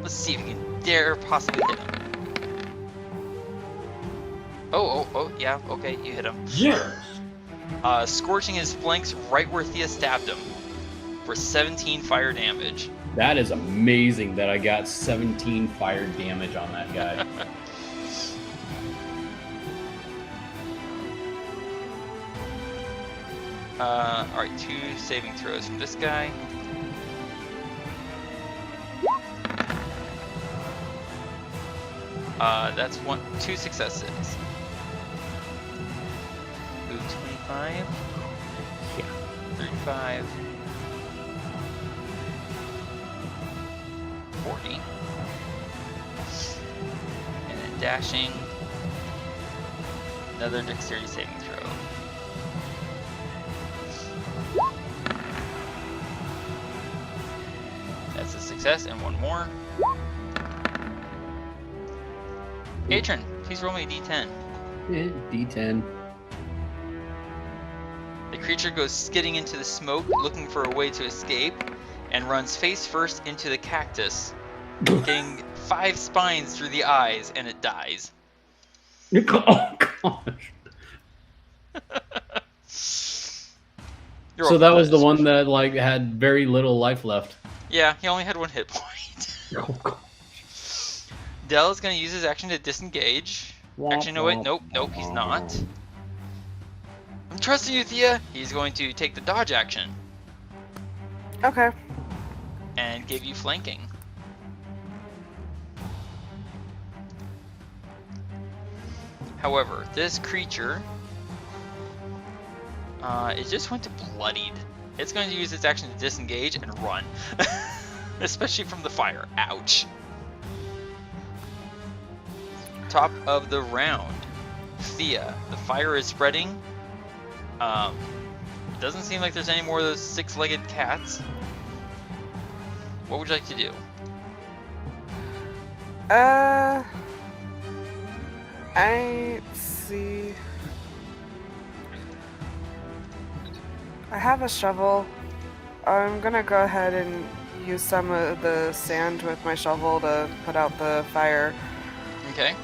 Let's see if you can dare possibly hit him. Oh, yeah, okay, you hit him. Yes. Scorching his flanks right where Thea stabbed him for 17 fire damage. That is amazing that I got 17 fire damage on that guy. Alright, 2 saving throws from this guy. That's 2 successes. Move 25. Yeah. 35. 40. And then dashing. Another dexterity saving throw. That's a success, and one more. Adran, please roll me a d10. D10. The creature goes skidding into the smoke, looking for a way to escape, and runs face first into the cactus, getting 5 spines through the eyes, and it dies. Oh gosh. You're So that was the welcome. one that like had very little life left. Yeah, he only had 1 hit point. Oh gosh. Dell is going to use his action to disengage. Actually, no, wait, nope, he's not. I'm trusting you, Thea. He's going to take the dodge action Okay. and give you flanking. However, this creature, it just went to bloodied. It's going to use its action to disengage and run. especially from the fire. Ouch. Top of the round. Thía, the fire is spreading. It doesn't seem like there's any more of those six-legged cats. What would you like to do? I see. I have a shovel. I'm gonna go ahead and use some of the sand with my shovel to put out the fire. Okay.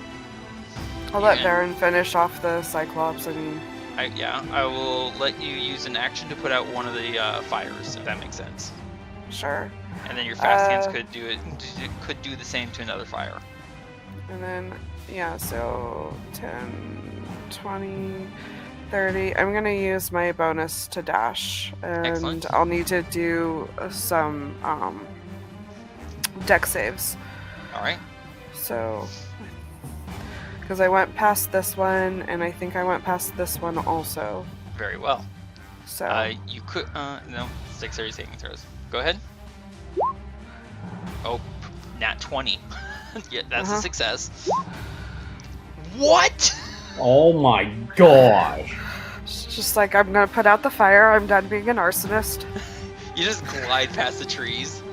I'll let Varin finish off the Cyclops and... I will let you use an action to put out one of the fires, if that makes sense. Sure. And then your fast hands could do the same to another fire. And then, yeah, so 10, 20, 30. I'm going to use my bonus to dash. And Excellent. I'll need to do some deck saves. Alright. So, because I went past this one, and I think I went past this one also. Very well. So you could, no, dexterity saving throws. Go ahead. Oh, nat 20. Yeah, that's a success. What? Oh my gosh. it's just like, I'm gonna put out the fire. I'm done being an arsonist. You just glide past the trees.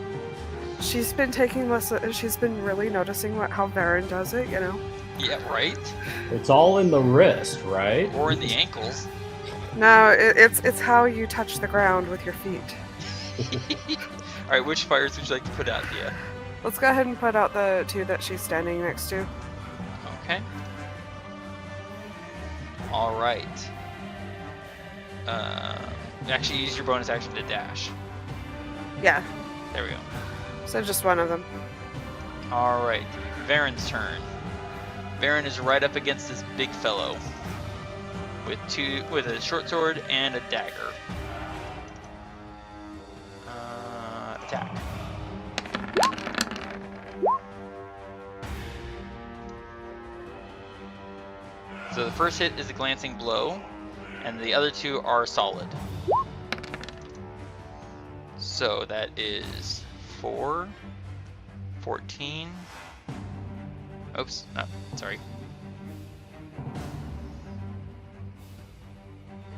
She's been taking lessons. She's been really noticing how Varin does it. You know. Yeah, right. It's all in the wrist, right? Or in the ankles. No, it's how you touch the ground with your feet. All right, which fires would you like to put out, Thía? Let's go ahead and put out the two that she's standing next to. Okay. All right. Actually, use your bonus action to dash. Yeah. There we go. So just one of them. All right. Varin's turn. Varin is right up against this big fellow with a short sword and a dagger. Attack. So the first hit is a glancing blow, and the other two are solid. So that is 4, 14. Oops, no, sorry.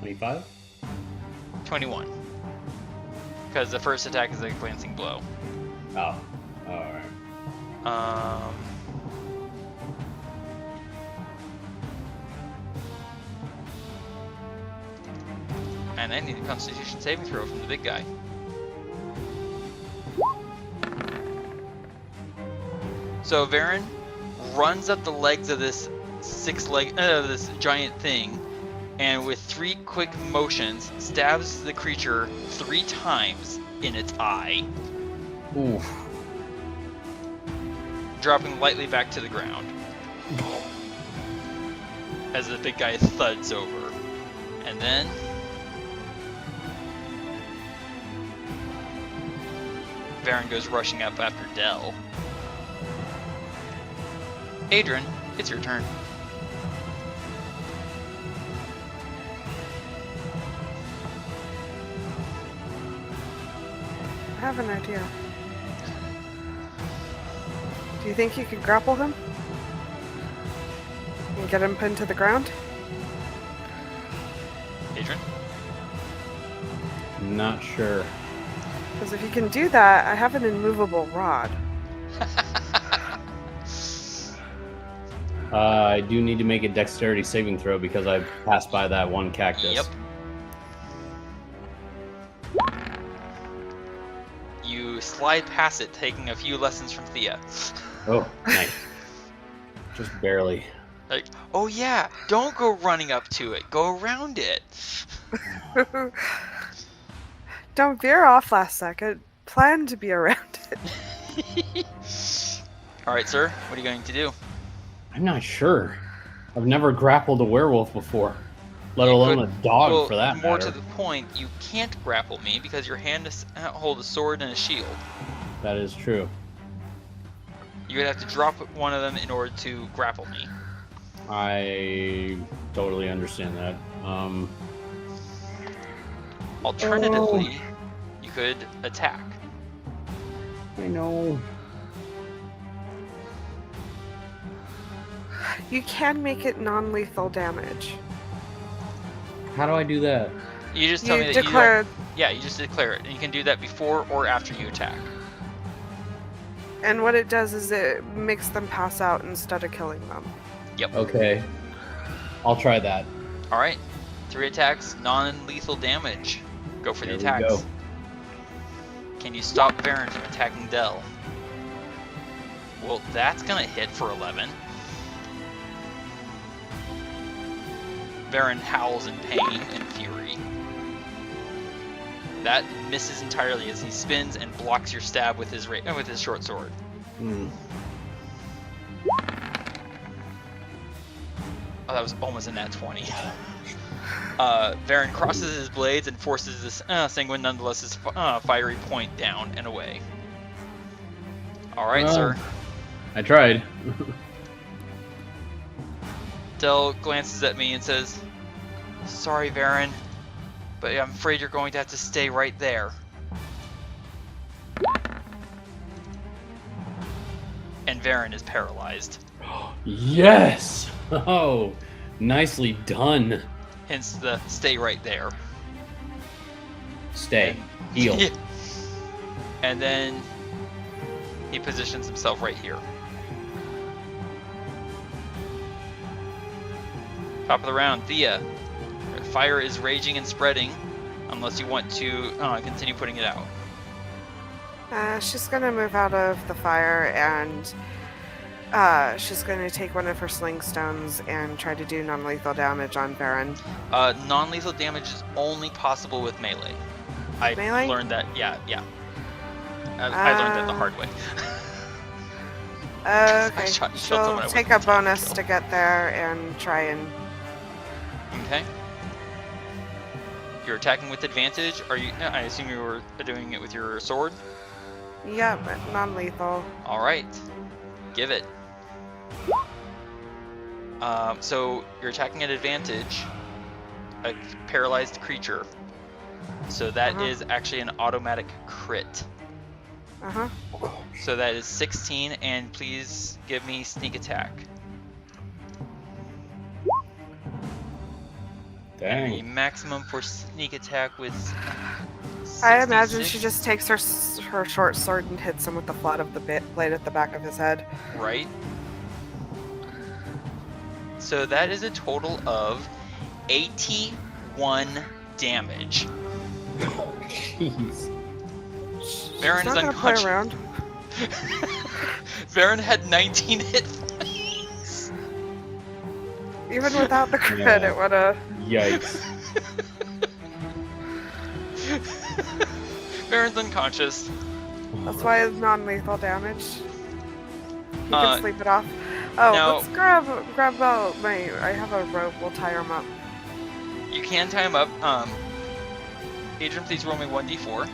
25? 21. Because the first attack is a glancing blow. Oh, alright. And I need a Constitution saving throw from the big guy. So Varin runs up the legs of this this giant thing, and with 3 quick motions, stabs the creature 3 times in its eye. Oof. Dropping lightly back to the ground. As the big guy thuds over. And then Varin goes rushing up after Dell. Adran, it's your turn. I have an idea. Do you think you could grapple him? And get him pinned to the ground? Adran? Not sure. Because if you can do that, I have an immovable rod. I do need to make a dexterity saving throw because I passed by that one cactus. Yep. You slide past it, taking a few lessons from Thía. Oh, nice. Just barely. Like, oh yeah, don't go running up to it. Go around it. Don't veer off last second. Plan to be around it. All right, sir. What are you going to do? I'm not sure. I've never grappled a werewolf before, let alone a dog for that More matter. to the point, you can't grapple me because your hand hold a sword and a shield. That is true. You would have to drop one of them in order to grapple me. I totally understand that. Alternatively, you could attack. I know. You can make it non-lethal damage. How do I do that? You just tell You me that declare. you don't... Yeah, you just declare it. And you can do that before or after you attack. And what it does is it makes them pass out instead of killing them. Yep. Okay. I'll try that. Alright. 3 attacks, non-lethal damage. Go for the There we attacks. go. Can you stop Varin from attacking Dell? Well, that's gonna hit for 11. Varin howls in pain and fury. That misses entirely as he spins and blocks your stab with his short sword. Hmm. Oh, that was almost a nat 20. Varin crosses his blades and forces this Sanguine nonetheless' fiery point down and away. Alright, Well, sir. I tried. Dell glances at me and says, "Sorry, Varin, but I'm afraid you're going to have to stay right there." And Varin is paralyzed. Yes! Oh, nicely done. Hence the stay right there. Stay. Heal. Yeah. And then he positions himself right here. Top of the round, Thea. Fire is raging and spreading, unless you want to continue putting it out. She's gonna move out of the fire and she's gonna take one of her sling stones and try to do non-lethal damage on Varin. Non-lethal damage is only possible with melee. I Melee? learned that. Yeah. I learned that the hard way. Okay, shot someone I she'll wasn't take a trying to bonus kill. to get there and try and. Okay. You're attacking with advantage. Are you? I assume you were doing it with your sword. Yeah, but non-lethal. All right. Give it. So you're attacking at advantage. A paralyzed creature. So that is actually an automatic crit. Uh-huh. So that is 16, and please give me sneak attack. The Dang. maximum for sneak attack was I imagine 66, she just takes her short sword and hits him with the flat of the blade at the back of his head. right. So that is a total of 81 damage. Jeez. Varin She's is not gonna play unconscious. around. Varin had 19 hit points. Even without the crit, Yeah. it would've. Yikes. Varin's unconscious. That's why it's non-lethal damage. You Uh, can sleep it off. Oh, now- let's grab I have a rope. We'll tie him up. You can tie him up. Adran, please roll me 1d4.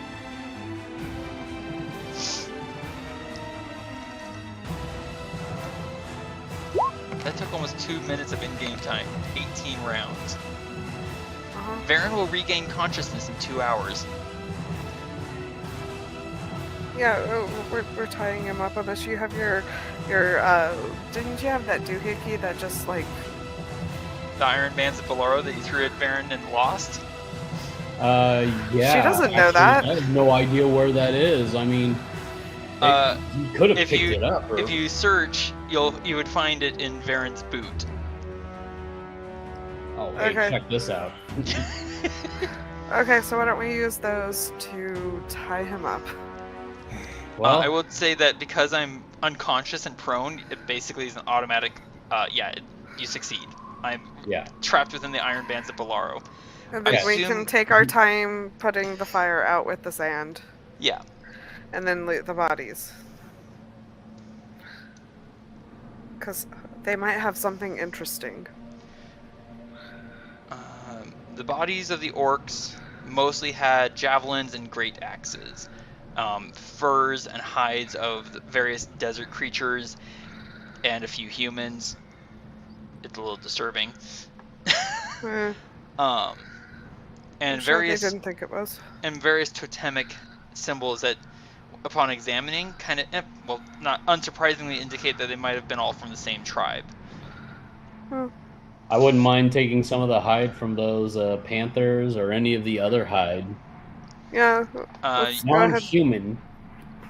That took almost 2 minutes of in-game time. 18 rounds. Uh-huh. Varin will regain consciousness in 2 hours. Yeah, we're tying him up. Unless you have your didn't you have that doohickey that just like? The Iron Bands of Bolaro that you threw at Varin and lost. Yeah. She doesn't know actually, that. I have no idea where that is. I mean, you could have if picked you- it up. Or... If you search, you would find it in Varin's boot. Oh, hey, Okay. check this out. Okay, so why don't we use those to tie him up? Well, I would say that because I'm unconscious and prone, it basically is an automatic. You succeed. I'm yeah. trapped within the Iron Bands of Bolaro. And then I we assume- can take our time putting the fire out with the sand, Yeah. and then loot the bodies. Because they might have something interesting. The bodies of the orcs mostly had javelins and great axes, furs and hides of the various desert creatures, and a few humans. It's a little disturbing. Eh, And I'm sure various they didn't think it was. and various totemic symbols that upon examining, kind of, well, not unsurprisingly indicate that they might have been all from the same tribe. I wouldn't mind taking some of the hide from those panthers or any of the other hide. Yeah, let's go ahead. Non-human,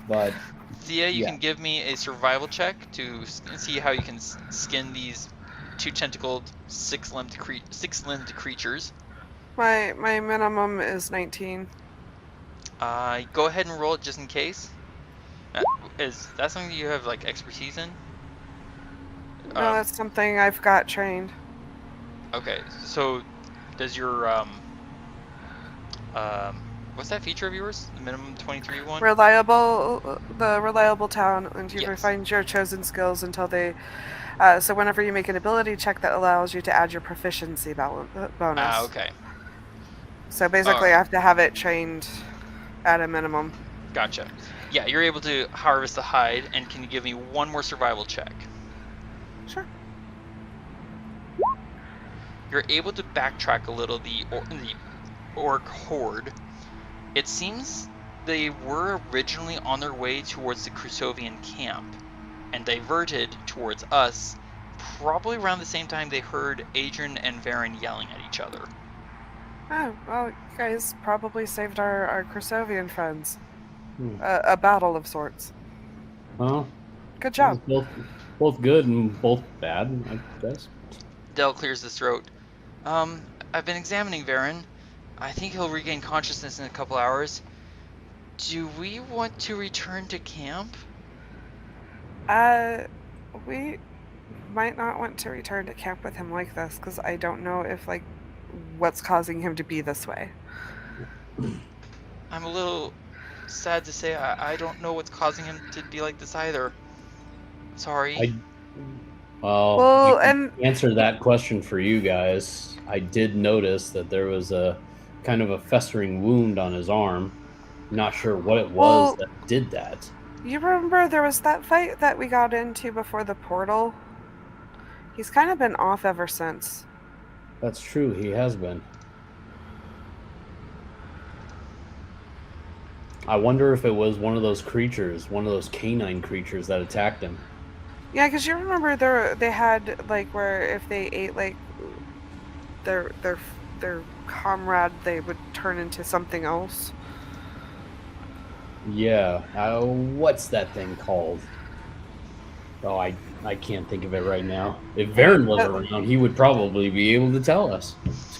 but Thea, you yeah. can give me a survival check to see how you can skin these two-tentacled, six-limbed creatures. My minimum is 19. Go ahead and roll it just in case. Is that something you have like expertise in? No, that's something I've got trained. Okay, so does your what's that feature of yours? The minimum 23 one? The reliable talent, and you Yes. refine your chosen skills until they. So whenever you make an ability check, that allows you to add your proficiency bonus. Okay. So basically, I have to have it trained at a minimum. Gotcha. Yeah, you're able to harvest the hide, and can you give me one more survival check? Sure. You're able to backtrack a little the orc horde. It seems they were originally on their way towards the Crusovian camp and diverted towards us probably around the same time they heard Adran and Varin yelling at each other. Oh, well, you guys probably saved our Crusovian friends. A battle of sorts. Well, good job. Both good and both bad, I guess. Del clears his throat. I've been examining Varin. I think he'll regain consciousness in a couple hours. Do we want to return to camp? We might not want to return to camp with him like this, because I don't know if, like, what's causing him to be this way. I'm a little sad to say I don't know what's causing him to be like this either. Sorry. Well, and answer that question for you guys. I did notice that there was a kind of a festering wound on his arm. Not sure what it was that did that. You remember there was that fight that we got into before the portal? He's kind of been off ever since. That's true, he has been. I wonder if it was one of those creatures, one of those canine creatures that attacked him. Yeah, because you remember they had, like, where if they ate, like, their comrade, they would turn into something else. Yeah. What's that thing called? Oh, I can't think of it right now. If Varin was around, he would probably be able to tell us.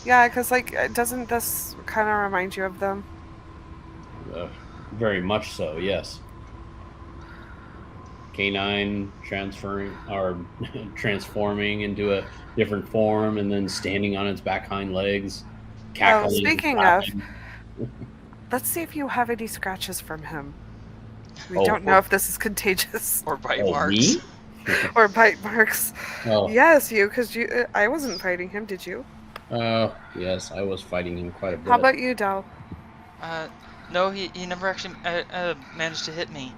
Yeah, because, like, doesn't this kind of remind you of them? Very much so, yes. Canine transforming into a different form and then standing on its back hind legs, cackling. Speaking of, let's see if you have any scratches from him. We don't know if this is contagious. Or bite marks. Me? Or bite marks. Oh. Yes, you, because I wasn't fighting him, did you? Yes, I was fighting him quite a bit. How about you, Del? No, he never actually managed to hit me.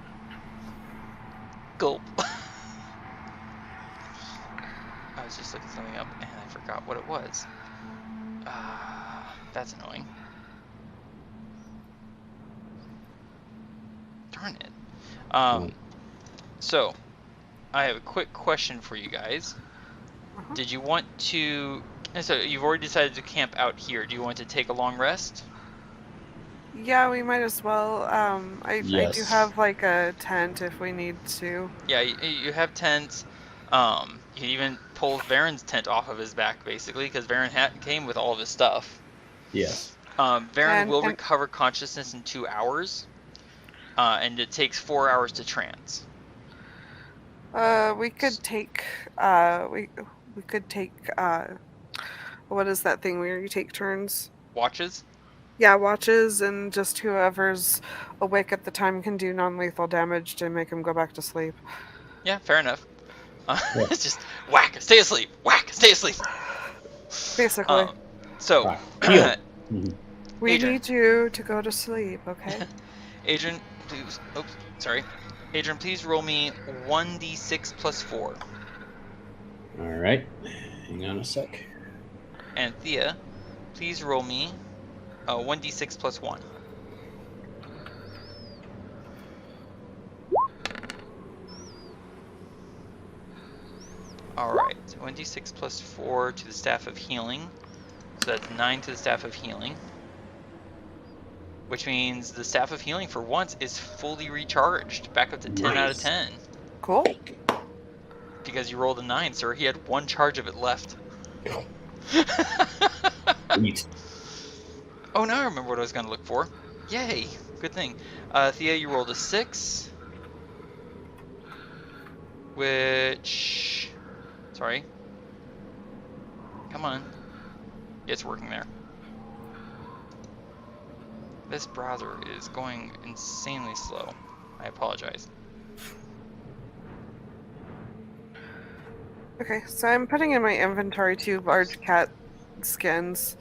Gulp. I was just looking something up and I forgot what it was. That's annoying. Darn it. So, I have a quick question for you guys. Did you want to... So, you've already decided to camp out here. Do you want to take a long rest? Yeah, we might as well. I do have, like, a tent if we need to. Yeah, you have tents. You can even pull Varin's tent off of his back, basically, because Varin came with all of his stuff. Yes. Varin will recover consciousness in 2 hours, and it takes 4 hours to trance. We could take, we could take, what is that thing where you take turns? Watches? Yeah, watches, and just whoever's awake at the time can do non-lethal damage to make him go back to sleep. Yeah, fair enough. It's just whack, stay asleep, whack, stay asleep. Basically. So, we need you to go to sleep, okay? Adran, please. Oops, sorry. Adran, please roll me 1d6 plus 4. All right. Hang on a sec. And Thea, please roll me 1d6 plus 1. Alright, 1d6 plus 4 to the Staff of Healing. So that's 9 to the Staff of Healing. Which means the Staff of Healing for once is fully recharged. Back up to 10 out of 10. Cool. Because you rolled a 9, sir. He had 1 charge of it left. Sweet. Oh, now I remember what I was going to look for. Yay! Good thing. Thea, you rolled a 6. Which... Sorry. Come on. It's working there. This browser is going insanely slow. I apologize. Okay, so I'm putting in my inventory 2 large cat skins.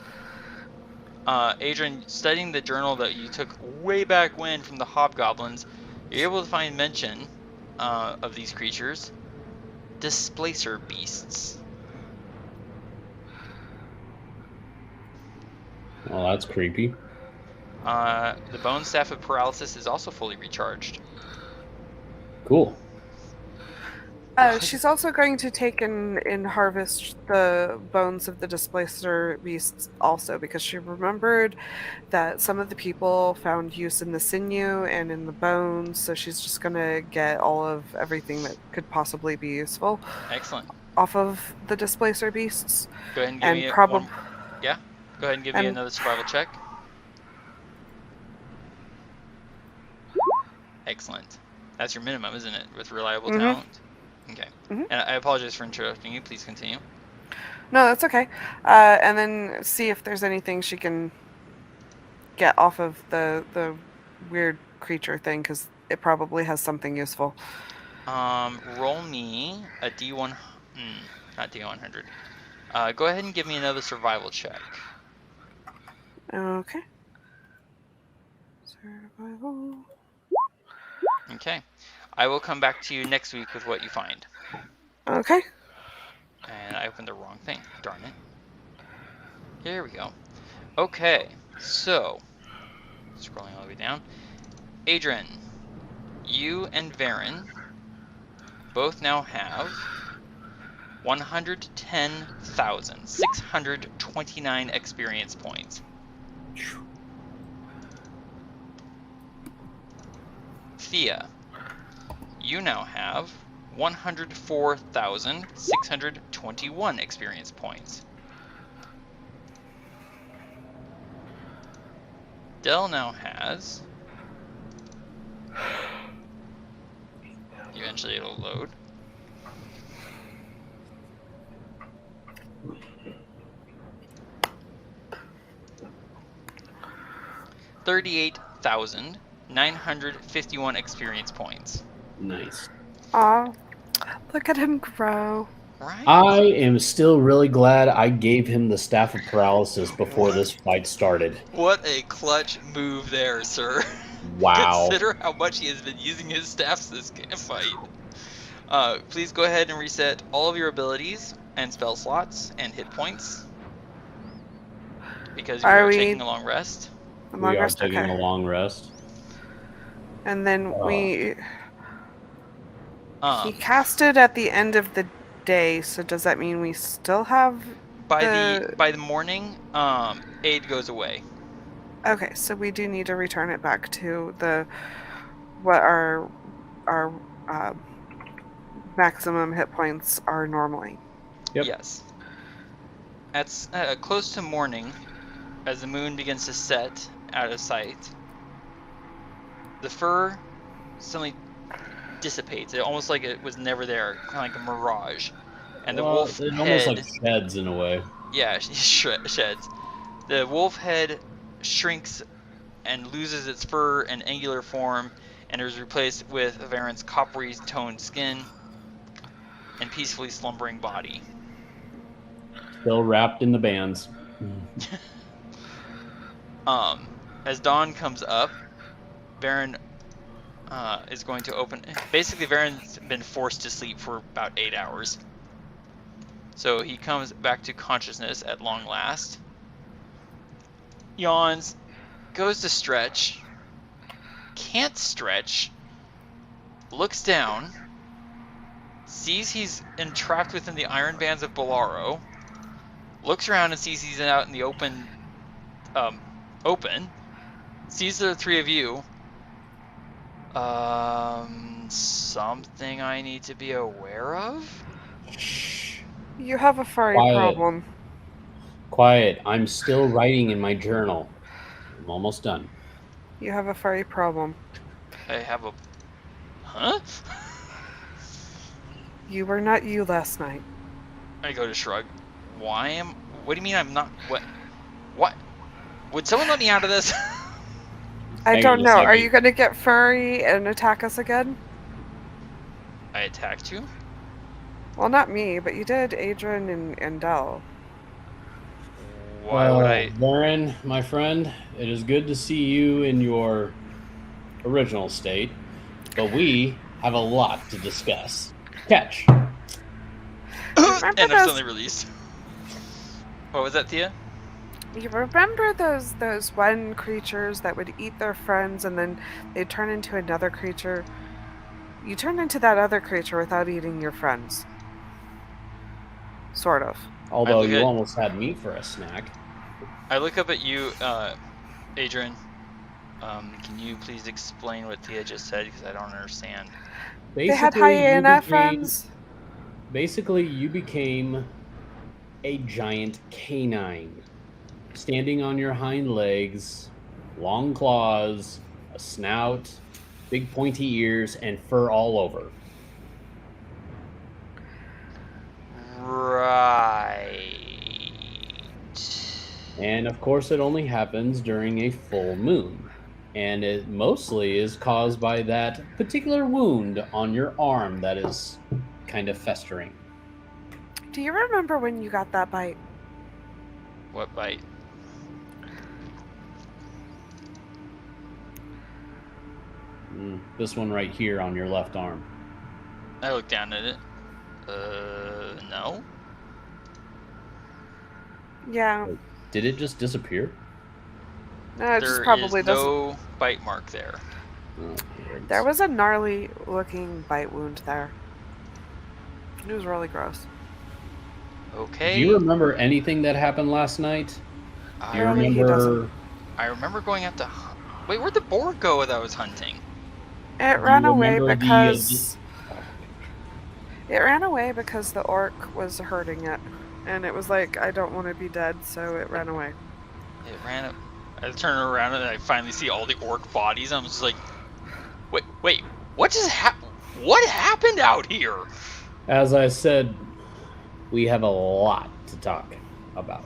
Adran, studying the journal that you took way back when from the hobgoblins, you're able to find mention of these creatures. Displacer beasts. Well, that's creepy. The bone staff of paralysis is also fully recharged. Cool. She's also going to take and harvest the bones of the displacer beasts also, because she remembered that some of the people found use in the sinew and in the bones, so she's just going to get all of everything that could possibly be useful Excellent. off of the displacer beasts. Go ahead and give me one. Yeah. Go ahead and give me another survival check. Excellent. That's your minimum, isn't it? With reliable talent. Okay. And I apologize for interrupting you. Please continue. No, that's okay. And then see if there's anything she can get off of the weird creature thing, because it probably has something useful. Roll me a D1... not D100. Go ahead and give me another survival check. Okay. Survival. Okay. I will come back to you next week with what you find. Okay. And I opened the wrong thing. Darn it. Here we go. Okay. So, scrolling all the way down. Adran, you and Varin both now have 110,629 experience points. Thea, you now have 104,621 experience points. Dell now has... Eventually it'll load. $38,951 experience points. Nice. Aw, look at him grow. Right? I am still really glad I gave him the Staff of Paralysis before this fight started. What a clutch move there, sir. Wow. Consider how much he has been using his staffs this fight. Please go ahead and reset all of your abilities and spell slots and hit points. Because we are taking a long rest. We are taking a long rest. And then he cast it at the end of the day, so does that mean we still have by the morning, aid goes away. Okay, so we do need to return it back to what our maximum hit points are normally. Yep. Yes. At close to morning, as the moon begins to set out of sight, the fur suddenly dissipates. It almost like it was never there, kind of like a mirage. And the wolf head... It almost like sheds in a way. Yeah, sheds. The wolf head shrinks and loses its fur and angular form, and is replaced with Varin's coppery toned skin and peacefully slumbering body. Still wrapped in the bands. As dawn comes up, Varin is going to open... Basically, Varin's been forced to sleep for about 8 hours. So he comes back to consciousness at long last. Yawns, goes to stretch, can't stretch, looks down, sees he's entrapped within the iron bands of Bolaro, looks around and sees he's out in the open, sees the three of you. Something I need to be aware of? You have a furry Quiet. problem. Quiet. I'm still writing in my journal. I'm almost done. You have a furry problem. I have a... Huh? You were not you last night. I go to shrug. What do you mean I'm not... What? Would someone let me out of this? I Hang don't on a know. Are second. you going to get furry and attack us again? I attacked you? Well, not me, but you did Adran and Dell. Why would I... Varin, my friend, it is good to see you in your original state, but we have a lot to discuss. Catch. And I'm those- suddenly released. What was that, Thía? You remember those one creatures that would eat their friends and then they'd turn into another creature? You turned into that other creature without eating your friends. Sort of. Although look you at- almost had me for a snack. I look up at you, Adran. Can you please explain what Thía just said? Because I don't understand. They had Basically, you hyena became- friends. Basically, you became a giant canine, standing on your hind legs, long claws, a snout, big pointy ears, and fur all over. Right. And of course, it only happens during a full moon. And it mostly is caused by that particular wound on your arm that is kind of festering. Do you remember when you got that bite? What bite? This one right here on your left arm. I look down at it. No. Yeah. Did it just disappear? No, it just There probably is doesn't. no bite mark there. Oh, There was a gnarly looking bite wound there. It was really gross. Okay. Do you remember anything that happened last night? Do you Apparently he doesn't. I remember going out to... Wait, where'd the boar go that I was hunting? It ran away remember because it ran away because the orc was hurting it, and it was like, I don't want to be dead, so it ran away. It ran up... I turn around and I finally see all the orc bodies. I'm just like... Wait, what just happened? What happened out here? As I said, we have a lot to talk about.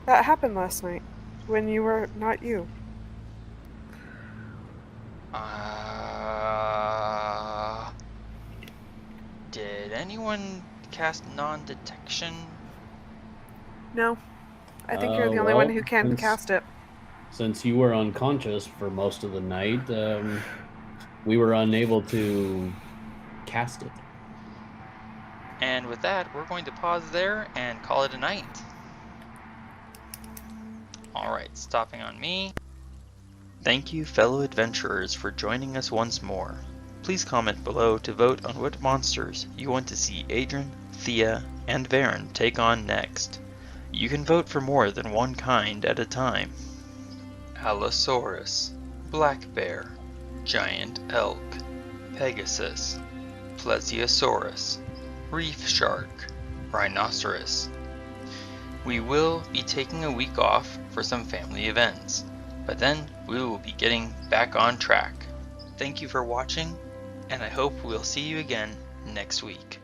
That happened last night when you were not you. Did anyone cast non-detection? No, I think you're the only one well, who can since- cast it. Since you were unconscious for most of the night, we were unable to cast it. And with that, we're going to pause there and call it a night. Alright, stopping on me. Thank you, fellow adventurers, for joining us once more. Please comment below to vote on what monsters you want to see Adran, Thía, and Varin take on next. You can vote for more than one kind at a time. Allosaurus, Black Bear, Giant Elk, Pegasus, Plesiosaurus, Reef Shark, Rhinoceros. We will be taking a week off for some family events, but then we will be getting back on track. Thank you for watching, and I hope we'll see you again next week.